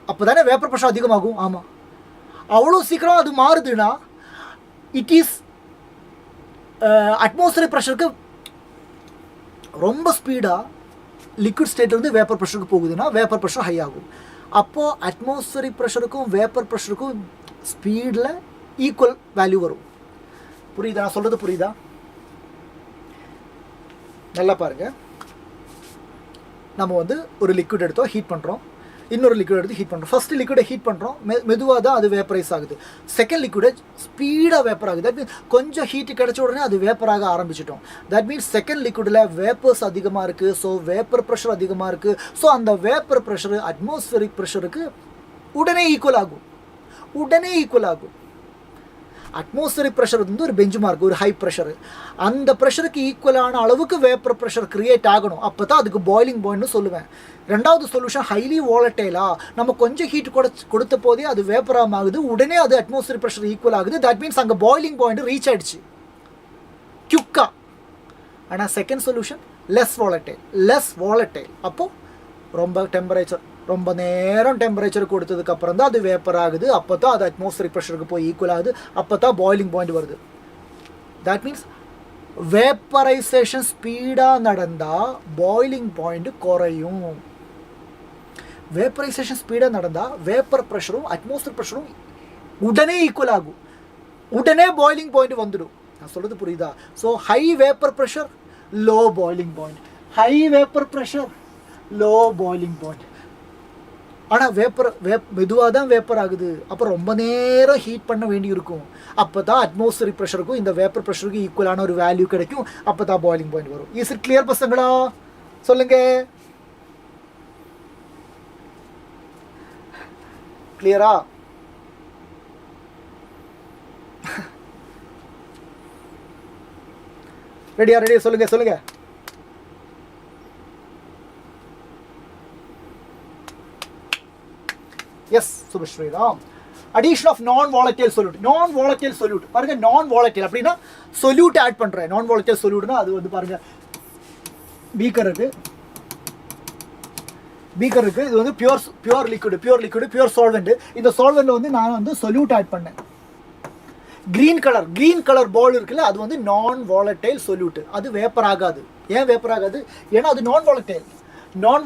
அப்போ தானே வேப்பர் ப்ரெஷர் அதிகமாகும். ஆமாம், அவ்வளோ சீக்கிரம் அது மாறுதுன்னா இட் இஸ் அட்மாஸ்பியரிக் ப்ரெஷருக்கு ரொம்ப ஸ்பீடாக லிக்விட் ஸ்டேட்லேருந்து வேப்பர் ப்ரெஷருக்கு போகுதுன்னா வேப்பர் ப்ரெஷர் ஹை ஆகும். அப்போது அட்மாஸ்பியரிக் ப்ரெஷருக்கும் வேப்பர் ப்ரெஷருக்கும் ஸ்பீடில் ஈக்குவல் வேல்யூ வரும். புரியுதா? நான் சொல்கிறது புரியுதா? நல்லா பாருங்கள். நம்ம வந்து ஒரு லிக்விட் எடுத்தோம், ஹீட் பண்ணுறோம். இன்னொரு லிக்விட் எடுத்து ஹீட் பண்ணுறோம். ஃபஸ்ட்டு லிக்விடை ஹீட் பண்ணுறோம், மெதுவாக தான் அது வேப்பரைஸ் ஆகுது. செகண்ட் லிக்விடை ஸ்பீடாக வேப்பர் ஆகுது. தட் மீன்ஸ் கொஞ்சம் ஹீட்டு கிடச்ச உடனே அது வேப்பராக ஆரம்பிச்சிட்டோம். தட் மீன்ஸ் செகண்ட் லிக்விடில் வேப்பர்ஸ் அதிகமாக இருக்குது. ஸோ வேப்பர் ப்ரெஷர் அதிகமாக இருக்குது. ஸோ அந்த வேப்பர் ப்ரெஷரு அட்மாஸ்பியரிக் ப்ரெஷருக்கு உடனே ஈக்குவல் ஆகும். அட்மாஸ்பியரிக் ப்ரெஷர் வந்து ஒரு பெஞ்ச் மார்க், ஒரு ஹை ப்ரெஷரு. அந்த ப்ரெஷருக்கு ஈக்குவலான அளவுக்கு வேப்பர் ப்ரெஷர் கிரியேட் ஆகணும். அப்போ தான் அதுக்கு பாய்லிங் பாயிண்ட்னு சொல்லுவேன். ரெண்டாவது சொல்யூஷன் ஹைலி வாலட்டைலா. நம்ம கொஞ்சம் ஹீட் கொடுத்த போதே அது வேப்பராக ஆகுது, உடனே அது அட்மாஸ்பியரிக் ப்ரெஷர் ஈக்குவல் ஆகுது. தட் மீன்ஸ் அங்கே பாய்லிங் பாயிண்ட் ரீச் ஆகிடுச்சு குயிக்காக. ஆனால் செகண்ட் சொல்யூஷன் லெஸ் வாலட்டைல். அப்போது ரொம்ப நேரம் டெம்பரேச்சர் கொடுத்ததுக்கப்புறம் தான் அது வேப்பர் ஆகுது. அப்போ தான் அது அட்மாஸ்பியரிக் ப்ரெஷருக்கு போய் ஈக்குவல் ஆகுது. அப்போ தான் பாய்லிங் பாயிண்ட் வருது. தட் மீன்ஸ் வேப்பரைசேஷன் ஸ்பீடாக நடந்தால் பாய்லிங் பாயிண்ட் குறையும். வேப்பரைசேஷன் ஸ்பீடாக நடந்தால் வேப்பர் ப்ரெஷரும் அட்மாஸ்பியரிக் ப்ரெஷரும் உடனே ஈக்குவல் ஆகும். உடனே பாய்லிங் பாயிண்ட் வந்துடும். நான் சொல்கிறது புரியுதா? So high vapour pressure, low boiling point. High vapour pressure, low boiling point. ஆனால் மெதுவாக தான் வேப்பர் ஆகுது. அப்புறம் ரொம்ப நேரம் ஹீட் பண்ண வேண்டி இருக்கும். அப்போ தான் அட்மாஸ்பியரிக் ப்ரெஷருக்கும் இந்த வேப்பர் ப்ரெஷருக்கும் ஈக்குவலான ஒரு வேல்யூ கிடைக்கும். அப்போ தான் பாய்லிங் பாயிண்ட் வரும். இஸ் இட் கிளியர் பசங்களா? சொல்லுங்க. கிளியரா? ரெடியா? சொல்லுங்க. Yes Subashriram. Addition of non volatile solute. பாருங்க, நான் வாலட்டைல் அப்படின்னா சொல்யூட் ஆட் பண்ணுறேன். நான் வாலட்டைல் சொல்யூட்னா அது வந்து பாருங்க, பீக்கர் இருக்கு. இது வந்து பியூர் லிக்விட், பியூர் சால்வெண்ட். இந்த சால்வெண்ட்ல வந்து நான் வந்து சொல்யூட் ஆட் பண்ணேன். கிரீன் கலர் பால் இருக்குல்ல, அது வந்து நான் வாலட்டைல் சொல்யூட். அது வேப்பர் ஆகாது. ஏன் வேப்பர் ஆகாது? ஏன்னா அது நான்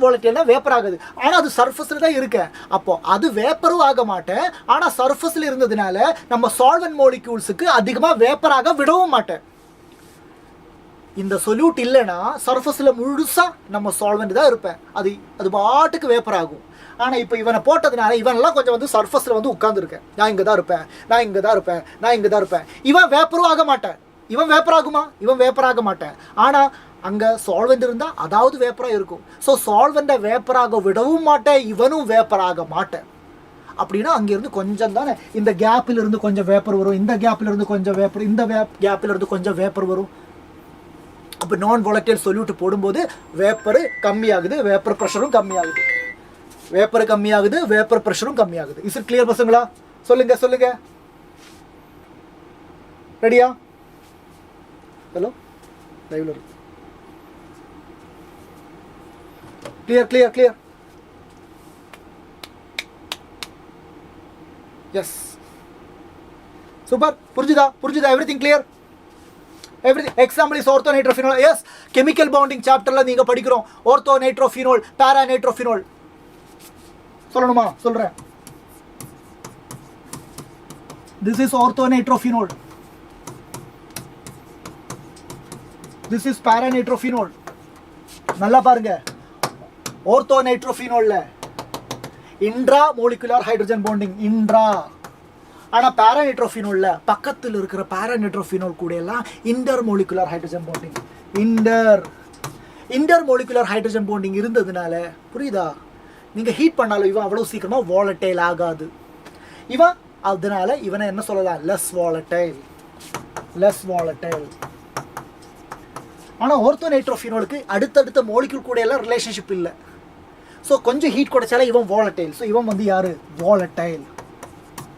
வாலட்டைல்னா வேப்பர் ஆகுது. ஆனால் அது சர்ஃபஸில் தான் இருக்கு. அப்போ அது வேப்பரும் ஆக மாட்டேன். ஆனால் சர்ஃபஸில் இருந்ததுனால நம்ம சால்வெண்ட் மோலிக்யூல்ஸுக்கு அதிகமாக வேப்பராக விடவும் மாட்டேன். இந்த சொல்யூட் இல்லைன்னா சர்ஃபஸில் முழுசாக நம்ம சால்வெண்ட் தான் இருப்பேன். அது பாட்டுக்கு வேப்பர் ஆகும். ஆனால் இப்போ இவனை போட்டதுனால இவனெல்லாம் கொஞ்சம் வந்து சர்ஃபஸில் வந்து உட்காந்துருக்கேன். நான் இங்கே தான் இருப்பேன். இவன் வேப்பரும் ஆக மாட்டேன். இவன் வேப்பர் ஆக மாட்டேன். ஆனால் அங்கே சால்வெண்ட் இருந்தால் அதாவது வேப்பராக இருக்கும். ஸோ சால்வெண்ட்டை வேப்பராக விடவும் மாட்டேன், இவனும் வேப்பராக மாட்டேன். அப்படின்னா அங்கேருந்து கொஞ்சம் தானே இந்த கேப்பிலிருந்து கொஞ்சம் வேப்பர் வரும், இந்த கேப்பிலிருந்து கொஞ்சம் வேப்பர், இந்த கேப்பிலிருந்து கொஞ்சம் வேப்பர் வரும். அப்போ நான் வாலட்டைல் சொல்யூட் போடும்போது வேப்பர் கம்மியாகுது, வேப்பர் ப்ரெஷரும் கம்மியாகுது. வேப்பர் ப்ரெஷரும் கம்மியாகுது. இஸ் இட் கிளியர் பசங்களா? சொல்லுங்க. ரெடியா? ஹலோ, லைவ்ல இருக்கு. Clear. Yes. சூப்பர். புரிஞ்சுதா everything clear? everything. Example is orthonitrophenol. Yes, chemical bonding chapter la neenga padikrom orthonitrophenol, paranitrophenol. Sollanuma solren. This is orthonitrophenol, this is paranitrophenol. Nalla parunga, orthonitrophenol la intramolecular hydrogen bonding intra. ஆனால் பேராநைட்ரோஃபினோலில் பக்கத்தில் இருக்கிற பேராநைட்ரோஃபினோல் கூட எல்லாம் இன்டர்மோலிகுலர் hydrogen bonding இன்டர்மோலிகுலர் hydrogen bonding இருந்ததுனால புரியுதா, நீங்கள் heat பண்ணாலும் இவன் அவ்வளோ சீக்கிரமாக வாலட்டைல் ஆகாது. இவன் அதனால இவனை என்ன சொல்லலாம், லெஸ் வாலட்டைல். ஆனால் ஆர்த்தோநைட்ரோஃபினோலுக்கு அடுத்தடுத்த மோலிகுல் கூட எல்லாம் ரிலேஷன்ஷிப் இல்லை. ஸோ கொஞ்சம் ஹீட் குடைச்சாலே இவன் வாலட்டைல். ஸோ இவன் வந்து யார், வாலட்டைல்.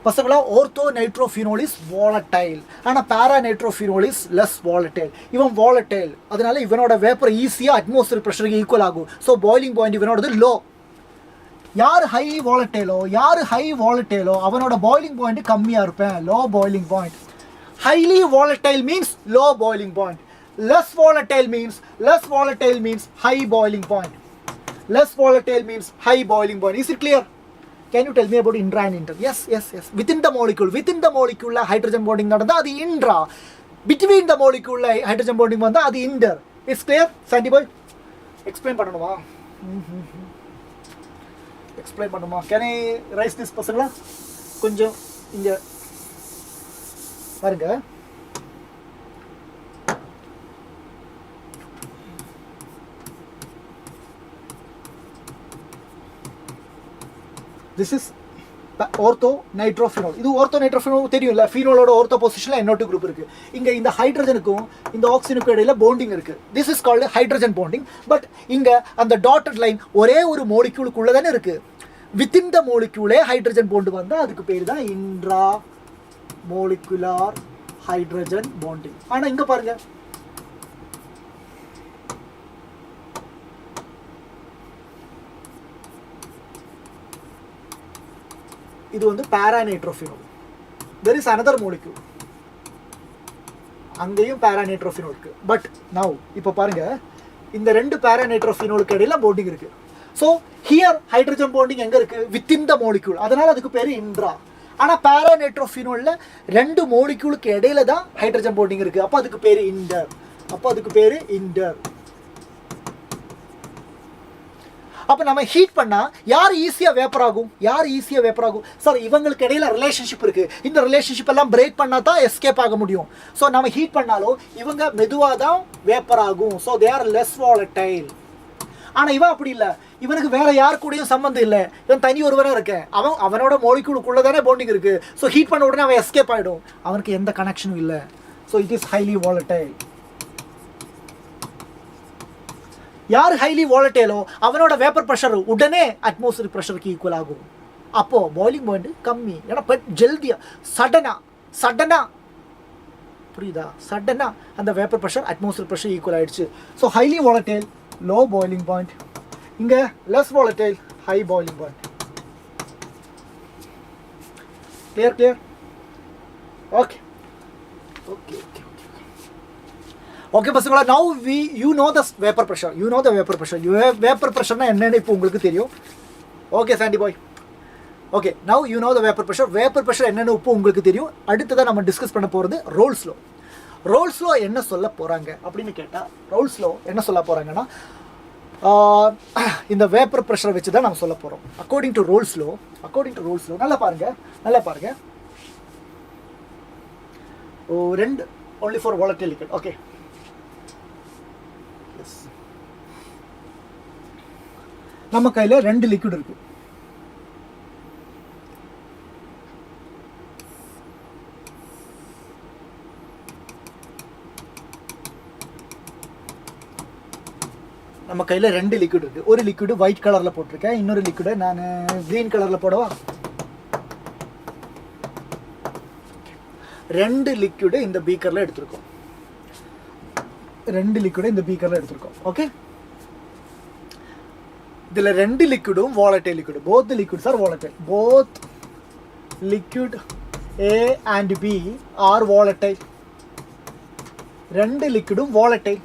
பசங்களா orthonitrophenol is volatile, ஆனால் paranitrophenol is less volatile. இவன் volatile, அதனால இவனோட வேப்பர் ஈஸியாக அட்மாஸ்பியர் ப்ரெஷருக்கு ஈக்குவல் ஆகும். ஸோ பாய்லிங் பாயிண்ட் இவனோடது லோ. யார் ஹை வாலட்டைலோ அவனோட பாய்லிங் பாயிண்ட் கம்மியாக இருப்பேன், low boiling point. Highly volatile means low boiling point. Less volatile means high boiling point. Is it clear? Can you tell me about intra and inter? Yes. Within the molecule hydrogen bonding நடந்தா அது intra. Between the molecule hydrogen bonding வந்தா அது inter. It's clear? Sandy boy? Explain பண்ணணுமா? Can I raise this பசங்களா? கொஞ்சம் இங்க பாருங்க. This is orthonitrophenol. இது orthonitrophenol தெரியும்ல, ஃபீனோலோட ortho பொசிஷன்ல NO2 குரூப் இருக்கு. இங்க இந்த ஹைட்ரஜனுக்கும் இந்த ஆக்சிஜனுக்கும் இடையில பாண்டிங் இருக்கு. This is called hydrogen bonding. But இங்க அந்த டாட்டட் லைன் ஒரே ஒரு மோலிக்யூலுக்குள்ள தானே இருக்கு. within the molecule hydrogen bond வந்தா அதுக்கு பேர் தான் இன்ட்ரா மோலிகுலார் ஹைட்ரஜன் பாண்டிங். ஆனா இங்க பாருங்க, இது வந்து paranitrophenol. there is another molecule, அங்கேயும் paranitrophenol இருக்கு. பட் now இப்போ பாருங்க, இந்த ரெண்டு paranitrophenolக்கு இடையில பாண்டிங் இருக்கு. ஸோ ஹியர் ஹைட்ரஜன் பாண்டிங் எங்க இருக்கு, வித்தின் த மோலிக்யூல், அதனால அதுக்கு பேரு இன்ட்ரா. ஆனா paranitrophenolல ரெண்டு மோலிக்யூலுக்கு இடையில தான் ஹைட்ரஜன் பாண்டிங் இருக்கு. அப்போ அதுக்கு பேரு இன்டர். அப்போ நம்ம ஹீட் பண்ணால் யார் ஈஸியாக வேப்பர் ஆகும் சார், இவங்களுக்கு இடையில ரிலேஷன்ஷிப் இருக்குது. இந்த ரிலேஷன்ஷிப் எல்லாம் பிரேக் பண்ணால் தான் எஸ்கேப் ஆக முடியும். ஸோ நம்ம ஹீட் பண்ணாலும் இவங்க மெதுவாக தான் வேப்பர் ஆகும். So they R less volatile. ஆனால் இவன் அப்படி இல்லை, இவனுக்கு வேற யார் கூடயும் சம்மந்தம் இல்லை, இவன் தனி ஒருவராக இருக்கேன். அவனோட மோலிக்யூலுக்குள்ளே தானே பாண்டிங் இருக்குது. ஸோ ஹீட் பண்ண உடனே அவன் எஸ்கேப் ஆகிடும், அவனுக்கு எந்த கனெக்ஷனும் இல்லை. So it is highly volatile. யார் ஹைலி வாலட்டைலோ அவனோட வேப்பர் ப்ரெஷர் உடனே அட்மாஸ்பியர் ப்ரெஷருக்கு ஈக்குவல் ஆகும். அப்போது பாய்லிங் பாயிண்ட் கம்மி. ஏன்னா ஜல்தியாக சடனாக புரியுதா, சடனாக அந்த vapour pressure atmosphere pressure equal ஆகிடுச்சு. So highly volatile low boiling point, இங்கே less volatile high boiling point. Clear? Okay பசங்களா, now you know the vapor pressure. Vapor pressure na என்னன்னு இப்போ உங்களுக்கு தெரியும். Okay Sandy bye. Okay, now you know the vapor pressure. Vapor pressure என்னன்னு இப்போ உங்களுக்கு தெரியும். அடுத்ததான் நம்ம டிஸ்கஸ் பண்ண போகிறது ரோல்ஸ் லோ. என்ன சொல்ல போகிறாங்க அப்படின்னு கேட்டால், ரோல்ஸ் லோ என்ன சொல்ல போகிறாங்கன்னா, இந்த வேப்பர் ப்ரெஷரை வச்சு தான் நம்ம சொல்ல போகிறோம். அக்கார்டிங் டு ரோல்ஸ் லோ நல்லா பாருங்க. ரெண்டு only for volatile liquid. Okay, நம்ம கையில் ரெண்டு லிக்விட் இருக்கு. ஒரு லிக்விட் ஒயிட் கலர்ல போட்டிருக்கேன், இன்னொரு லிக்விட் நான் கிரீன் கலர்ல போடவா. ரெண்டு லிக்விட் இந்த பீக்கர்ல எடுத்திருக்கோம். ஓகே, இதுல ரெண்டு லிக்விடும் volatile liquid. both the liquids are volatile. both liquid A and B are volatile. ரெண்டு லிக்விடும் volatile.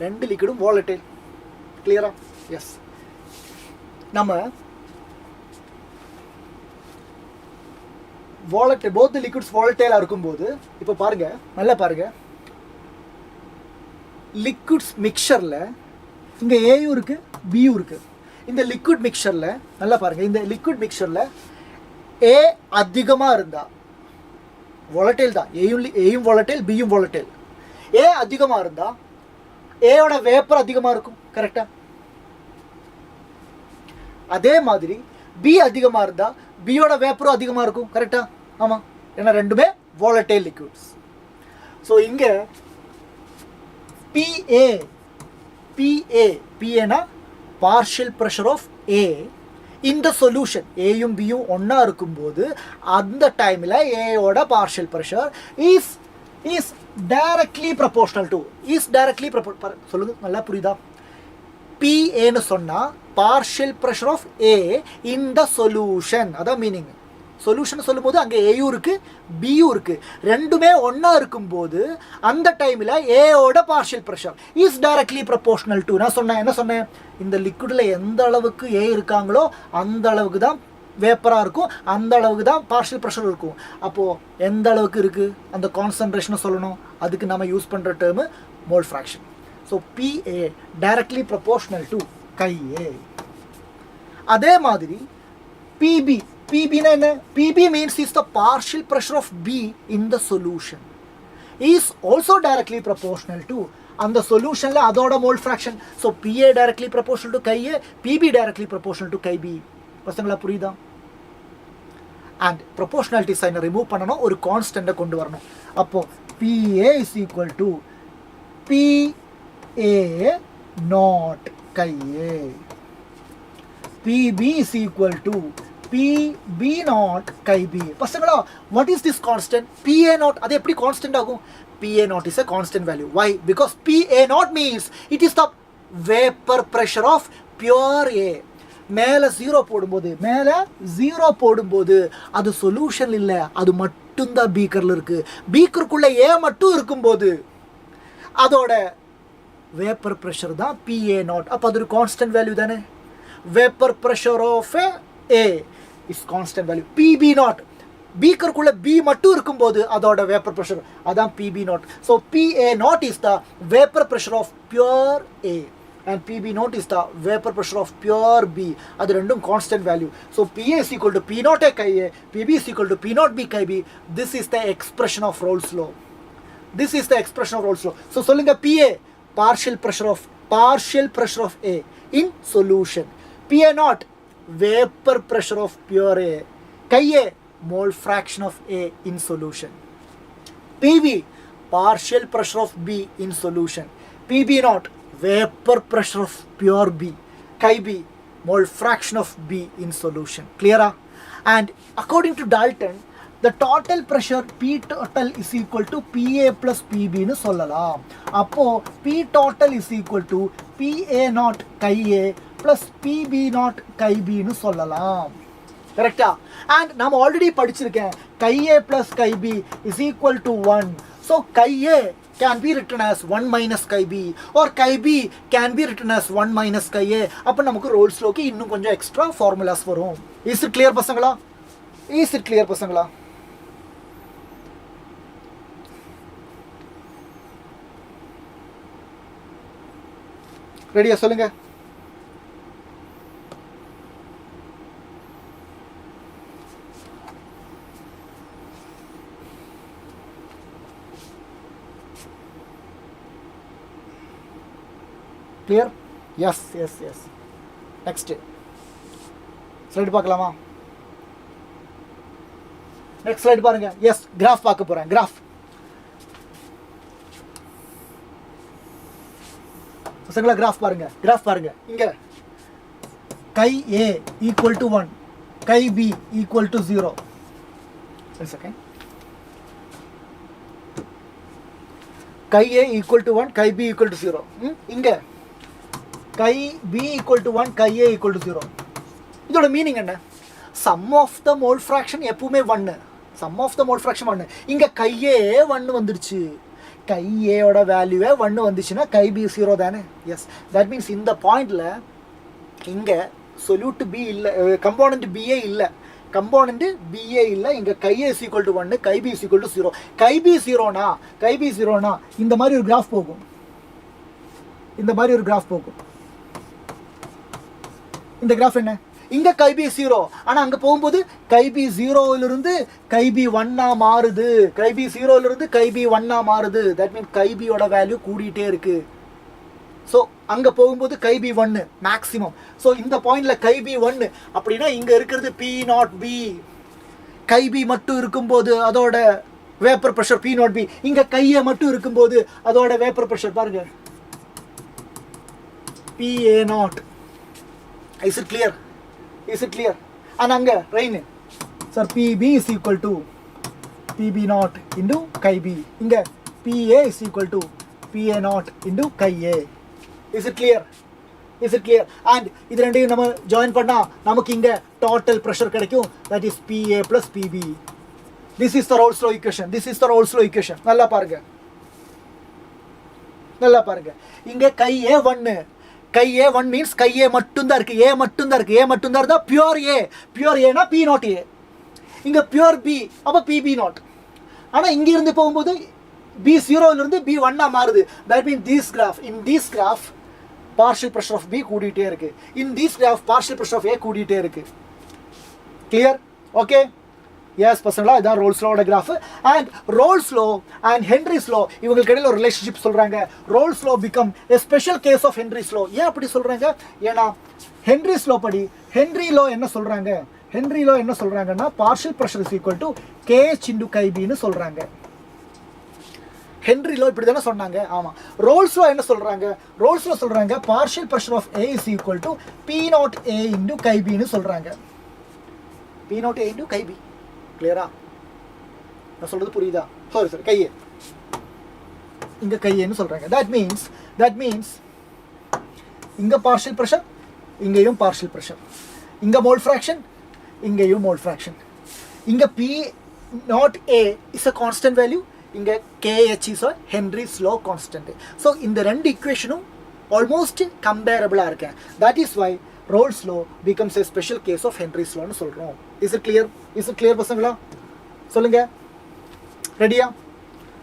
ரெண்டு லிக்விடும் volatile. Clear? Yes. நம்ம volatile, both the liquids volatile இருக்கும்போது இப்போ பாருங்க, நல்லா பாருங்க, liquids mixtureல இங்க Aயும் இருக்கு Bயும் இருக்கு. இந்த liquid mixtureல நல்லா பாருங்க, இந்த liquid mixtureல A அதிகமா இருந்தா volatile தான், Aயும் volatile Bயும் volatile. A அதிகமா இருந்தா A ஓட வேப்பர் அதிகமா இருக்கும், கரெக்டா? அதே மாதிரி B அதிகமா இருந்தா B ஓட வேப்பரும் அதிகமா இருக்கும், கரெக்டா? ஆமா, ஏன்னா ரெண்டுமே volatile liquids. ஸோ இங்க PA னா partial pressure of A in the solution. Aயும் Bயும் ஒண்ணா இருக்கும்போது அந்த டைம்ல A ஓட partial pressure is directly proportional to சொல்லுங்க, நல்லா புரியுதா? PA ன்னு சொன்னா partial pressure of A in the solution, அதான் மீனிங். சொல்யூஷன் சொல்லும்போது அங்கே ஏயும் இருக்கு பியும் இருக்கு, ரெண்டுமே ஒன்றா இருக்கும்போது அந்த டைமில் ஏயோட partial pressure is directly proportional to, நான் சொன்னேன், என்ன சொன்னேன், இந்த லிக்விடில் எந்த அளவுக்கு ஏ இருக்காங்களோ அந்த அளவுக்கு தான் வேப்பராக இருக்கும், அந்த அளவுக்கு தான் பார்ஷியல் ப்ரெஷர் இருக்கும். அப்போது எந்த அளவுக்கு இருக்குது அந்த கான்சன்ட்ரேஷனை சொல்லணும், அதுக்கு நம்ம யூஸ் பண்ணுற term mole fraction. So PA directly proportional to chi A. அதே மாதிரி PB na enna? PB means is the partial pressure of B in the solution is also directly proportional to and the solution la adoda mole fraction. So PA directly proportional to chi A, PB directly proportional to chi B. பசங்களா புரியுதா? and proportionality sign remove பண்ணனும், ஒரு constant கொண்டு வரணும். அப்போ PA is equal to PA not chi A, PB is equal to PB not chi B. பசங்களா, what is this constant? PA not, அது எப்படி கான்ஸ்டன்ட் ஆகும்? PA not is a constant value. Why? Because PA not means it is the vapor pressure of pure A. மேலே zero போடும்போது அது solution இல்லை, அது மட்டும்தான் பீக்கரில் இருக்கு. பீக்கருக்குள்ள ஏ மட்டும் இருக்கும்போது அதோட வேப்பர் ப்ரெஷர் தான் PA not. அப்போ அது ஒரு கான்ஸ்டன்ட் வேல்யூ தானே. Vapour pressure of A is constant value. PB not, பீக்கருக்குள்ள B மட்டும் இருக்கும்போது அதோட வேப்பர் ப்ரெஷர் அதான் PB not. So PA not is the vapor pressure of pure A and PB not is the vapor pressure of pure B. அது ரெண்டும் constant value. So PA is equal to P naught A chi A, PB is equal to P naught B chi B. This is the expression of Rolle's law. This is the expression of Rolle's law. So சொல்லுங்க, PA partial pressure of A in solution, PA not vapor pressure of pure A, chi A mole fraction of A in solution, PB partial pressure of B in solution, PB not vapor pressure of pure B, chi B mole fraction of B in solution. Clear? And according to Dalton, the total pressure P total is equal to PA plus PB னு சொல்லலாம். அப்போ P total is equal to PA not chi A plus PB not chi B னு சொல்லலாம், கரெக்டா? and நாம் already படிச்சிருக்கேன், chi A plus chi B is equal to 1. so chi A can be written as 1 minus chi B or chi B can be written as 1 minus chi A. அப்போ நமக்கு Rolle's log இன்னும் கொஞ்சம் extra formulas வரும். Is it clear பசங்களா? Is it clear பசங்களா? ரெடியா சொல்லுங்க. clear? yes. next slide பார்க்கலாமா? நெக்ஸ்ட் ஸ்லைடு பாருங்க. எஸ், கிராஃப் பார்க்க போறேன். கிராஃப் பசங்களா, கிராஃப் பாருங்க. இங்க chi A equal to 1, chi B equal to 0. second, chi A equal to 1, chi B equal to 0. இங்க chi B equal to 1, chi A equal to 0. இதோட meaning என்ன? Sum of the mole fraction எப்பவுமே 1. Sum of the mole fraction 1. இங்கே கையே 1 வந்துடுச்சு. கை ஏயோட வேல்யூவே 1 வந்துச்சுன்னா கை B 0 தானே. S, that means இந்த பாயிண்டில் இங்கே சொல்யூட் பி இல்லை, கம்போனண்ட் பிஏ இல்லை, கம்போனண்ட் பிஏ இல்லை. இங்கே chi A is equal to 1, chi B is equal to 0. Chi B 0னா இந்த மாதிரி ஒரு கிராஃப் போகும். இந்த மாதிரி ஒரு கிராஃப் போகும். இந்த கிராஃப் என்ன? இங்கே கை பி 0, ஆனால் அங்கே போகும்போது கை பி 0லிருந்து கை பி 1 மாறுது. கை பி 0லிருந்து கை பி 1 மாறுது. தட் மீன்ஸ் கை பியோட வேல்யூ கூடிட்டே இருக்கு. ஸோ அங்கே போகும்போது கை பி 1 மேக்ஸிமம். ஸோ இந்த பாயிண்டில் கை பி 1 அப்படின்னா இங்கே இருக்கிறது P0B. கை பி மட்டும் இருக்கும்போது அதோட வேப்பர் ப்ரெஷர் P0B. இங்கே கையை மட்டும் இருக்கும்போது அதோட வேப்பர் ப்ரெஷர் பாருங்க PA0. Is it clear? Is it clear? And அங்கே rain sir PB is equal to PB0 into chi B. இங்கே PA is equal to PA0 into chi A. Is it clear? Is it clear? And இது ரெண்டையும் நம்ம join பண்ணால் நமக்கு இங்கே total pressure கிடைக்கும். That is PA plus PB. This is the Rolls law equation. This is the Rolls law equation. நல்லா பாருங்க, நல்லா பாருங்க. இங்கே கை A1. கை A1 மீன்ஸ் கை ஏ மட்டும்தான் இருக்குது. ஏ மட்டும்தான் இருக்குது. ஏ மட்டும்தான் இருந்தால் பியூர் ஏ. பியூர் ஏனா P0 ஏ. இங்கே பியூர் பி, அப்போ PB0. ஆனால் இங்கே இருந்து போகும்போது B0லிருந்து B1 மாறுது. That mean this graph partial pressure of B கூடிட்டே இருக்குது. In this graph partial pressure of A கூடிட்டே இருக்குது. கிளியர்? ஓகே, எஸ் பசங்களா, இதான் ரோல்ஸ் லோட graph. And Raoult's law and Henry's law இவங்களுக்கு இடையில ஒரு ரிலேஷன்ஷிப் சொல்கிறாங்க. Raoult's law become a special case of Henry's law. ஏன் அப்படி சொல்கிறாங்க? ஏன்னா ஹென்ரிஸ் லோ படி ஹென்ரி லோ என்ன சொல்கிறாங்கன்னா partial pressure is equal to KH into chi பின்னு சொல்கிறாங்க. ஹென்ரி லோ இப்படி தானே சொன்னாங்க. ஆமாம். ரோல்ஸ் லோ என்ன சொல்கிறாங்க? ரோல்ஸ் லோ சொல்கிறாங்க partial pressure of A is equal to P0A into chi பின்னு சொல்கிறாங்க. P0A இன்டு கை பி. கிளியரா? நான் சொல்றது புரியுதா? சாரி கையே, இங்க கையேன்னு சொல்றாங்க. தட் மீன்ஸ் இங்க பார்ஷியல் ப்ரெஷர், இங்கேயும் பார்ஷியல் ப்ரெஷர். இங்க மோல் ஃப்ராக்ஷன், இங்கேயும் மோல் ஃப்ராக்ஷன். இங்க P0A is a constant value, இங்க KH is a Henry's law constant. So இந்த ரெண்டு இக்குவேஷனும் ஆல்மோஸ்ட் கம்பேரபிளா இருக்கு. That is why Rolls law becomes a special case of Henry's law னு சொல்றோம். Is it clear? Is it clear பசங்களா? சொல்லுங்க. ரெடியா?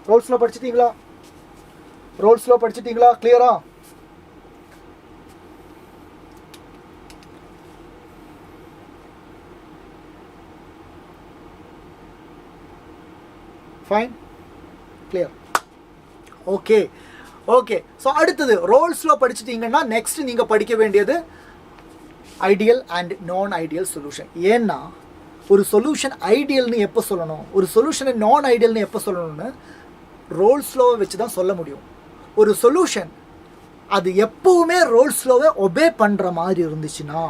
ரோல்ஸ் லா படிச்சிட்டீங்களா? ரோல்ஸ் லா படிச்சிட்டீங்களா? கிளியரா? Fine, clear. Okay okay. So அடுத்தது ரோல்ஸ் லா படிச்சிட்டீங்கன்னா நெக்ஸ்ட் நீங்க படிக்க வேண்டியது ideal and non ideal solution. ஏன்னா ஒரு சொல்யூஷன் ஐடியல்னு எப்போ சொல்லணும், ஒரு சொல்யூஷனை நான் ஐடியல்னு எப்போ சொல்லணும்னு ரோல்ஸ் லோவை வச்சு தான் சொல்ல முடியும். ஒரு சொல்யூஷன் அது எப்பவுமே ரோல்ஸ் லோவை ஒபே பண்ணுற மாதிரி இருந்துச்சுன்னா,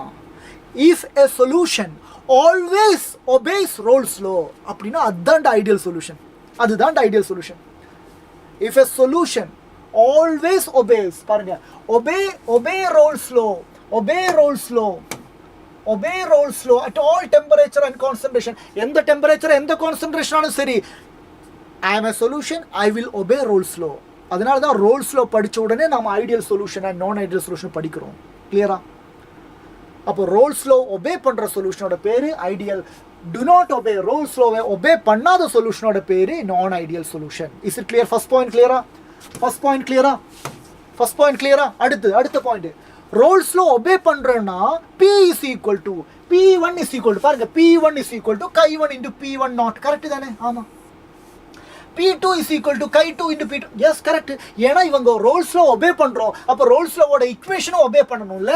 if a solution always obeys Raoult's law அப்படின்னா அதுதான் ஐடியல் சொல்யூஷன். அதுதான் ideal solution. If a solution always obeys, பாருங்க, obey Raoult's law, obey Rolls law at all temperature and concentration. எந்த டெம்பரேச்சர் எந்த கான்சன்ட்ரேஷன் ஆனாலும் சரி, I am a solution, I will obey Rolls law. அதனால தான் Rolle's low படித்த உடனே நம்ம ideal solution and non ideal solution படிக்கிறோம். கிளியரா? அப்போ ரோல்ஸ் லோ ஒபே பண்ணுற சொல்யூஷனோட பேர் ideal. Do not obey Raoult's லோவை ஒபே பண்ணாத சொல்யூஷனோட பேர் non ideal solution. Is it clear? First point கிளியரா? ஃபர்ஸ்ட் பாயிண்ட் கிளியரா? அடுத்த பாயிண்ட், ரோல்ஸ் லோ ஒபே பண்றேன்னா P is equal to P1 is equal to, பாருங்க, P1 is equal to chi1 into P1 not. Correct தானே? ஆமா. P2 is equal to chi2 into P2. Yes, correct. ஏன்னா இவங்க Rolle's law obey பண்றோம், அப்போ Rolle's லோவோட இக்குவேஷனும் obey பண்ணணும்ல.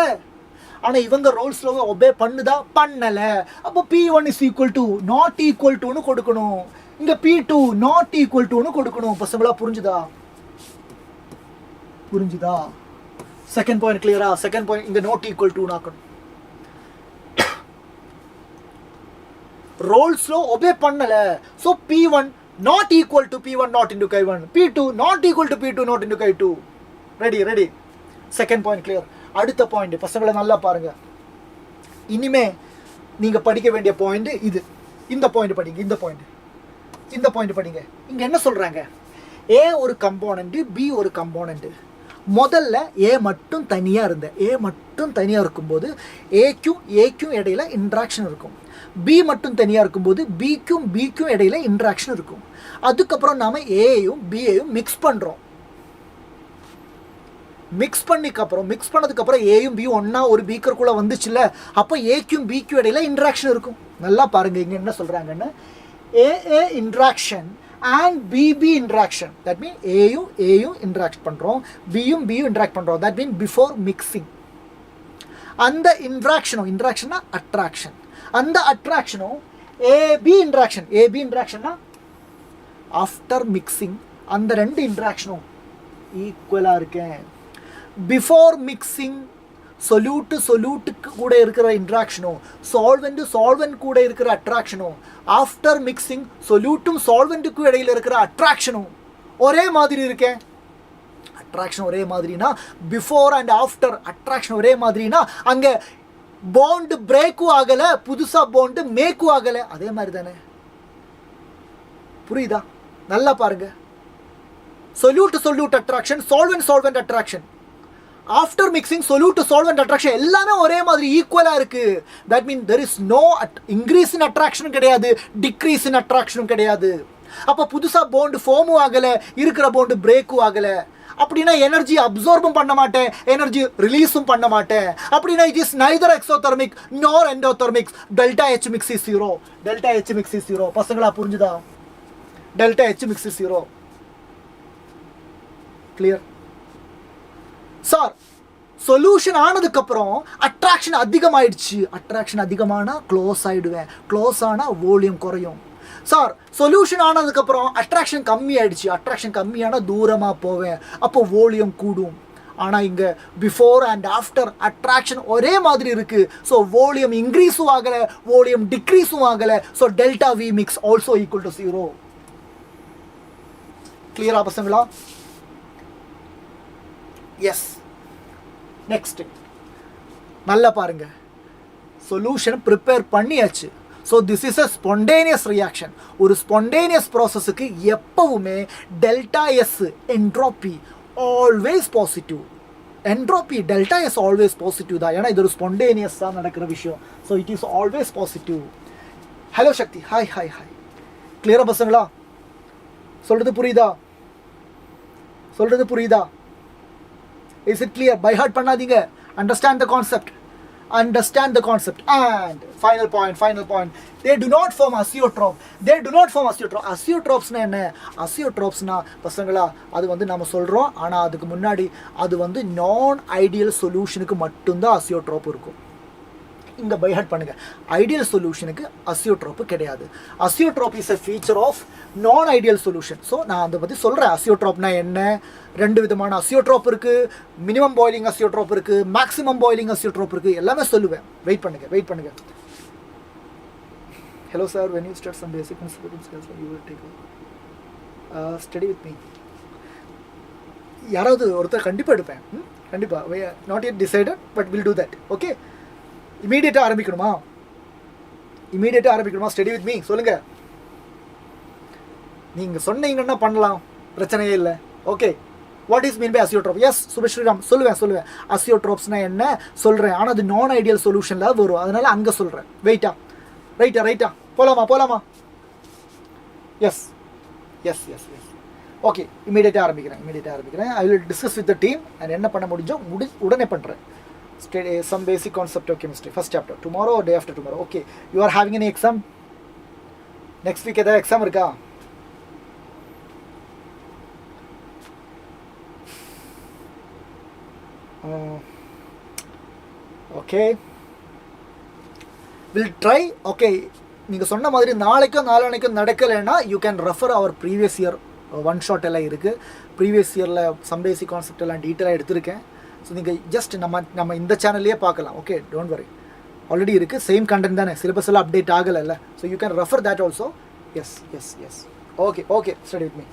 ஆனா இவங்க ரோல்ஸ் லோவை ஒபே பண்ணுதா? பண்ணல. அப்போ P1 is equal to not equal to னு கொடுக்கணும். இங்க P2 not equal to னு கொடுக்கணும். பசங்களா புரிஞ்சுதா? செகண்ட் பாயிண்ட் கிளியரா? செகண்ட் பாயிண்ட் இங்க நாட் ஈக்குவல் டு ஆக்கணும். ரோல்ஸ் லோ ஒபே பண்ணல, so P1 not equal to P1 not into chi1, P2 not equal to P2 not into chi2. Ready. Second point clear. அடுத்த point பசங்களை நல்லா பாருங்க. இனிமே நீங்க படிக்க வேண்டிய பாயிண்ட் இது. இந்த பாயிண்ட் படிங்க. இந்த பாயிண்ட் இந்த பாயிண்ட் படிங்க. இங்க என்ன சொல்றாங்க? A ஒரு கம்போனன்ட், B ஒரு கம்போனன்ட். முதல்ல A மட்டும் தனியா இருந்த, A மட்டும் தனியா இருக்கும்போது ஏக்கும் இடையில இன்ட்ராக்ஷன் இருக்கும். B மட்டும் தனியா இருக்கும்போது Bக்கும் இடையில இன்ட்ராக்ஷன் இருக்கும். அதுக்கப்புறம் நாம Aயும் Bயையும் மிக்ஸ் பண்றோம். மிக்ஸ் பண்ணதுக்கப்புறம் ஏயும் பியும் ஒன்றா ஒரு பீக்கருக்குள்ளே வந்துச்சுல்ல, அப்போ ஏக்கும் பிக்கும் இடையில இன்ட்ராக்ஷன் இருக்கும். நல்லா பாருங்கள், இங்கே என்ன சொல்கிறாங்கன்னு, A interaction and B B interaction. That mean ஏயும் இன்ட்ராக்ட் பண்ணுறோம், பியும் இன்ட்ராக்ட் பண்ணுறோம். That mean before mixing. அந்த இன்ட்ராக்ஷன்னா அட்ராக்ஷன். அந்த அட்ராக்ஷனும் ஏபி இன்ட்ராக்ஷன்னா ஆஃப்டர் மிக்சிங். அந்த ரெண்டு இன்ட்ராக்ஷனும் ஈக்குவலாக இருக்கேன். பிஃபோர் மிக்சிங் சொல்யூட்டுக்கு கூட இருக்கிற இன்ட்ராக்ஷனும் சால்வெண்ட் கூட இருக்கிற அட்ராக்ஷனும், ஆஃப்டர் மிக்சிங் சால்வெண்ட்டுக்கும் இடையில இருக்கிற அட்ராக்ஷனும் ஒரே மாதிரி இருக்கேன். அட்ராக்ஷன் ஒரே மாதிரினா பிஃபோர் அண்ட் ஆஃப்டர் அட்ராக்ஷன் ஒரே மாதிரினா அங்கே பாண்ட் பிரேக்கும் ஆகலை, புதுசாக பாண்டு மேக்கும் ஆகலை. அதே மாதிரி தானே, புரியுதா? நல்லா பாருங்க. solute attraction, solvent attraction, after mixing solute to solvent attraction எல்லாமே ஒரே மாதிரி ஈக்குவலா இருக்கு. that means there is no increase in attraction கிடையாது, decrease in attraction கிடையாது. அப்ப புதுசா bond form ஆகல, இருக்கிற bond break ஆகல. அப்படினா எனர்ஜி அப்சார்பும் பண்ண மாட்டேன், எனர்ஜி ரிலீஸும் பண்ண மாட்டேன். அப்படினா it is neither exothermic nor endothermic. delta H mix is 0. பசங்களா புரிஞ்சுதா? delta H mix is 0. clear? Sir, solution ஆனதுக்கு அப்புறம் அட்ராக்ஷன் அதிகமாயிடுச்சு. அட்ராக்ஷன் அதிகமானா க்ளோஸ் ஆயிடுவேன், க்ளோஸ் ஆனா வால்யூம் குறையும். சார், சொல்யூஷன் ஆனதுக்கு அப்புறம் அட்ராக்ஷன் கம்மி ஆயிடுச்சு. அட்ராக்ஷன் கம்மியானா தூரமா போவேன், அப்போ வால்யூம் கூடும். ஆனா இங்க பிஃபோர் அண்ட் ஆஃப்டர் அட்ராக்ஷன் ஒரே மாதிரி இருக்கு. ஸோ வால்யூம் இன்க்ரீஸும் ஆகல, வால்யூம் டிக்ரீஸும் ஆகல. So delta V mix also equal to 0. கிளியரா பசங்களா? எஸ். நெக்ஸ்ட் நல்லா பாருங்க, சொல்யூஷன் ப்ரிப்பேர் பண்ணியாச்சு. So this is a spontaneous reaction. ஒரு ஸ்பான்டேனியஸ் ப்ராசஸுக்கு எப்பவுமே delta S entropy always positive. Entropy delta S always positive தான், ஏன்னா இது ஒரு ஸ்பான்டேனியஸாக நடக்கிற விஷயம். So it is always positive. Hello Sakthi, hi. கிளியரா பசங்களா? சொல்றது புரியுதா? Is it clear? By heart பண்ணாதீங்க. Understand the concept. And final point. They do not form azeotrope. Azeotropesனா என்ன? Azeotropesனா பசங்களா அது வந்து நாம சொல்றோம், ஆனா அதுக்கு முன்னாடி அது வந்து நான் ஐடியல் சொல்யூஷனுக்கு மட்டும்தான் அசியோட்ரோப் இருக்கும். இங்க பை ஹார்ட் பண்ணுங்க, ஐடியல் சொல்யூஷனுக்கு அசியோட்ரோப் கிடையாது. Azeotrope is a feature of non ideal solution. So நான் அதை பற்றி சொல்கிறேன். அசியோட்ரோப்னா என்ன? ரெண்டு விதமான அசியோட்ரோப் இருக்குது. மினிமம் பாயிலிங் அசியோட்ரோப் இருக்குது, மேக்ஸிமம் பாயிலிங் அசியோட்ரோப் இருக்குது. எல்லாமே சொல்லுவேன். வெயிட் பண்ணுங்க. Hello sir, when you start some basic skills you will take study with me. யாராவது ஒருத்தர் கண்டிப்பாக எடுப்பேன், கண்டிப்பாக. Not yet decided but will do that. Okay, இமீடியட்டாக ஆரம்பிக்கணுமா? ஸ்டடி வித் மீ சொல்லுங்கள். நீங்கள் சொன்னீங்கன்னா பண்ணலாம், பிரச்சனையே இல்லை. Okay, what is mean by azeotrope? Yes Subesh Sriram, சொல்லுவேன். அசியோட்ரோப்ஸ்னா என்ன சொல்கிறேன், ஆனால் அது நான் ஐடியல் சொல்யூஷனில் வரும், அதனால் அங்கே சொல்கிறேன். ரைட்டா போகலாமா? எஸ். ஓகே, இமீடியட்டாக ஆரம்பிக்கிறேன். I will discuss with the team and என்ன பண்ண முடிஞ்சோ உடனே பண்ணுறேன். Some basic concept of chemistry, first chapter, tomorrow or day after tomorrow. Okay, you are having any exam next week? Edha exam irukka? Okay, we'll try. Okay, நீங்க சொன்ன மாதிரி நாளைக்கு நடக்கலைன்னா you can refer our previous year one shot எல்லாம் இருக்கு. previous yearல some basic concept எல்லாம் டீட்டெயிலாக எடுத்திருக்கேன். ஸோ நீங்கள் ஜஸ்ட் நம்ம இந்த சேனல்லையே பார்க்கலாம். ஓகே, டோன்ட் வரி, ஆல்ரெடி இருக்குது, சேம் கண்டென்ட் தானே, சிலபஸ் எல்லாம் அப்டேட் ஆகலைல்ல. So you can refer that also. Yes. Okay, study with me.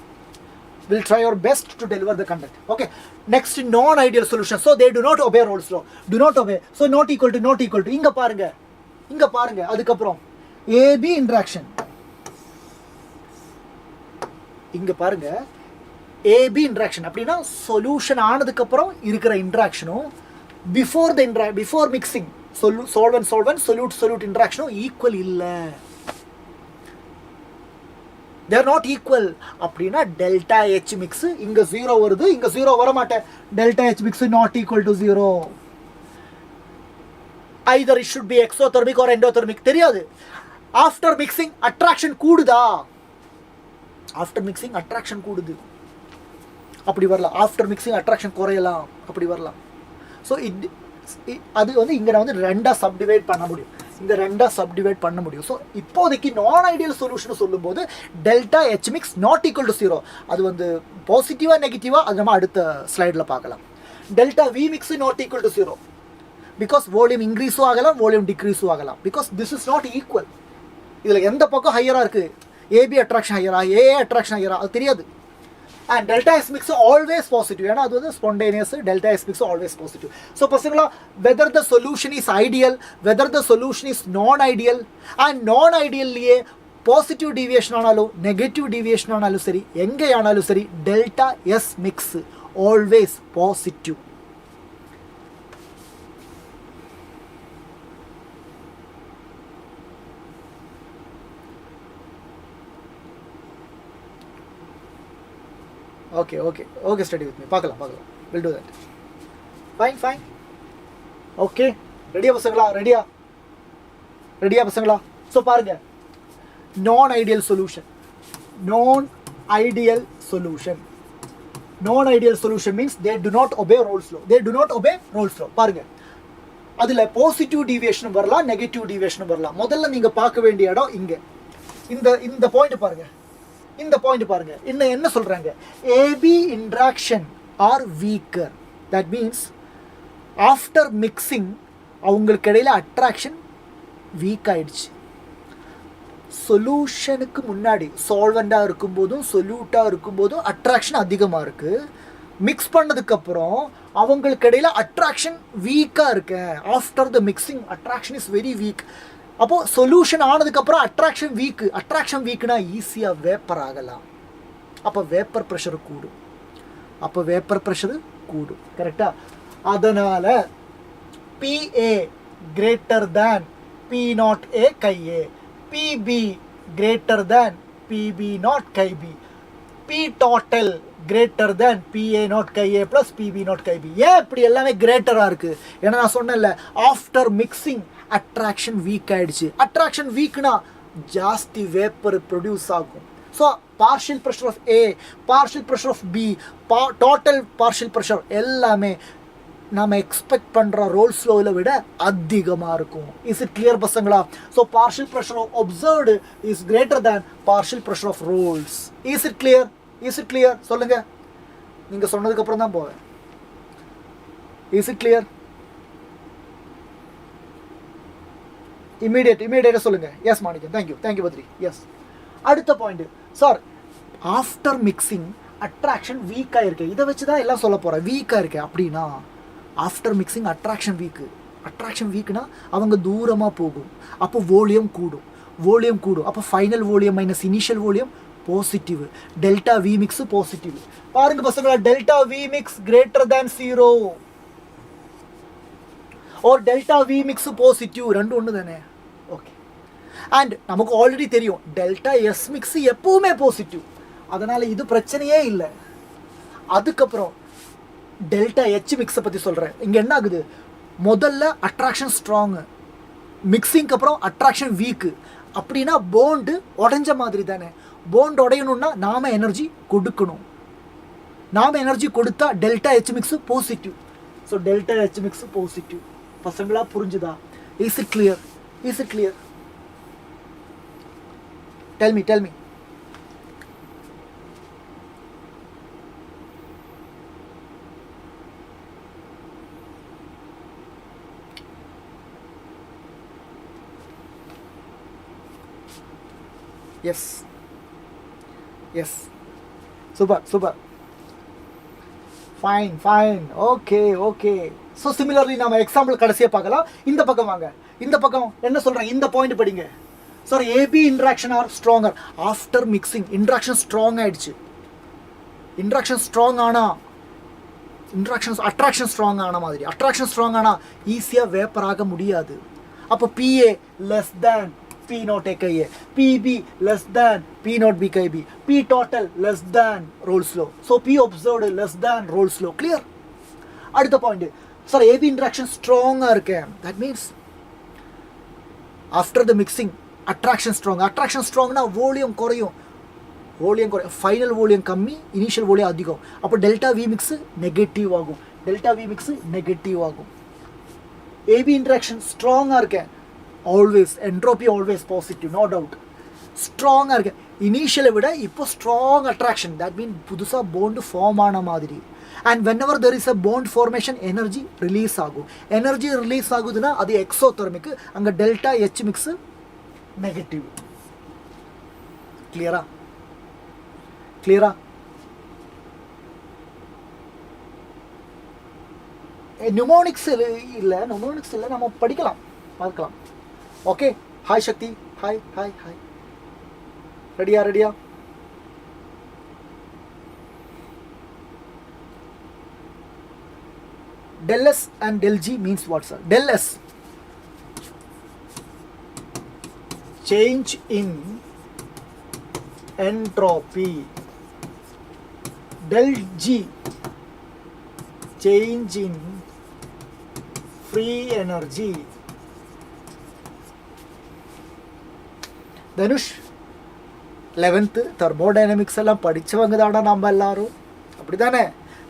Will try your best to deliver the content. Okay, next non ideal solution. So they do not obey Raoult's law, so not equal to இங்கே பாருங்க. அதுக்கப்புறம் AB interaction, இங்கே பாருங்க AB interaction அப்படின்னா solution ஆனதுக்கப்புறம் இருக்கிற இன்ட்ராக்ஷனும் before mixing solvent solute இன்ட்ராக்ஷனும் ஈக்குவல் இல்லை. they are not equal. அப்படின்னா டெல்டா H மிக்ஸ் இங்கே 0 வருது, இங்கே 0 வர மாட்டேன். Delta H mix not equal to 0. either it should be exothermic or endothermic தெரியாது. ஆஃப்டர் மிக்சிங் அட்ராக்ஷன் கூடுதா? ஆஃப்டர் மிக்சிங் அட்ராக்ஷன் கூடுது, அப்படி வரலாம். ஆஃப்டர் மிக்சிங் அட்ராக்ஷன் குறையலாம், அப்படி வரலாம். ஸோ அது வந்து இங்கே நான் வந்து ரெண்டாக சப்டிவைட் பண்ண முடியும், இந்த ரெண்டாக சப்டிவைட் பண்ண முடியும். ஸோ இப்போதைக்கு நான் ஐடியல் சொல்யூஷன் சொல்லும்போது delta H mix not equal to 0. அது வந்து பாசிட்டிவாக நெகட்டிவாக அது நம்ம அடுத்த ஸ்லைடில் பார்க்கலாம். Delta V mix not equal to 0 because volume இன்க்ரீஸும் ஆகலாம், வால்யூம் டிக்ரீஸும் ஆகலாம். Because this is not equal. இதில் எந்த பக்கம் ஹையராக இருக்குது, ஏபி அட்ராக்ஷன் ஹையரா, ஏஏ அட்ராக்ஷன் ஹையரா, அது தெரியாது. And delta S mix always positive, ஏன்னா அது வந்து spontaneous. Delta S mix always positive. So பசங்களா, whether the solution is ideal, whether the solution is non ideal, and non ஐடியல்லையே பாசிட்டிவ் டீவியேஷன் ஆனாலும் நெகட்டிவ் டீவியேஷன் ஆனாலும் சரி, எங்கே ஆனாலும் சரி, delta S mix always positive. Okay, study with me. பார்க்கலாம். We'll do that. Fine. Okay. ரெடியா பசங்களா? ஸோ பாருங்க, நான் ideal solution means they do not obey Rolle's law. பாருங்க, அதில் பாசிட்டிவ் டீவியேஷனும் வரலாம், நெகட்டிவ் டீவியேஷனும் வரலாம். முதல்ல நீங்கள் பார்க்க வேண்டிய இடம் இங்கே, இந்த பாயிண்ட் பாருங்க. இந்த பாயிண்ட் பாருங்க, என்ன சொல்றாங்க, AB interaction are weaker. That means after mixing அவங்களுக்கு இடையில அட்ராக்ஷன் வீக் ஆயிடுச்சு. சொல்யூஷனுக்கு முன்னாடி சால்வெண்டாக இருக்கும்போதும் சொல்யூட்டாக இருக்கும்போதும் அட்ராக்ஷன் அதிகமாக இருக்கு. மிக்ஸ் பண்ணதுக்கப்புறம் அவங்களுக்கு இடையில அட்ராக்ஷன் வீக்காக இருக்கு. After the mixing attraction is very weak. அப்போது சொல்யூஷன் ஆனதுக்கப்புறம் அட்ராக்ஷன் வீக்குனா ஈஸியாக வேப்பர் ஆகலாம். அப்போ வேப்பர் ப்ரெஷர் கூடும். கரெக்டாக? அதனால் PA greater than P0 A chi A, PB greater than PB not chi B, P total greater than PA not chi A plus PB not chi B. ஏன் இப்படி எல்லாமே கிரேட்டராக இருக்குது? ஏன்னா நான் சொன்னேன்ல, ஆஃப்டர் மிக்சிங் அட்ராக்ஷன் வீக் ஆயிடுச்சு. Attraction வீக்னா ஜாஸ்தி வேப்பர் ப்ரொடியூஸ் ஆகும். So partial pressure of A, partial pressure of B, total partial pressure எல்லாமே நம்ம எக்ஸ்பெக்ட் பண்ணுற ரோல்ஸ் லோவில் விட அதிகமாக இருக்கும். இஸ் இட் கிளியர் பசங்களா? So partial pressure of observed is greater than partial pressure of Raoult's. Is it clear? சொல்லுங்கள், நீங்கள் சொன்னதுக்கப்புறம் தான் போவேன். Is it clear? இமீடியட்டாக சொல்லுங்கள். Yes Manickam, thank you Badri. S. அடுத்த point sir, after mixing attraction வீக்காக இருக்கு. இதை வச்சு தான் எல்லாம் சொல்ல போகிறேன். வீக்காக இருக்கு அப்படின்னா ஆஃப்டர் மிக்சிங் அட்ராக்ஷன் வீக்குனா அவங்க தூரமாக போகும். அப்போ வால்யூம் கூடும். அப்போ final volume minus initial volume positive. Delta V mix positive. பாருங்க பசங்களா, delta V mix greater than 0 or delta V mix positive, ரெண்டும் ஒன்று தானே? ஓகே. அண்ட் நமக்கு ஆல்ரெடி தெரியும் டெல்டா எஸ் மிக்ஸ் எப்பவுமே பாசிட்டிவ், அதனால் இது பிரச்சனையே இல்லை. அதுக்கப்புறம் டெல்டா H மிக்ஸை பற்றி சொல்கிறேன். இங்கே என்ன ஆகுது, முதல்ல அட்ராக்ஷன் ஸ்ட்ராங்கு, மிக்சிங்க்கு அப்புறம் அட்ராக்ஷன் வீக்கு. அப்படின்னா போண்டு உடஞ்ச மாதிரி தானே. போண்டு உடையணும்னா நாம் எனர்ஜி கொடுக்கணும். நாம் எனர்ஜி கொடுத்தா delta H mix positive. So delta H mix positive. பசங்களா புரிஞ்சுதா? Is it clear? Tell me. Yes. Super. Fine. Okay. So similarly நம்ம எக்ஸாம்பிள் கடைசியாக பார்க்கலாம். இந்த பக்கம் வாங்க. இந்த பக்கம் என்ன சொல்கிறேன், இந்த பாயிண்ட் படிங்க. Sorry, AB interaction are stronger. After mixing, interaction strong ஆயிடுச்சு. Interaction strong ஆனா attraction strong ஆன மாதிரி. Attraction strong ஆனா ஈஸியா வேப்பர் ஆக முடியாது. அப்போ PA less than P naught AKA, PB less than P naught BKB, P total less than Rolle's law. So P observed less than Rolle's law. Clear? அடுத்த point. Sir AB interaction ஸ்ட்ராங்காக இருக்கு. That means after the mixing attraction strong. Attraction strongனா volume குறையும். Final volume கம்மி, initial volume அதிகம். அப்போ delta V mix negative ஆகும். AB interaction ஸ்ட்ராங்காக இருக்கேன். Always entropy always positive, no doubt. ஸ்ட்ராங்காக இருக்கேன். இனிஷியலை விட இப்போ ஸ்ட்ராங் அட்ராக்ஷன். தட் மீன் புதுசாக போண்டு ஃபார்ம் ஆன மாதிரி. And whenever there is a bond formation energy release ஆகும். எனர்ஜி ரிலீஸ் ஆகுதுன்னா அது எக்ஸோதெர்மிக். அங்கே டெல்டா ஹெச் மிக்ஸ் நெகட்டிவ். கிளியரா? நியூமோனிக்ஸ் இல்லை, நம்ம பார்க்கலாம். ஓகே, ஹாய் சக்தி, ஹாய். ரெடியா? Del S and del G means what, sir? Del S, change in entropy. Del G, change in free energy. Dhanush 11th thermodynamics எல்லாம் படித்தவங்க தானே நம்ம எல்லாரும், அப்படி தானே?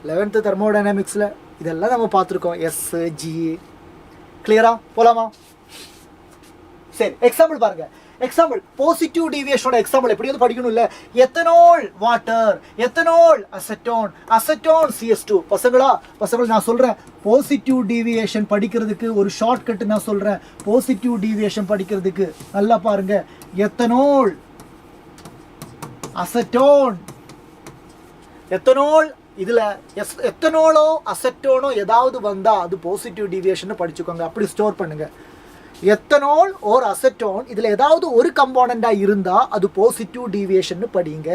11th thermodynamicsல இதெல்லாம் நம்ம பார்த்துருக்கோம். எஸ், ஜி. கிளியரா? போலாமா? சரி, எக்ஸாம்பிள் பாருங்க. எக்ஸாம்பிள் பாசிட்டிவ் டீவியேஷனோட எக்ஸாம்பிள் எப்படி வந்து படிக்கணும் இல்லை? Ethanol water, ethanol acetone CS2. பசங்களா நான் சொல்கிறேன், பாசிட்டிவ் டீவியேஷன் படிக்கிறதுக்கு ஒரு ஷார்ட் கட் நான் சொல்கிறேன். பாசிட்டிவ் டீவியேஷன் படிக்கிறதுக்கு நல்லா பாருங்க. எத்தனால் அசெட்டோன், எத்தனால் இதில் எத்தனாலோ அசெட்டோனோ ஏதாவது வந்தால் அது பாசிட்டிவ் டீவியேஷன் படிச்சுக்கோங்க. அப்படி ஸ்டோர் பண்ணுங்க. எத்தனால் ஒரு அசெட்டோன் இதில் ஏதாவது ஒரு கம்போனண்டாக இருந்தால் அது பாசிட்டிவ் டீவியேஷன் படிங்க.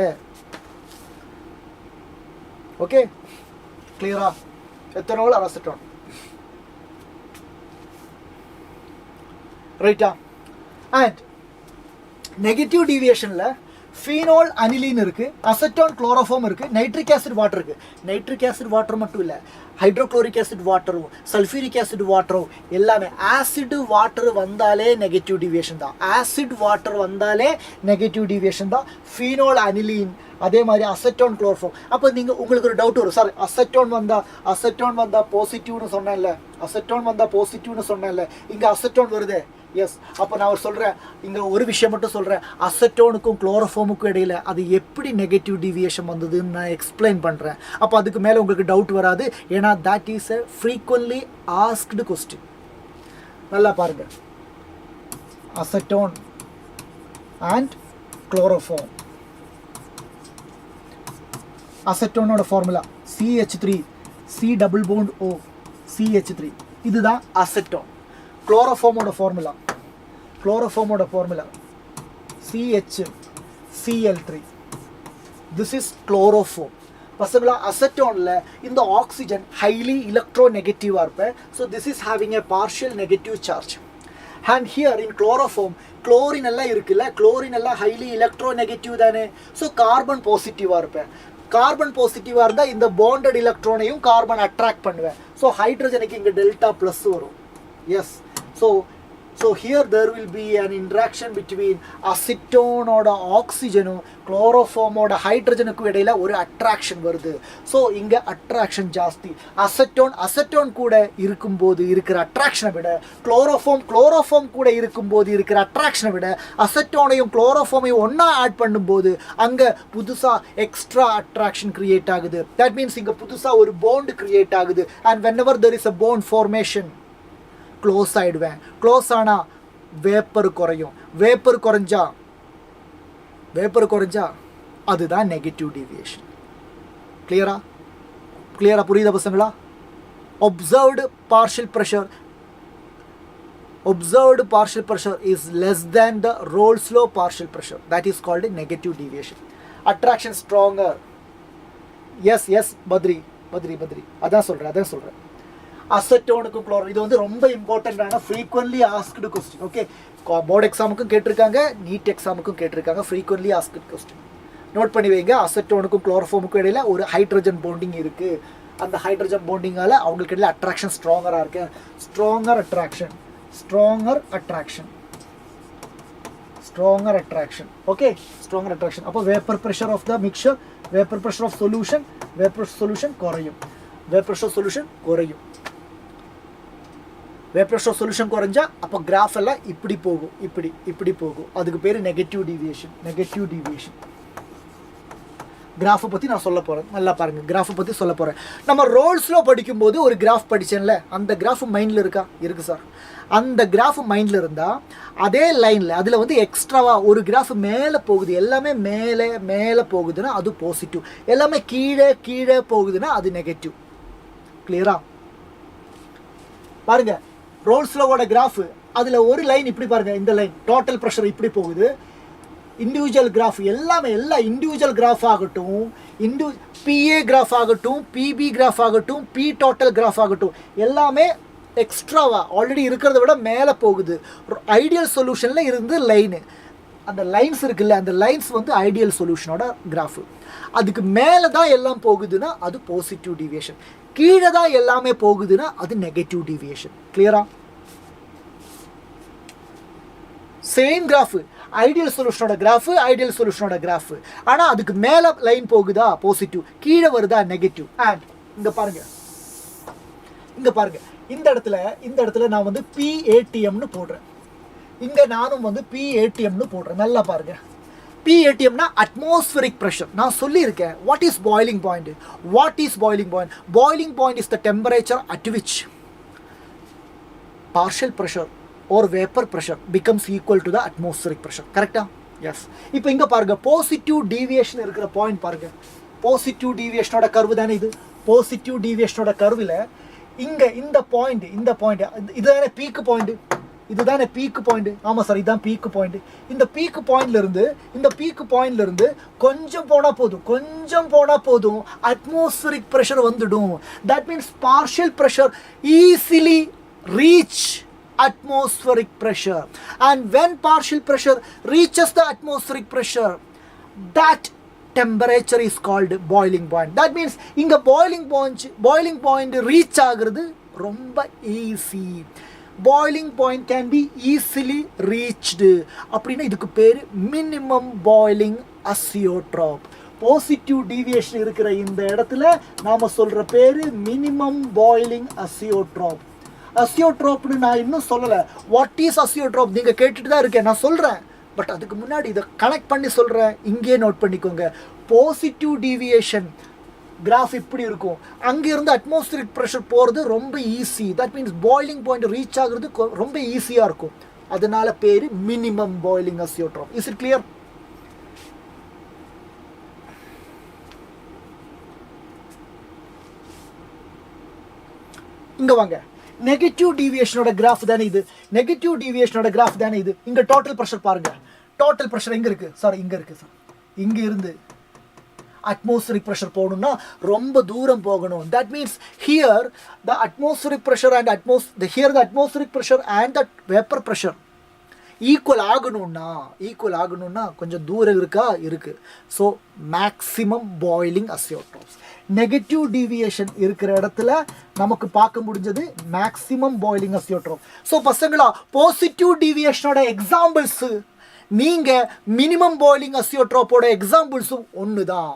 ஓகே, கிளியரா? எத்தனால் ஒரு அசெட்டோன், ரைட்டா? அண்ட் நெகட்டிவ் டீவியேஷனில் ஃபீனால் அனிலின் இருக்குது, அசெட்டோன் குளோரோஃபார்ம் இருக்குது, நைட்ரிக் ஆசிட் வாட்டர் இருக்குது. நைட்ரிக் ஆசிட் வாட்டர் மட்டும் இல்லை, ஹைட்ரோக்ளோரிக் ஆசிட் வாட்டரும் சல்ஃபியூரிக் ஆசிட் வாட்டரும் எல்லாமே. ஆசிட் வாட்டர் வந்தாலே நெகட்டிவ் டிவியேஷன் தான். ஃபீனால் அனிலின், அதே மாதிரி அசெட்டோன் குளோரோஃபார்ம். அப்போ உங்களுக்கு ஒரு டவுட் வரும், சார் அசெட்டோன் வந்தா பாசிட்டிவ்னு சொன்னேன்ல, இங்கே அசெட்டோன் வருது. எஸ், அப்போ நான் சொல்கிறேன், இங்கே ஒரு விஷயம் மட்டும் சொல்கிறேன். அசெட்டோனுக்கும் குளோரோஃபார்முக்கும் இடையில் அது எப்படி நெகட்டிவ் டிவியேஷன் வந்ததுன்னு நான் எக்ஸ்பிளைன் பண்ணுறேன். அப்போ அதுக்கு மேலே உங்களுக்கு டவுட் வராது. ஏன்னா that is a frequently asked question. நல்லா பாருங்கள். Acetone and chloroform. அசெட்டோனோட formula CH3, C double bond O, CH3. இதுதான் அசெட்டோன். குளோரோஃபார்மோட formula CHCl3. This is chloroform. பசங்களா, அசெட்டோனில் இந்த ஆக்சிஜன் ஹைலி எலக்ட்ரோநெகட்டிவாக இருப்பேன். So this is having a partial negative charge. And here in chloroform chlorine எல்லாம் இருக்குல்ல, குளோரின் எல்லாம் ஹைலி எலக்ட்ரோநெகட்டிவ் தானே. ஸோ கார்பன் பாசிட்டிவாக இருப்பேன். கார்பன் பாசிட்டிவாக இருந்தால் இந்த பாண்டட் எலக்ட்ரானையும் கார்பன் அட்ராக்ட் பண்ணுவேன். ஸோ ஹைட்ரஜனுக்கு இங்கே டெல்டா ப்ளஸ் வரும். S, so here there will be an interaction between acetone oda oxygen chloroform oda hydrogen ku idaila oru attraction varudhu. So inga attraction jaasti. acetone kuda irukumbodhu irukra attraction vida chloroform kuda irukumbodhu irukra attraction vida acetone um chloroform onna add பண்ணும்போது அங்க புதுசா extra attraction create ஆகுது. That means இங்க புதுசா ஒரு bond create ஆகுது. And whenever there is a bond formation, close ஆகிடுவேன். Close ஆனால் வேப்பர் குறையும். வேப்பர் குறைஞ்சா அதுதான் நெகட்டிவ் டீவியேஷன். கிளியரா புரியுதா பசங்களா? Observed partial pressure observed partial pressure is less than the roll slow partial pressure. That is called a negative deviation. Attraction stronger. Yes, Badri. அதான் சொல்கிறேன். அசட்டோனுக்கும் குளோரின் இது வந்து ரொம்ப இம்பார்ட்டண்ட்டான frequently asked question. Okay, board எக்ஸாமுக்கும் கேட்டிருக்காங்க, நீட் எக்ஸாமுக்கும் கேட்டிருக்காங்க. Frequently asked question note பண்ணி வைங்க. அசட்டோனுக்கும் குளோரோஃபார்முக்கும் இடையில ஒரு ஹைட்ரஜன் பாண்டிங் இருக்குது. அந்த ஹைட்ரஜன் பாண்டிங்கால் அவங்களுக்கு இடையில அட்ராக்ஷன் ஸ்ட்ராங்கராக இருக்குது. Stronger attraction. Okay, stronger attraction. அப்போ vapour pressure of the mixture, vapour pressure of solution குறையும். வேப்பர் ப்ரெஷர் சொல்யூஷன் குறைஞ்சா அப்போ கிராஃப் எல்லாம் இப்படி போகும். அதுக்கு பேர் நெகட்டிவ் டிவியேஷன். கிராஃபை பற்றி நான் சொல்ல போகிறேன். நல்லா பாருங்கள், கிராஃபை பற்றி சொல்ல போகிறேன். நம்ம ரோல்ஸில் படிக்கும்போது ஒரு கிராஃப் படித்தேன்ல, அந்த கிராஃப் மைண்டில் இருக்குது சார். அந்த கிராஃப் மைண்டில் இருந்தால் அதே லைனில் அதில் வந்து எக்ஸ்ட்ராவாக ஒரு கிராஃப் மேலே போகுது, எல்லாமே மேலே போகுதுன்னா அது பாசிட்டிவ். எல்லாமே கீழே போகுதுன்னா அது நெகட்டிவ். கிளியரா பாருங்கள், ரோல்ஸ்லோவோட கிராஃப் அதில் ஒரு லைன் இப்படி பாருங்கள், இந்த லைன் டோட்டல் ப்ரெஷர் இப்படி போகுது. இண்டிவிஜுவல் கிராஃப் எல்லா இண்டிவிஜுவல் கிராஃப் ஆகட்டும், பிஏ கிராஃப் ஆகட்டும், பிபி கிராஃப் ஆகட்டும், பி டோட்டல் கிராஃப் ஆகட்டும், எல்லாமே எக்ஸ்ட்ராவாக ஆல்ரெடி இருக்கிறத விட மேலே போகுது. ஐடியல் சொல்யூஷனில் இருந்து லைனு, அந்த லைன்ஸ் இருக்குல்ல, அந்த லைன்ஸ் வந்து ஐடியல் சொல்யூஷனோட கிராஃபு. அதுக்கு மேலே தான் எல்லாம் போகுதுன்னா அது பாசிட்டிவ் டிவியேஷன். கீழே தான் எல்லாமே போகுதுன்னா அது நெகட்டிவ் டிவியேஷன். கிளியரா? சேம் கிராஃபு, ஐடியல் சொல்யூஷனோட கிராஃப். ஆனால் அதுக்கு மேலே லைன் போகுதா பாசிட்டிவ், கீழே வருதா நெகட்டிவ். அண்ட் இங்கே பாருங்க, இந்த இடத்துல நான் வந்து PATMனு போடுறேன். இங்கே நானும் வந்து PATMனு போடுறேன். நல்லா பாருங்க, PATMனா அட்மாஸ்பியரிக் ப்ரெஷர். நான் சொல்லியிருக்கேன். What is boiling point? Boiling point is the temperature at which partial pressure or vapor pressure becomes equal to the atmospheric pressure. கரெக்டா? எஸ். இப்போ இங்கே பாருங்க, பாசிட்டிவ் டீவியேஷன் இருக்கிற பாயிண்ட் பாருங்க. பாசிட்டிவ் டீவியேஷனோட கர்வு தானே இது. பாசிட்டிவ் டீவியேஷனோட கர்வில் இங்கே இந்த பாயிண்ட் இதுதானே பீக்கு பாயிண்ட். ஆமாம் சார், இதுதான் பீக்கு பாயிண்ட். இந்த பீக்கு பாயிண்ட்லேருந்து கொஞ்சம் போனால் போதும் அட்மாஸ்பியரிக் ப்ரெஷர் வந்துடும். That means partial pressure easily reach atmospheric pressure, and when partial pressure reaches the atmospheric pressure, that temperature is called boiling point. That means inga boiling point reach ஆகிறது ரொம்ப easy. boiling point can be easily reached. அப்படின்னா இதுக்கு பேர் minimum boiling azeotrope. Positive deviation இருக்கிற இந்த இடத்துல நாம சொல்ற பேரு மினிமம் பாய்லிங் அசியோட்ரோப். அசியோட்ரோப்னு நான் இன்னும் சொல்லலை. வாட் இஸ் அசியோட்ரோப் நீங்கள் கேட்டுட்டு தான் இருக்கேன், நான் சொல்கிறேன். பட் அதுக்கு முன்னாடி இதை கனெக்ட் பண்ணி சொல்கிறேன், இங்கேயே நோட் பண்ணிக்கோங்க. பாசிட்டிவ் டீவியேஷன் கிராஃப் இப்படி இருக்கும். அங்கேருந்து அட்மாஸ்பியரிக் ப்ரெஷர் போகிறது ரொம்ப easy. That means boiling point reach ஆகுறது ரொம்ப ஈஸியாக இருக்கும். அதனால பேர் minimum boiling azeotrope. Is it clear? இங்கே வாங்க, நெகட்டிவ் டீவியேஷனோட கிராஃப் தானே இது. இங்கே டோட்டல் ப்ரெஷர் பாருங்க. டோட்டல் ப்ரெஷர் எங்கே இருக்குது சார்? இங்கே இருக்குது சார். இங்கே இருந்து அட்மாஸ்பியரிக் ப்ரெஷர் போகணும்னா ரொம்ப தூரம் போகணும். That means here the atmospheric pressure and atmospheric pressure and the vapour pressure equal ஆகணும்னா கொஞ்சம் தூரம் இருக்குது. So maximum boiling azeotropes. Negative deviation இருக்கிற இடத்துல நமக்கு பார்க்க முடிஞ்சது மேக்ஸிமம் பாய்லிங் அசியோட்ரோப். ஸோ பசங்களா, பாசிட்டிவ் டீவியேஷனோட எக்ஸாம்பிள்ஸ் நீங்கள் மினிமம் பாய்லிங் அசியோட்ரோப்போட எக்ஸாம்பிள்ஸும் ஒன்று தான்.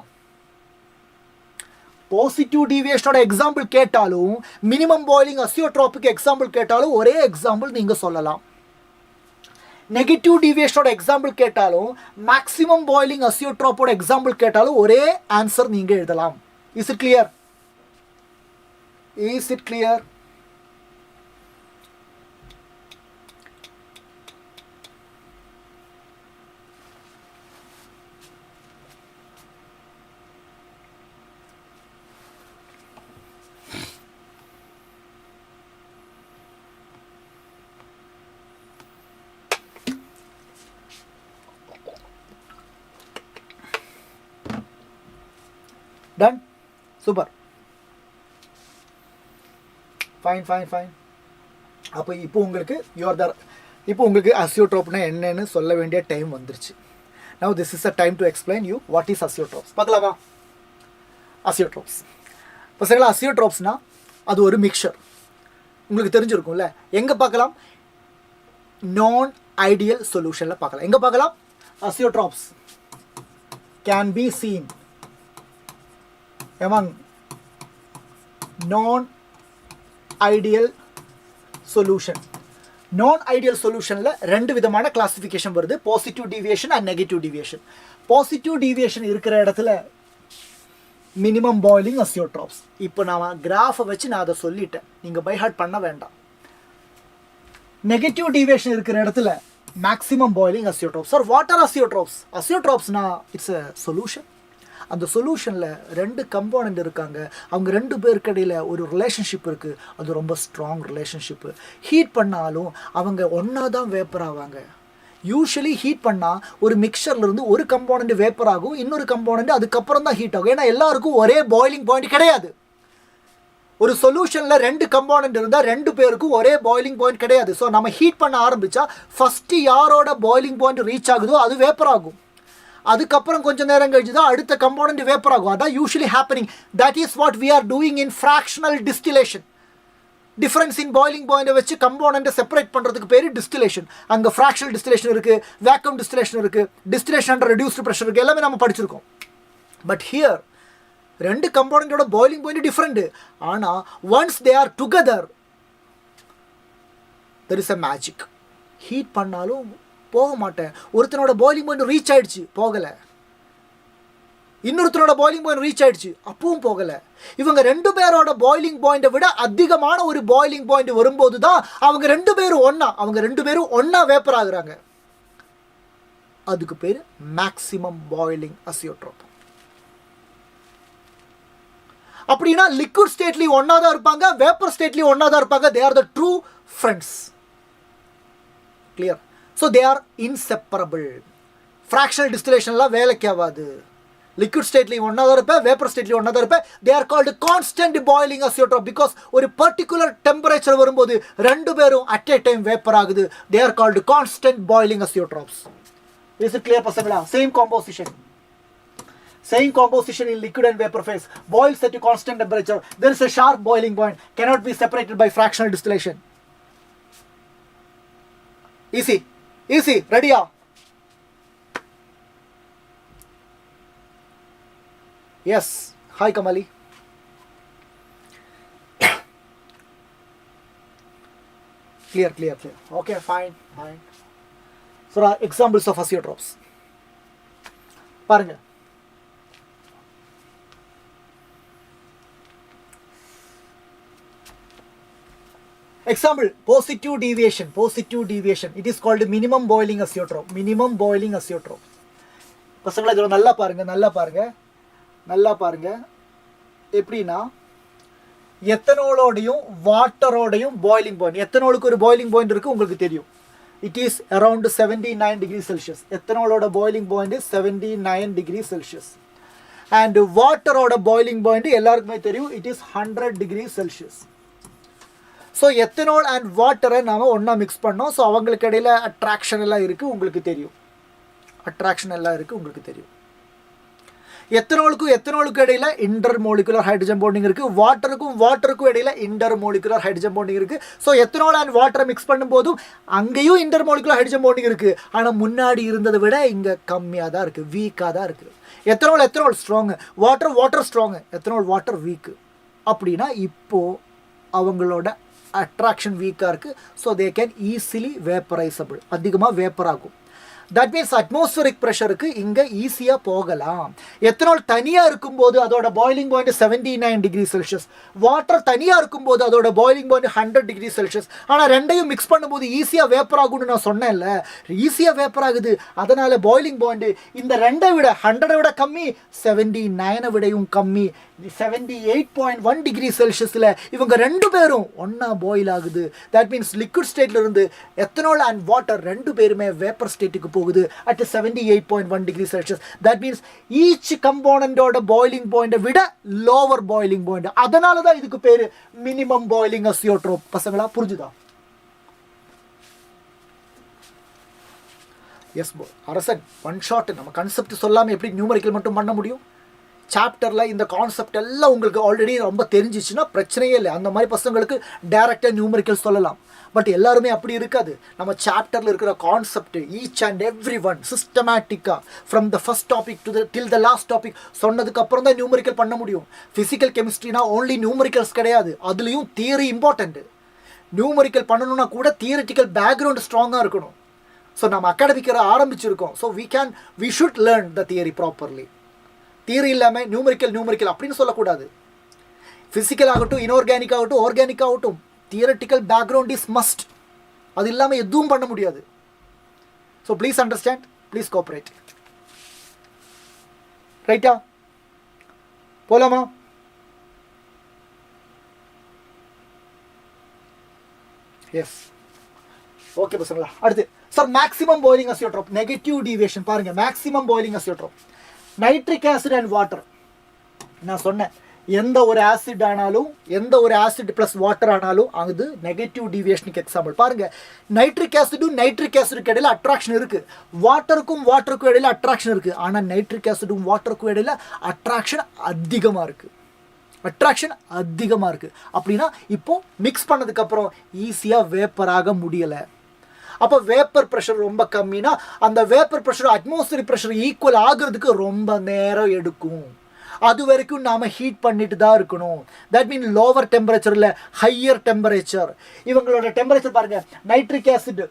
பாசிட்டிவ் டீவியேஷனோட எக்ஸாம்பிள் கேட்டாலும் மினிமம் பாய்லிங் அசியோட்ரோப்புக்கு எக்ஸாம்பிள் கேட்டாலும் ஒரே எக்ஸாம்பிள் நீங்கள் சொல்லலாம். நெகட்டிவ் டீவியேஷனோட எக்ஸாம்பிள் கேட்டாலும் மேக்ஸிமம் பாய்லிங் அசியோட்ரோப்போட எக்ஸாம்பிள் கேட்டாலும் ஒரே ஆன்சர் நீங்கள் எழுதலாம். Is it clear? Ton super fine fine fine. அப்போ இப்போ உங்களுக்கு இப்போ உங்களுக்கு அசியோட்ரோப்னா என்னன்னு சொல்ல வேண்டிய டைம் வந்துருச்சு. Now this is the time to explain you what is அசியோட்ரோப்ஸ். பார்க்கலாமா? அசியோட்ரோப்ஸ் பசங்களா, அசியோட்ரோப்ஸ்னா அது ஒரு மிக்சர். உங்களுக்கு தெரிஞ்சிருக்கும்ல. எங்கே பார்க்கலாம்? நான் ஐடியல் சொல்யூஷனில் பார்க்கலாம். எங்கே பார்க்கலாம்? Azeotropes can be seen among non ideal solution. Non ideal சொல்யூஷனில் ரெண்டு விதமான கிளாசிஃபிகேஷன் வருது, positive deviation and negative deviation. Positive deviation இருக்கிற இடத்துல மினிமம் பாயிலிங் அசியோட்ரோப்ஸ். இப்போ நான் கிராஃபை வச்சு நான் அதை சொல்லிட்டேன், நீங்கள் பை ஹார்ட் பண்ண வேண்டாம். நெகட்டிவ் டீவியேஷன் இருக்கிற இடத்துல maximum boiling azeotropes. Sir what are azeotropes? அசியோட்ரோப்ஸ்னா இட்ஸ் அ சொல்யூஷன். அந்த சொல்யூஷனில் ரெண்டு கம்போனண்ட் இருக்காங்க, அவங்க ரெண்டு பேருக்கு இடையில் ஒரு ரிலேஷன்ஷிப் இருக்குது, அது ரொம்ப ஸ்ட்ராங் ரிலேஷன்ஷிப்பு. ஹீட் பண்ணாலும் அவங்க ஒன்றா தான் வேப்பர் ஆவாங்க. யூஸ்வலி ஹீட் பண்ணால் ஒரு மிக்சர்லேருந்து ஒரு கம்போனண்ட் வேப்பர் ஆகும், இன்னொரு கம்போனண்ட் அதுக்கப்புறம் தான் ஹீட் ஆகும். ஏன்னா எல்லாருக்கும் ஒரே பாயிலிங் பாயிண்ட் கிடையாது. ஒரு சொல்யூஷனில் ரெண்டு கம்போனண்ட் இருந்தால் ரெண்டு பேருக்கும் ஒரே பாயிலிங் பாயிண்ட் கிடையாது. ஸோ நம்ம ஹீட் பண்ண ஆரம்பித்தா ஃபஸ்ட்டு யாரோட பாயிலிங் பாயிண்ட் ரீச் ஆகுதோ அது வேப்பர் ஆகும். அதுக்கப்புறம் கொஞ்சம் நேரம் கழிச்சு தான் அடுத்த கம்போனண்ட் வேப்பர் ஆகும். அதான் usually happening. That is what we are doing in fractional distillation. Difference in boiling பாயிண்டை வச்சு கம்போனண்ட்டை செப்பரேட் பண்ணுறதுக்கு பேர் டிஸ்டிலேஷன். அங்கே ஃப்ராக்ஷனல் டிஸ்டிலேஷன் இருக்குது, வேக்யூம் டிஸ்டிலேஷன் இருக்குது, டிஸ்டிலேஷன் அண்டர் ரெடியூஸ்டு ப்ரெஷர் இருக்குது, எல்லாமே நம்ம படிச்சிருக்கோம். பட் ஹியர் ரெண்டு கம்போனண்ட்டோட பாயிலிங் பாயிண்ட் டிஃப்ரெண்ட். ஆனால் once they are together there is a magic. Heat பண்ணாலும் போக மாட்டேன். ஒருத்தனோட பாயிலிங் பாயிண்ட் ரீச் ஆயிடுச்சு, போகலை. இன்னொருத்தனோட பாயிலிங் பாயிண்ட் ரீச் ஆயிடுச்சு, அப்பவும் போகலை. இவங்க ரெண்டு பேரோட பாயிலிங் பாயிண்டை விட அதிகமான ஒரு பாயிலிங் பாயிண்ட் வரும்போது தான் அவங்க ரெண்டு பேரும் ஒன்னா வேப்பர் ஆகுறாங்க. அதுக்கு பேர் மேக்ஸிமம் பாயிலிங் அசியோட்ரோப். அப்படின்னா லிக்விட் ஸ்டேட்லயும் ஒன்னா தான் இருப்பாங்க, வேப்பர் ஸ்டேட்லயும் ஒன்னா தான் இருப்பாங்க. They are the true friends. Clear? So they are inseparable. Fractional டிஸ்டிலேஷன்லாம் வேலைக்கு ஆகாது. லிக்விட் ஸ்டேட்லையும் ஒன்றா தான் இருப்பேன், வேப்பர் ஸ்டேட்லையும் ஒன்றா தான் இருப்பேன். They are called constant boiling azeotrope. Because ஒரு பர்டிகுலர் டெம்பரேச்சர் வரும்போது ரெண்டு பேரும் அட் ஏ டைம் வேப்பர் ஆகுது. They are called constant boiling azeotropes. Is it clear பசங்களா? Same composition in liquid and vapor phase, boils at a constant temperature. There is a sharp boiling point, cannot be separated by fractional distillation. Easy, ready? Yes, hi Kamali. Clear. Okay, fine. So examples of azeotrophs. பாருங்க. Example, positive deviation. It is called minimum boiling azeotrope. பசங்களா இதோ நல்லா பாருங்க. எப்படின்னா எத்தனோலோடையும் வாட்டரோடையும் boiling point. எத்தனோலுக்கு ஒரு boiling point இருக்குது உங்களுக்கு தெரியும். It is around 79 degrees Celsius. எத்தனோலோட boiling point 79 degrees Celsius. And வாட்டரோட பாயிலிங் பாயிண்ட் எல்லாருக்குமே தெரியும், it is 100 degrees Celsius. So ethanol and வாட்டரை நாம் ஒன்றா மிக்ஸ் பண்ணோம். ஸோ அவங்களுக்கு இடையில் அட்ராக்ஷன் எல்லாம் இருக்குது உங்களுக்கு தெரியும். எத்தனாலுக்கும் இடையில இன்டர்மோலிகுலர் ஹைட்ரஜன் பாண்டிங் இருக்குது. வாட்டருக்கும் இடையில இன்டர்மோலிகுலர் ஹைட்ரஜன் பாண்டிங் இருக்குது. ஸோ எத்தனால் அண்ட் வாட்டரை மிக்ஸ் பண்ணும்போதும் அங்கேயும் இன்டர்மோலிகுலர் ஹைட்ரஜன் பாண்டிங் இருக்குது. ஆனால் முன்னாடி இருந்ததை விட இங்கே கம்மியாக தான் இருக்குது, வீக்காக தான் இருக்குது. Ethanol strong, water strong, water week. அப்படின்னா இப்போது அவங்களோட அட்ராக்ஷன் வீக்காக இருக்குது. ஸோ தே கேன் ஈஸிலி வேப்பரைசபிள், அதிகமாக வேப்பர் ஆகும். தட் மீன்ஸ் அட்மாஸ்பியரிக் ப்ரெஷருக்கு இங்கே ஈஸியாக போகலாம். எத்தனால் தனியாக இருக்கும்போது அதோட boiling point 79 degrees Celsius, water தனியாக இருக்கும்போது அதோட பாயிலிங் பாயிண்ட் 100 degrees Celsius. ஆனால் ரெண்டையும் மிக்ஸ் பண்ணும்போது ஈஸியாக வேப்பர் ஆகும்னு நான் சொன்னேன்ல, ஈஸியாக வேப்பர் ஆகுது. அதனால் பாயிலிங் பாயிண்ட் இந்த 2 விட 100 விட கம்மி, 79 விடையும் கம்மி. 78.1 degrees Celsiusல இவங்க ரெண்டு பேரும் ஒன்றா பாயில் ஆகுது. தட் மீன்ஸ் லிக்விட் ஸ்டேட்ல இருந்து எத்தனால் அண்ட் வாட்டர் ரெண்டு பேருமே வேப்பர் ஸ்டேட்டுக்கு போகுது at 78.1 degrees Celsius. That means each component ஓட boiling point விட lower boiling point. அதனால தான் இதுக்கு பேரு minimum boiling azeotrope. பசங்களா புரிஞ்சுதா? எஸ் போ அரசன் ஒன் ஷாட். நம்ம கான்செப்ட் சொல்லாமல் எப்படி நியூமரிக்கல் மட்டும் பண்ண முடியும்? சாப்டரில் இந்த கான்செப்ட் எல்லாம் உங்களுக்கு ஆல்ரெடி ரொம்ப தெரிஞ்சிச்சுன்னா பிரச்சனையே இல்லை. அந்த மாதிரி பசங்களுக்கு டைரெக்டாக நியூமரிக்கல் சொல்லலாம். பட் எல்லாருமே அப்படி இருக்காது. நம்ம சாப்டரில் இருக்கிற concept each and every one சிஸ்டமேட்டிக்காக from the first topic to till the last topic சொன்னதுக்கப்புறம் தான் நியூமரிக்கல் பண்ண முடியும். ஃபிசிக்கல் கெமிஸ்ட்ரினா ஓன்லி நியூமரிக்கல்ஸ் கிடையாது, அதுலேயும் தியரி இம்பார்ட்டண்ட்டு. நியூமரிக்கல் பண்ணணும்னா கூட தியரிட்டிக்கல் பேக்ரவுண்ட் ஸ்ட்ராங்காக இருக்கணும். ஸோ நம்ம அகாடமிக்கிற ஆரம்பிச்சிருக்கோம். So we should learn the theory properly. Theory இல்லாமல் நியூமரிக்கல் அப்படின்னு சொல்லக்கூடாது. ஃபிசிக்கல் ஆகட்டும், இன்ஆர்கானிக் ஆகட்டும், ஆர்கானிக் ஆகட்டும், தியரட்டிக்கல் பேக்ரவுண்ட் இஸ் மஸ்ட். அது இல்லாமல் எதுவும் பண்ண முடியாது. So please understand, please cooperate. ரைட்டா? போலாமா? எஸ், ஓகே பசங்களா. அடுத்து sir maximum boiling azeotrope, negative deviation பாருங்க. Maximum boiling azeotrope nitric acid and water. நான் சொன்னேன் எந்த ஒரு ஆசிட் ஆனாலும், எந்த ஒரு ஆசிட் ப்ளஸ் வாட்டர் ஆனாலும் அது நெகட்டிவ் டீவியேஷனுக்கு எக்ஸாம்பிள். பாருங்க, நைட்ரிக் ஆசிடுக்கு இடையில அட்ராக்ஷன் இருக்கு, வாட்டருக்கும் இடையில அட்ராக்ஷன் இருக்கு. ஆனால் நைட்ரிக் ஆசிடும் வாட்டருக்கும் இடையில அட்ராக்ஷன் அதிகமாக இருக்கு. அப்படின்னா இப்போ மிக்ஸ் பண்ணதுக்கப்புறம் ஈஸியாக வேப்பராக முடியலை. அப்போ வேப்பர் ப்ரெஷர் ரொம்ப கம்மினா அந்த vapour pressure atmosphere pressure equal ஆகிறதுக்கு ரொம்ப நேரம் எடுக்கும். அது வரைக்கும் நாம் ஹீட் பண்ணிட்டு தான் இருக்கணும். தட் மீன் லோவர் டெம்பரேச்சரில் ஹையர் டெம்பரேச்சர். இவங்களோட டெம்பரேச்சர் பாருங்கள், நைட்ரிக் ஆசிட்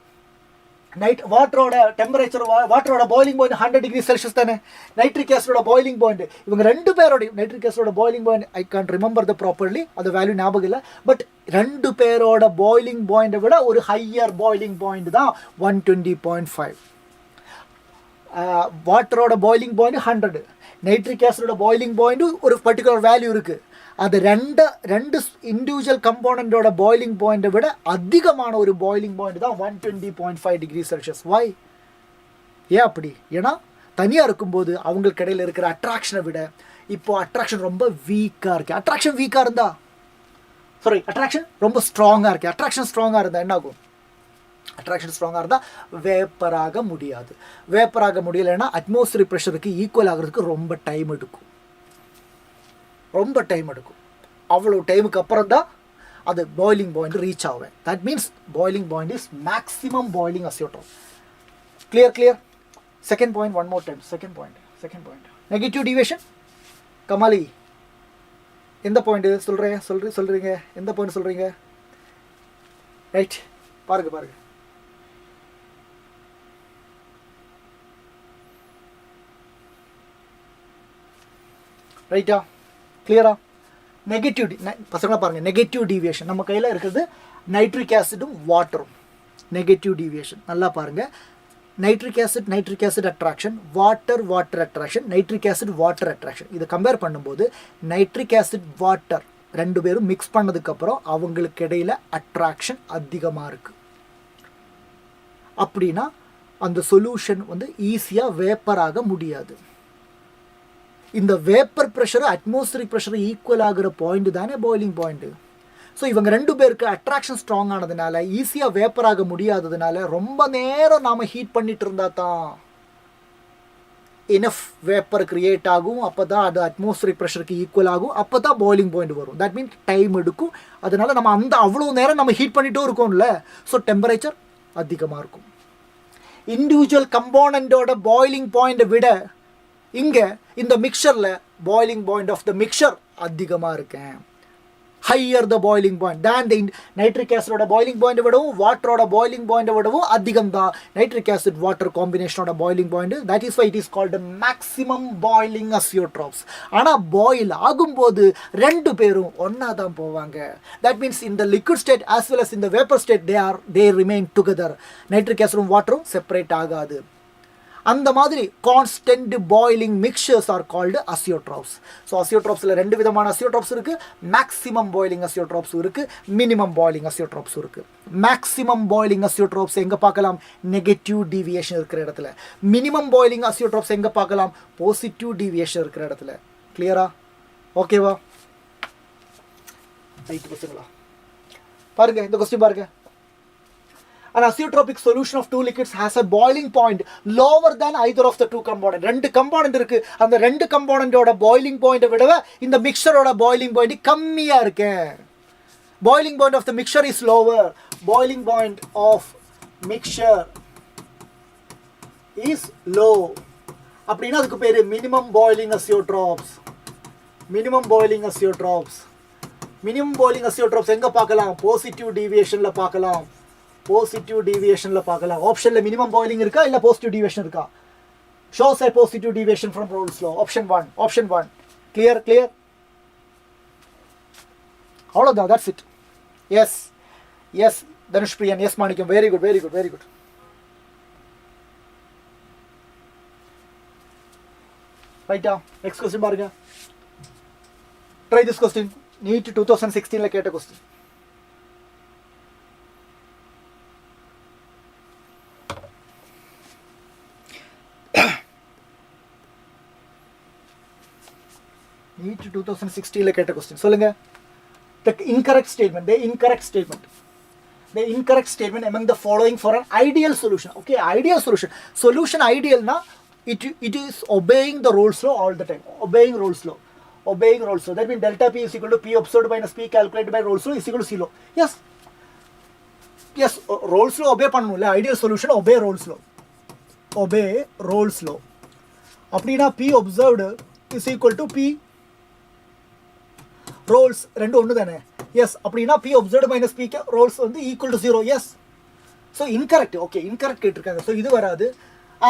வாட்டரோட டெம்பரேச்சர், வாட்டரோட பாயிலிங் பாயிண்ட் 100 டிகிரி செல்சியஸ் தானே. நைட்ரிக் ஆசிடோட பாயிலிங் பாயிண்ட், இவங்க ரெண்டு பேரோட நைட்ரிக் ஆசிடோட boiling point I can't remember the properly, அது வேல்யூ ஞாபகம் இல்லை. பட் ரெண்டு பேரோட பாயிலிங் பாயிண்டை விட ஒரு ஹையர் பாயிலிங் பாயிண்ட் தான் 120.5. வாட்டரோட பாயிலிங் பாயிண்ட் 100, நைட்ரிக் ஆசிடோட பாயிலிங் பாயிண்ட் ஒரு பர்டிகுலர் வேல்யூ இருக்குது. அது ரெண்டு இண்டிவிஜுவல் கம்போனண்டோட பாயிலிங் பாயிண்டை விட அதிகமான ஒரு பாயிலிங் பாயிண்ட் தான் 120.5 டிகிரி செல்சியஸ். வாய் ஏன் அப்படி? ஏன்னா தனியாக இருக்கும்போது அவங்களுக்கு இடையில் இருக்கிற அட்ராக்ஷனை விட இப்போ அட்ராக்ஷன் ரொம்ப வீக்காக இருக்குது. அட்ராக்ஷன் ரொம்ப ஸ்ட்ராங்காக இருக்குது. அட்ராக்ஷன் ஸ்ட்ராங்காக இருந்தால் என்ன ஆகும்? அட்ராக்ஷன் ஸ்ட்ராங்காக இருந்தால் வேப்பராக முடியாது. வேப்பராக முடியலைன்னா அட்மாஸ்பியர் ப்ரெஷருக்கு ஈக்குவல் ஆகிறதுக்கு ரொம்ப டைம் எடுக்கும். அவ்வளோ டைமுக்கு அப்புறம் தான் அது பாயிலிங் பாயிண்ட் ரீச் ஆகும். That means boiling point is maximum boiling azeotrope. Clear. Second point, one more time. Second point negative deviation. Kamali எந்த பாயிண்ட் சொல்கிறீங்க? எந்த பாயிண்ட் சொல்கிறீங்க? ரைட், பாருங்க. ரைட்டா? கிளியரா? நெகட்டிவ் பசங்களாக பாருங்கள், நெகட்டிவ் டீவியேஷன் நம்ம கையில் இருக்கிறது நைட்ரிக் ஆசிடும் வாட்டரும். நெகட்டிவ் டீவியேஷன் நல்லா பாருங்கள். Nitric acid attraction, water attraction, nitric acid water attraction. இதை கம்பேர் பண்ணும்போது நைட்ரிக் ஆசிட் வாட்டர் ரெண்டு பேரும் மிக்ஸ் பண்ணதுக்கப்புறம் அவங்களுக்கு இடையில் அட்ராக்ஷன் அதிகமாக இருக்குது. அப்படின்னா அந்த சொல்யூஷன் ஈஸியாக வேப்பராக முடியாது. இந்த vapour pressure atmospheric pressure equal ஆகிற பாயிண்ட் தானே பாயிலிங் பாயிண்ட்டு. ஸோ இவங்க ரெண்டு பேருக்கு அட்ராக்ஷன் ஸ்ட்ராங் ஆனதுனால ஈஸியாக வேப்பராக முடியாததுனால ரொம்ப நேரம் நாம் ஹீட் பண்ணிட்டு இருந்தால் தான் இனஃப் வேப்பர் கிரியேட் ஆகும். அப்போ தான் அது அட்மாஸ்பியரிக் ப்ரெஷருக்கு ஈக்குவல் ஆகும். அப்போ தான் பாயிலிங் பாயிண்ட் வரும். தட் மீன்ஸ் டைம் எடுக்கும். அதனால நம்ம அவ்வளோ நேரம் நம்ம ஹீட் பண்ணிட்டும் இருக்கோம்ல. ஸோ டெம்பரேச்சர் அதிகமாக இருக்கும். இண்டிவிஜுவல் கம்போனண்டோட பாயிலிங் பாயிண்டை விட இங்கே இந்த மிக்சரில் boiling point of the mixture அதிகமாக இருக்கேன். Higher the boiling point than the nitric ஆசிடோட பாயிலிங் பாயிண்டை விடவும் வாட்டரோட பாயிலிங் பாயிண்டை விடவும் அதிகம் தான் நைட்ரிக் ஆசிட் வாட்டர் காம்பினேஷனோட boiling point. That is why it is called maximum boiling azeotropes. ஆனால் பாயில் ஆகும்போது ரெண்டு பேரும் ஒன்றா தான் போவாங்க. தட் மீன்ஸ் இந்த liquid state as well as இந்த vapour state they remain together. Nitric ஆசிடும் வாட்டரும் செப்பரேட் ஆகாது. அந்த மாதிரி constant boiling mixtures are called azeotropes. So அசியோட்ராப்ஸில் 2 விதமான அசியோட்ராப்ஸ் இருக்குது. மேக்ஸிமம் பாயிலிங் அசியோட்ராப்ஸும் இருக்குது, மினிமம் பாயிலிங் அசியோட்ராப்ஸும் இருக்குது. மேக்ஸிமம் பாயிலிங் அசியோட்ராப்ஸ் எங்கே பார்க்கலாம்? நெகட்டிவ் டீவியேஷன் இருக்கிற இடத்துல. மினிமம் பாயிலிங் அசியோட்ராப்ஸ் எங்கே பார்க்கலாம்? பாசிட்டிவ் டீவியேஷன் இருக்கிற இடத்துல. கிளியரா? ஓகேவா? ரைட் பசங்களா, பாருங்க இந்த கொஸ்டின் பாருங்க. An azeotropic solution of two liquids has a boiling point lower than either of the two components. 2 component இருக்கு, அந்த 2 componentோட boiling point விட இந்த மிக்சரோட boiling point கம்மியா இருக்கு. Boiling point of the mixture is lower. Boiling point of mixture is low. அப்படினா அதுக்கு பேரு minimum boiling azeotrops. Minimum boiling azeotrops. Minimum boiling azeotrops எங்க பார்க்கலாம்? Positive deviationல பார்க்கலாம். பாசிட்டிவ் டீவியேஷனில் பார்க்கலாம். ஆப்ஷனில் மினிமம் பாயிலிங் இருக்கா இல்லை பாசிட்டிவ் டீவியேஷன் இருக்கா? Shows a positive deviation from Raoult's law. Option 1. Option 1. Clear? Clear? அவ்வளோதான். That's it. Yes yes Dhanush Priyan, yes Manickam, very good very good very good. ரைட்டா? நெக்ஸ்ட் கொஸ்டின் பாருங்க. Try this question. நீட் 2016 கேட்ட question. NEET 2016 கேட்ட question. சொல்லுங்க. The incorrect statement. The incorrect statement. The incorrect statement among the following for an ideal solution. Okay, ideal solution. Solution ideal na it is obeying the Rolle's law all the time. Obeying Rolle's law. Obeying Rolle's law. That means delta P is equal to P observed minus P calculated by Rolle's law is equal to 0. Yes. Yes, Rolle's law obey பண்ணனும்ல. Ideal solution obey Rolle's law. Obey Rolle's law. அப்படினா P observed is equal to P rolls ரெண்டு ஒன்று தானே? S. அப்படின்னா P observed minus P rolls வந்து equal to 0. Yes. So incorrect. Okay, incorrect கேட்டிருக்காங்க. So இது வராது.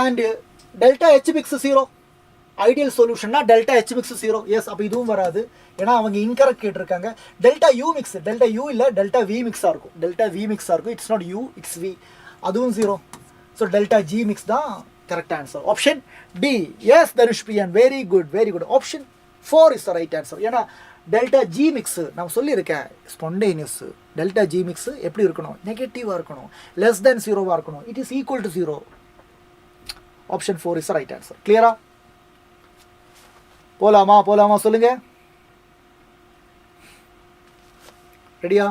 And delta H mix 0. Ideal சொல்யூஷன்னா டெல்டா H மிக்ஸ் 0. எஸ். அப்போ இதுவும் வராது, ஏன்னா அவங்க இன்கரெக்ட் கேட்டிருக்காங்க. Delta U mix, delta U இல்லை டெல்டா V மிக்ஸாக இருக்கும். டெல்டா V மிக்ஸாக இருக்கும். It's not U, it's V. அதுவும் 0. ஸோ டெல்டா G மிக்ஸ் தான் correct answer. Option D. Yes Dhanush Priyan, very good very good. Option 4 is the right answer. ஏன்னா delta G mix நான் சொல்லியிருக்கேன், ஸ்பான்டேனியஸ் டெல்டா ஜி மிக்ஸு எப்படி இருக்கணும்? நெகட்டிவாக இருக்கணும், லெஸ் தென் 0வாக இருக்கணும். It is equal to 0. Option 4 is right answer. கிளியரா? போலாமா போலாமா சொல்லுங்க. ரெடியா?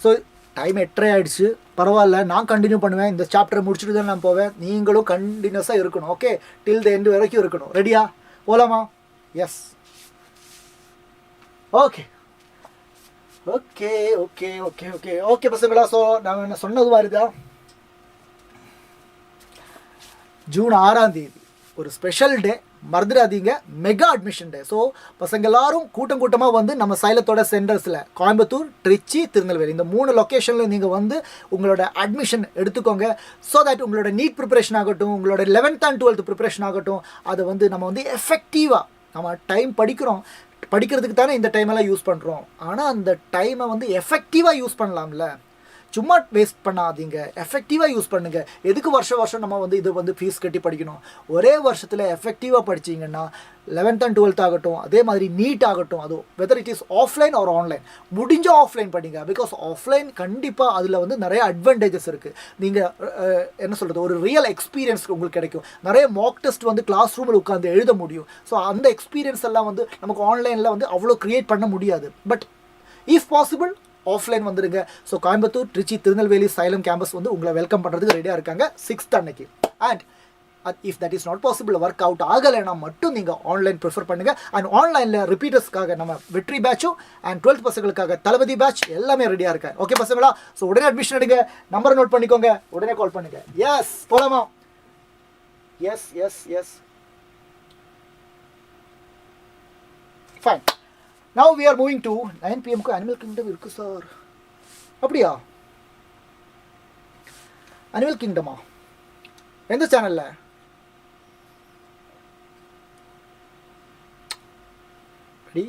ஸோ டைம் 8:30 ஆயிடுச்சு. பரவாயில்ல, நான் கண்டினியூ பண்ணுவேன். இந்த சாப்டரை முடிச்சுட்டு தான் நான் போவேன். நீங்களும் கண்டினியூஸாக இருக்கணும். ஓகே, டில் த எண்டு வரைக்கும் இருக்கணும். ரெடியா? போலாமா? Yes. Okay okay okay okay okay okay பசங்களா. ஸோ நான் என்ன சொன்னது வருதா? ஜூன் 6ஆம் தேதி ஒரு ஸ்பெஷல் டே, மறந்துடாதீங்க. மெகா அட்மிஷன் டே. ஸோ பசங்க எல்லாரும் கூட்டமாக வந்து நம்ம சைலத்தோட சென்டர்ஸில் கோயம்புத்தூர், திருச்சி, திருநெல்வேலி இந்த 3 லொக்கேஷனில் நீங்கள் வந்து உங்களோட அட்மிஷன் எடுத்துக்கோங்க. ஸோ தட் உங்களோட நீட் ப்ரிப்பரேஷன் ஆகட்டும், உங்களோட 11th and 12th ப்ரிப்பரேஷன் ஆகட்டும், அதை வந்து நம்ம வந்து எஃபெக்டிவாக நம்ம டைம் படிக்கிறதுக்கு தானே இந்த டைமெல்லாம் யூஸ் பண்ணுறோம். ஆனால் அந்த டைமை வந்து எஃபெக்டிவாக யூஸ் பண்ணலாம்ல. சும்மா வேஸ்ட் பண்ணாதீங்க, எஃபெக்டிவாக யூஸ் பண்ணுங்கள். எதுக்கு வருஷம் நம்ம வந்து இது வந்து ஃபீஸ் கட்டி படிக்கணும்? ஒரே வருஷத்தில் எஃபெக்டிவாக படிச்சிங்கன்னா 11th and 12th ஆகட்டும், அதே மாதிரி நீட் ஆகட்டும், அதுவும் whether it is offline R online, முடிஞ்ச ஆஃப்லைன் படிங்க. பிகாஸ் ஆஃப்லைன் கண்டிப்பாக அதில் வந்து நிறைய அட்வான்டேஜஸ் இருக்குது. நீங்கள் என்ன சொல்கிறது, ஒரு ரியல் எக்ஸ்பீரியன்ஸ் உங்களுக்கு கிடைக்கும். நிறைய மாக் டெஸ்ட் வந்து கிளாஸ் ரூமில் உட்காந்து எழுத முடியும். ஸோ அந்த எக்ஸ்பீரியன்ஸ் எல்லாம் வந்து நமக்கு ஆன்லைனில் வந்து அவ்வளோ க்ரியேட் பண்ண முடியாது. பட் இஃப் பாசிபிள் ஆஃப்லைன் வந்துடுங்க. ஸோ கோயம்புத்தூர், திருச்சி, திருநெல்வேலி சைலம் கேம்பஸ் வந்து உங்களை வெல்கம் பண்ணுறதுக்கு ரெடியாக இருக்காங்க 6th அன்னைக்கு. And if that is not possible, work out ஆகலைன்னா மட்டும் நீங்கள் ஆன்லைன் ப்ரிஃபர் பண்ணுங்கள். அண்ட் ஆன்லைனில் ரிப்பீட்டர்ஸ்க்காக நம்ம வெட்ரி பேட்சும் அண்ட் 12th பசங்களுக்காக தளபதி பேட்ச் எல்லாமே ரெடியாக இருக்கேன். ஓகே பசங்களா? ஸோ உடனே அட்மிஷன் எடுங்க. நம்பரை நோட் பண்ணிக்கோங்க, உடனே கால் பண்ணுங்கள். எஸ், போலாமா? Yes yes yes, fine. Now we are moving to 9 PM க்கு அனிமல் கிங்டம் இருக்கு சார். அப்படியா? அனிமல் கிங்டமா? எந்த சேனல்ல? Ready?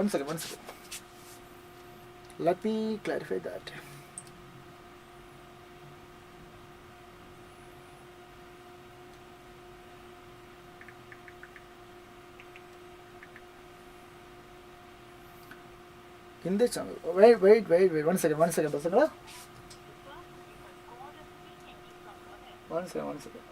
One second. let me clarify that. In this channel, wait, 1 second, pasangala. One second.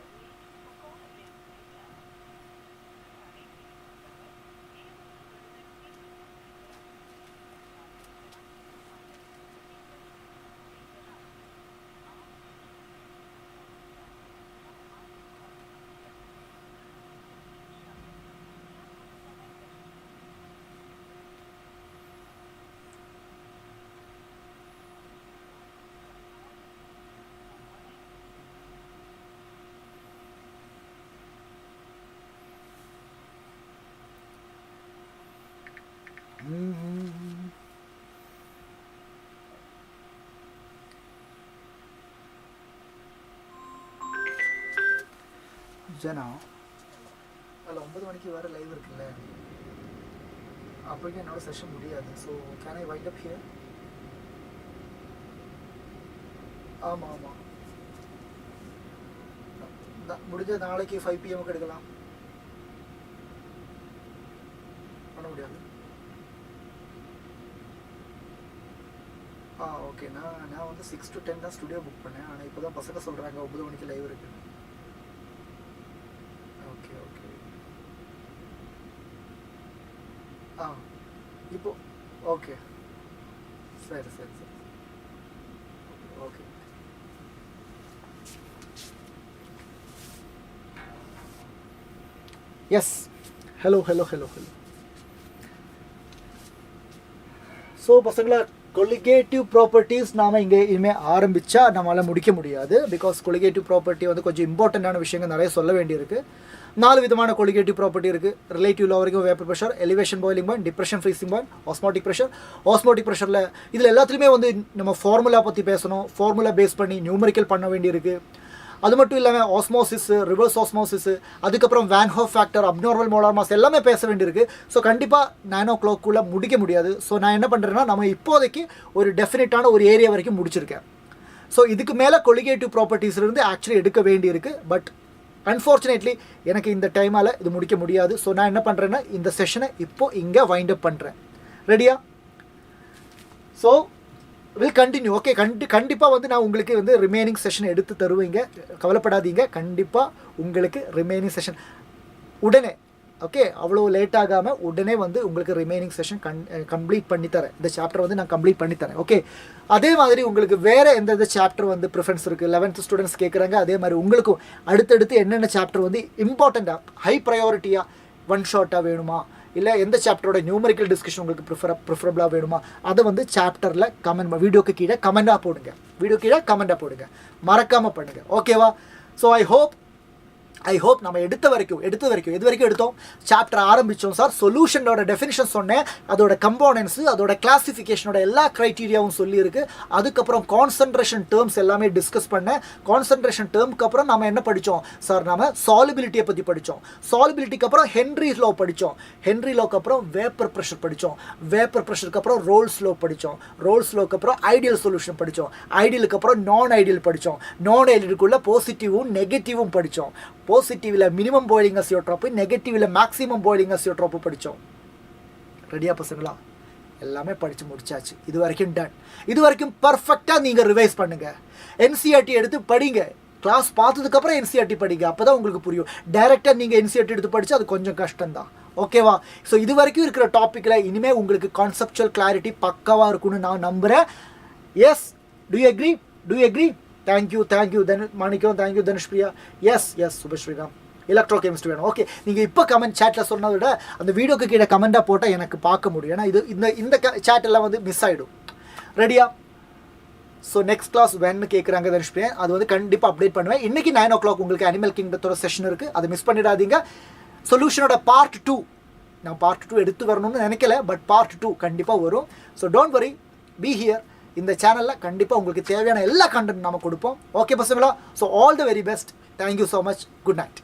ஜனா அதில் 9 மணிக்கு வர லைவ் இருக்குல்ல, அப்போக்கே என்னோட செஷன் முடியாது. So can I wind up here? ஆமாம் முடிஞ்ச நாளைக்கு 5 PM எடுக்கலாம். பண்ண முடியாது. ஓகே. நான் வந்து 6 to 10 தான் ஸ்டுடியோ புக் பண்ணேன். ஆனால் இப்போ தான் பசங்க சொல்கிறாங்க 9 மணிக்கு லைவ் இருக்குது. ஓகே இப்போ ஓகே சரி ஓகே. Yes hello. ஸோ பசங்களா, கொலிகேட்டிவ் ப்ராப்பர்ட்டிஸ் நாம் இங்கே இனிமேல் ஆரம்பித்தா நம்மளால் முடிக்க முடியாது. பிகாஸ் கொலிகேட்டிவ் ப்ராப்பர்ட்டி வந்து கொஞ்சம் இம்பார்ட்டண்ட்டான விஷயங்கள் நிறைய சொல்ல வேண்டியிருக்கு. 4 விதமான கொலிகேட்டிவ் ப்ராப்பர்ட்டி இருக்குது. ரிலேட்டிவ் லோ வரைக்கும் vapour pressure, elevation boiling point, depression freezing point, osmotic ப்ரெஷரில் இதில் எல்லாத்துலேயுமே வந்து நம்ம ஃபார்முலா பற்றி பேசணும். ஃபார்முலா பேஸ் பண்ணி நியூமரிக்கல் பண்ண வேண்டியிருக்கு. அது மட்டும் இல்லாமல் ஆஸ்மோசிஸ், ரிவர்ஸ் ஆஸ்மோசிஸ், அதுக்கப்புறம் van Hoff factor, abnormal molar mass எல்லாமே பேச வேண்டியிருக்கு. ஸோ கண்டிப்பாக 9 o'clock முடிக்க முடியாது. ஸோ நான் என்ன பண்ணுறேன்னா, நம்ம இப்போதைக்கு ஒரு டெஃபினட்டான ஒரு ஏரியா வரைக்கும் முடிச்சிருக்கேன். ஸோ இதுக்கு மேலே கொலிகேட்டிவ் ப்ராப்பர்ட்டிஸ்லேருந்து ஆக்சுவலி எடுக்க வேண்டியிருக்கு. பட் அன்ஃபார்ச்சுனேட்லி எனக்கு இந்த டைமால் இது முடிக்க முடியாது. ஸோ நான் என்ன பண்ணுறேன்னா, இந்த செஷனை இப்போது இங்கே வைண்ட் அப் பண்ணுறேன். ரெடியா? So will continue. ஓகே. கண்டிப்பாக வந்து நான் உங்களுக்கு வந்து ரிமைனிங் செஷன் எடுத்து தருவீங்க, கவலைப்படாதீங்க. கண்டிப்பாக உங்களுக்கு ரிமைனிங் செஷன் உடனே, ஓகே, அவ்வளோ லேட் ஆகாமல் உடனே வந்து உங்களுக்கு ரிமைனிங் செஷன் கம்ப்ளீட் பண்ணித்தரேன். இந்த சாப்டர் வந்து நான் கம்ப்ளீட் பண்ணித்தரேன். ஓகே. அதே மாதிரி உங்களுக்கு வேறு எந்தெந்த சாப்டர் வந்து ப்ரிஃபரன்ஸ் இருக்குது, 11th ஸ்டூடெண்ட்ஸ் கேட்குறாங்க. அதே மாதிரி உங்களுக்கும் அடுத்தடுத்து என்னென்ன சாப்டர் வந்து இம்பார்ட்டண்ட்டாக ஹை ப்ரையாரிட்டியாக ஒன் ஷார்ட்டாக வேணுமா, இல்லை எந்த சாப்டரோட நியூமரிக்கல் டிஸ்கஷன் உங்களுக்கு ப்ரிஃபரபிளாக வேணுமா, அதை வந்து சாப்டரில் வீடியோக்கு கீழே கமெண்டாக போடுங்க. மறக்காமல் பண்ணுங்கள். ஓகேவா? ஸோ ஐ ஹோப் நம்ம எடுத்த வரைக்கும் எது வரைக்கும் எடுத்தோம்? சாப்டர் ஆரம்பித்தோம் சார், சொல்யூஷனோட டெஃபினிஷன் சொன்னேன், அதோட கம்போனன்ஸு, அதோட கிளாசிஃபிகேஷனோட எல்லா க்ரைட்டீரியாவும் சொல்லியிருக்கு. அதுக்கப்புறம் கான்சன்ட்ரேஷன் டேர்ம்ஸ் எல்லாமே டிஸ்கஸ் பண்ணேன். கான்சன்ட்ரேஷன் டேர்முக்கு அப்புறம் நம்ம என்ன படித்தோம் சார்? நம்ம சாலிபிலிட்டியை பற்றி படித்தோம். சாலிபிலிட்டிக்கு அப்புறம் ஹென்ரி லோ படித்தோம். ஹென்ரி லோக்கு அப்புறம் வேப்பர் ப்ரெஷர் படித்தோம். வேப்பர் ப்ரெஷருக்கு அப்புறம் ரோல்ஸ் லோ படித்தோம். ரோல்ஸ் லோக்கு அப்புறம் ஐடியல் சொல்யூஷன் படித்தோம். ஐடியலுக்கு அப்புறம் நான் ஐடியல் படித்தோம். நான் ஐடியலுக்குள்ள பாசிட்டிவும் நெகட்டிவும் படித்தோம். பாசிட்டிவில் மினிமம் பாயிலிங் அசியோட்ரோப்பு, நெகட்டிவில் மேக்ஸிமம் பாயிலிங் அசியோட்ரோப்பு படித்தோம். ரெடியா பசங்களா? எல்லாமே படித்து முடிச்சாச்சு. இது வரைக்கும் டன். இது வரைக்கும் பர்ஃபெக்டாக நீங்கள் ரிவைஸ் பண்ணுங்கள். என்சிஆர்டி எடுத்து படிங்க. கிளாஸ் பார்த்ததுக்கப்புறம் என்சிஆர்டி படிங்க. அப்போ தான் உங்களுக்கு புரியும். டைரெக்டாக நீங்கள் என்சிஆர்டி எடுத்து படித்தா அது கொஞ்சம் கஷ்டம்தான். ஓகேவா? ஸோ இது வரைக்கும் இருக்கிற டாப்பிக்கில் இனிமேல் உங்களுக்கு கான்செப்சுவல் கிளாரிட்டி பக்காவாக இருக்குன்னு நான் நம்புகிறேன். Yes, do you agree? Thank you Manickam, thank you Dhanushpriya. Yes Subhasriram. Electrochemistry வேணும். ஓகே. நீங்கள் இப்போ கமெண்ட் சேட்டில் சொன்னதை விட அந்த வீடியோக்கு கீழே கமெண்ட்டாக போட்டால் எனக்கு பார்க்க முடியும். ஏன்னா இந்த சேட்டெல்லாம் வந்து மிஸ் ஆகிடும். ரெடியா? ஸோ நெக்ஸ்ட் கிளாஸ் வேணும்னு கேட்குறாங்க தனுஷ்பிரியா. அது வந்து கண்டிப்பாக அப்டேட் பண்ணுவேன். இன்றைக்கி 9 o'clock உங்களுக்கு அனிமல் கிங்டத்தோட செஷன் இருக்குது. அதை மிஸ் பண்ணிடாதீங்க. சொல்யூஷனோட பார்ட் 2 நான் பார்ட் 2 எடுத்து வரணும்னு நினைக்கல. பட் பார்ட் 2 கண்டிப்பாக வரும். So don't worry, be here. இந்த சேனலில் கண்டிப்பாக உங்களுக்கு தேவையான எல்லா கண்டென்ட் நம்ம கொடுப்போம். ஓகே பசங்களா? So all the very best. Thank you so much. Good night.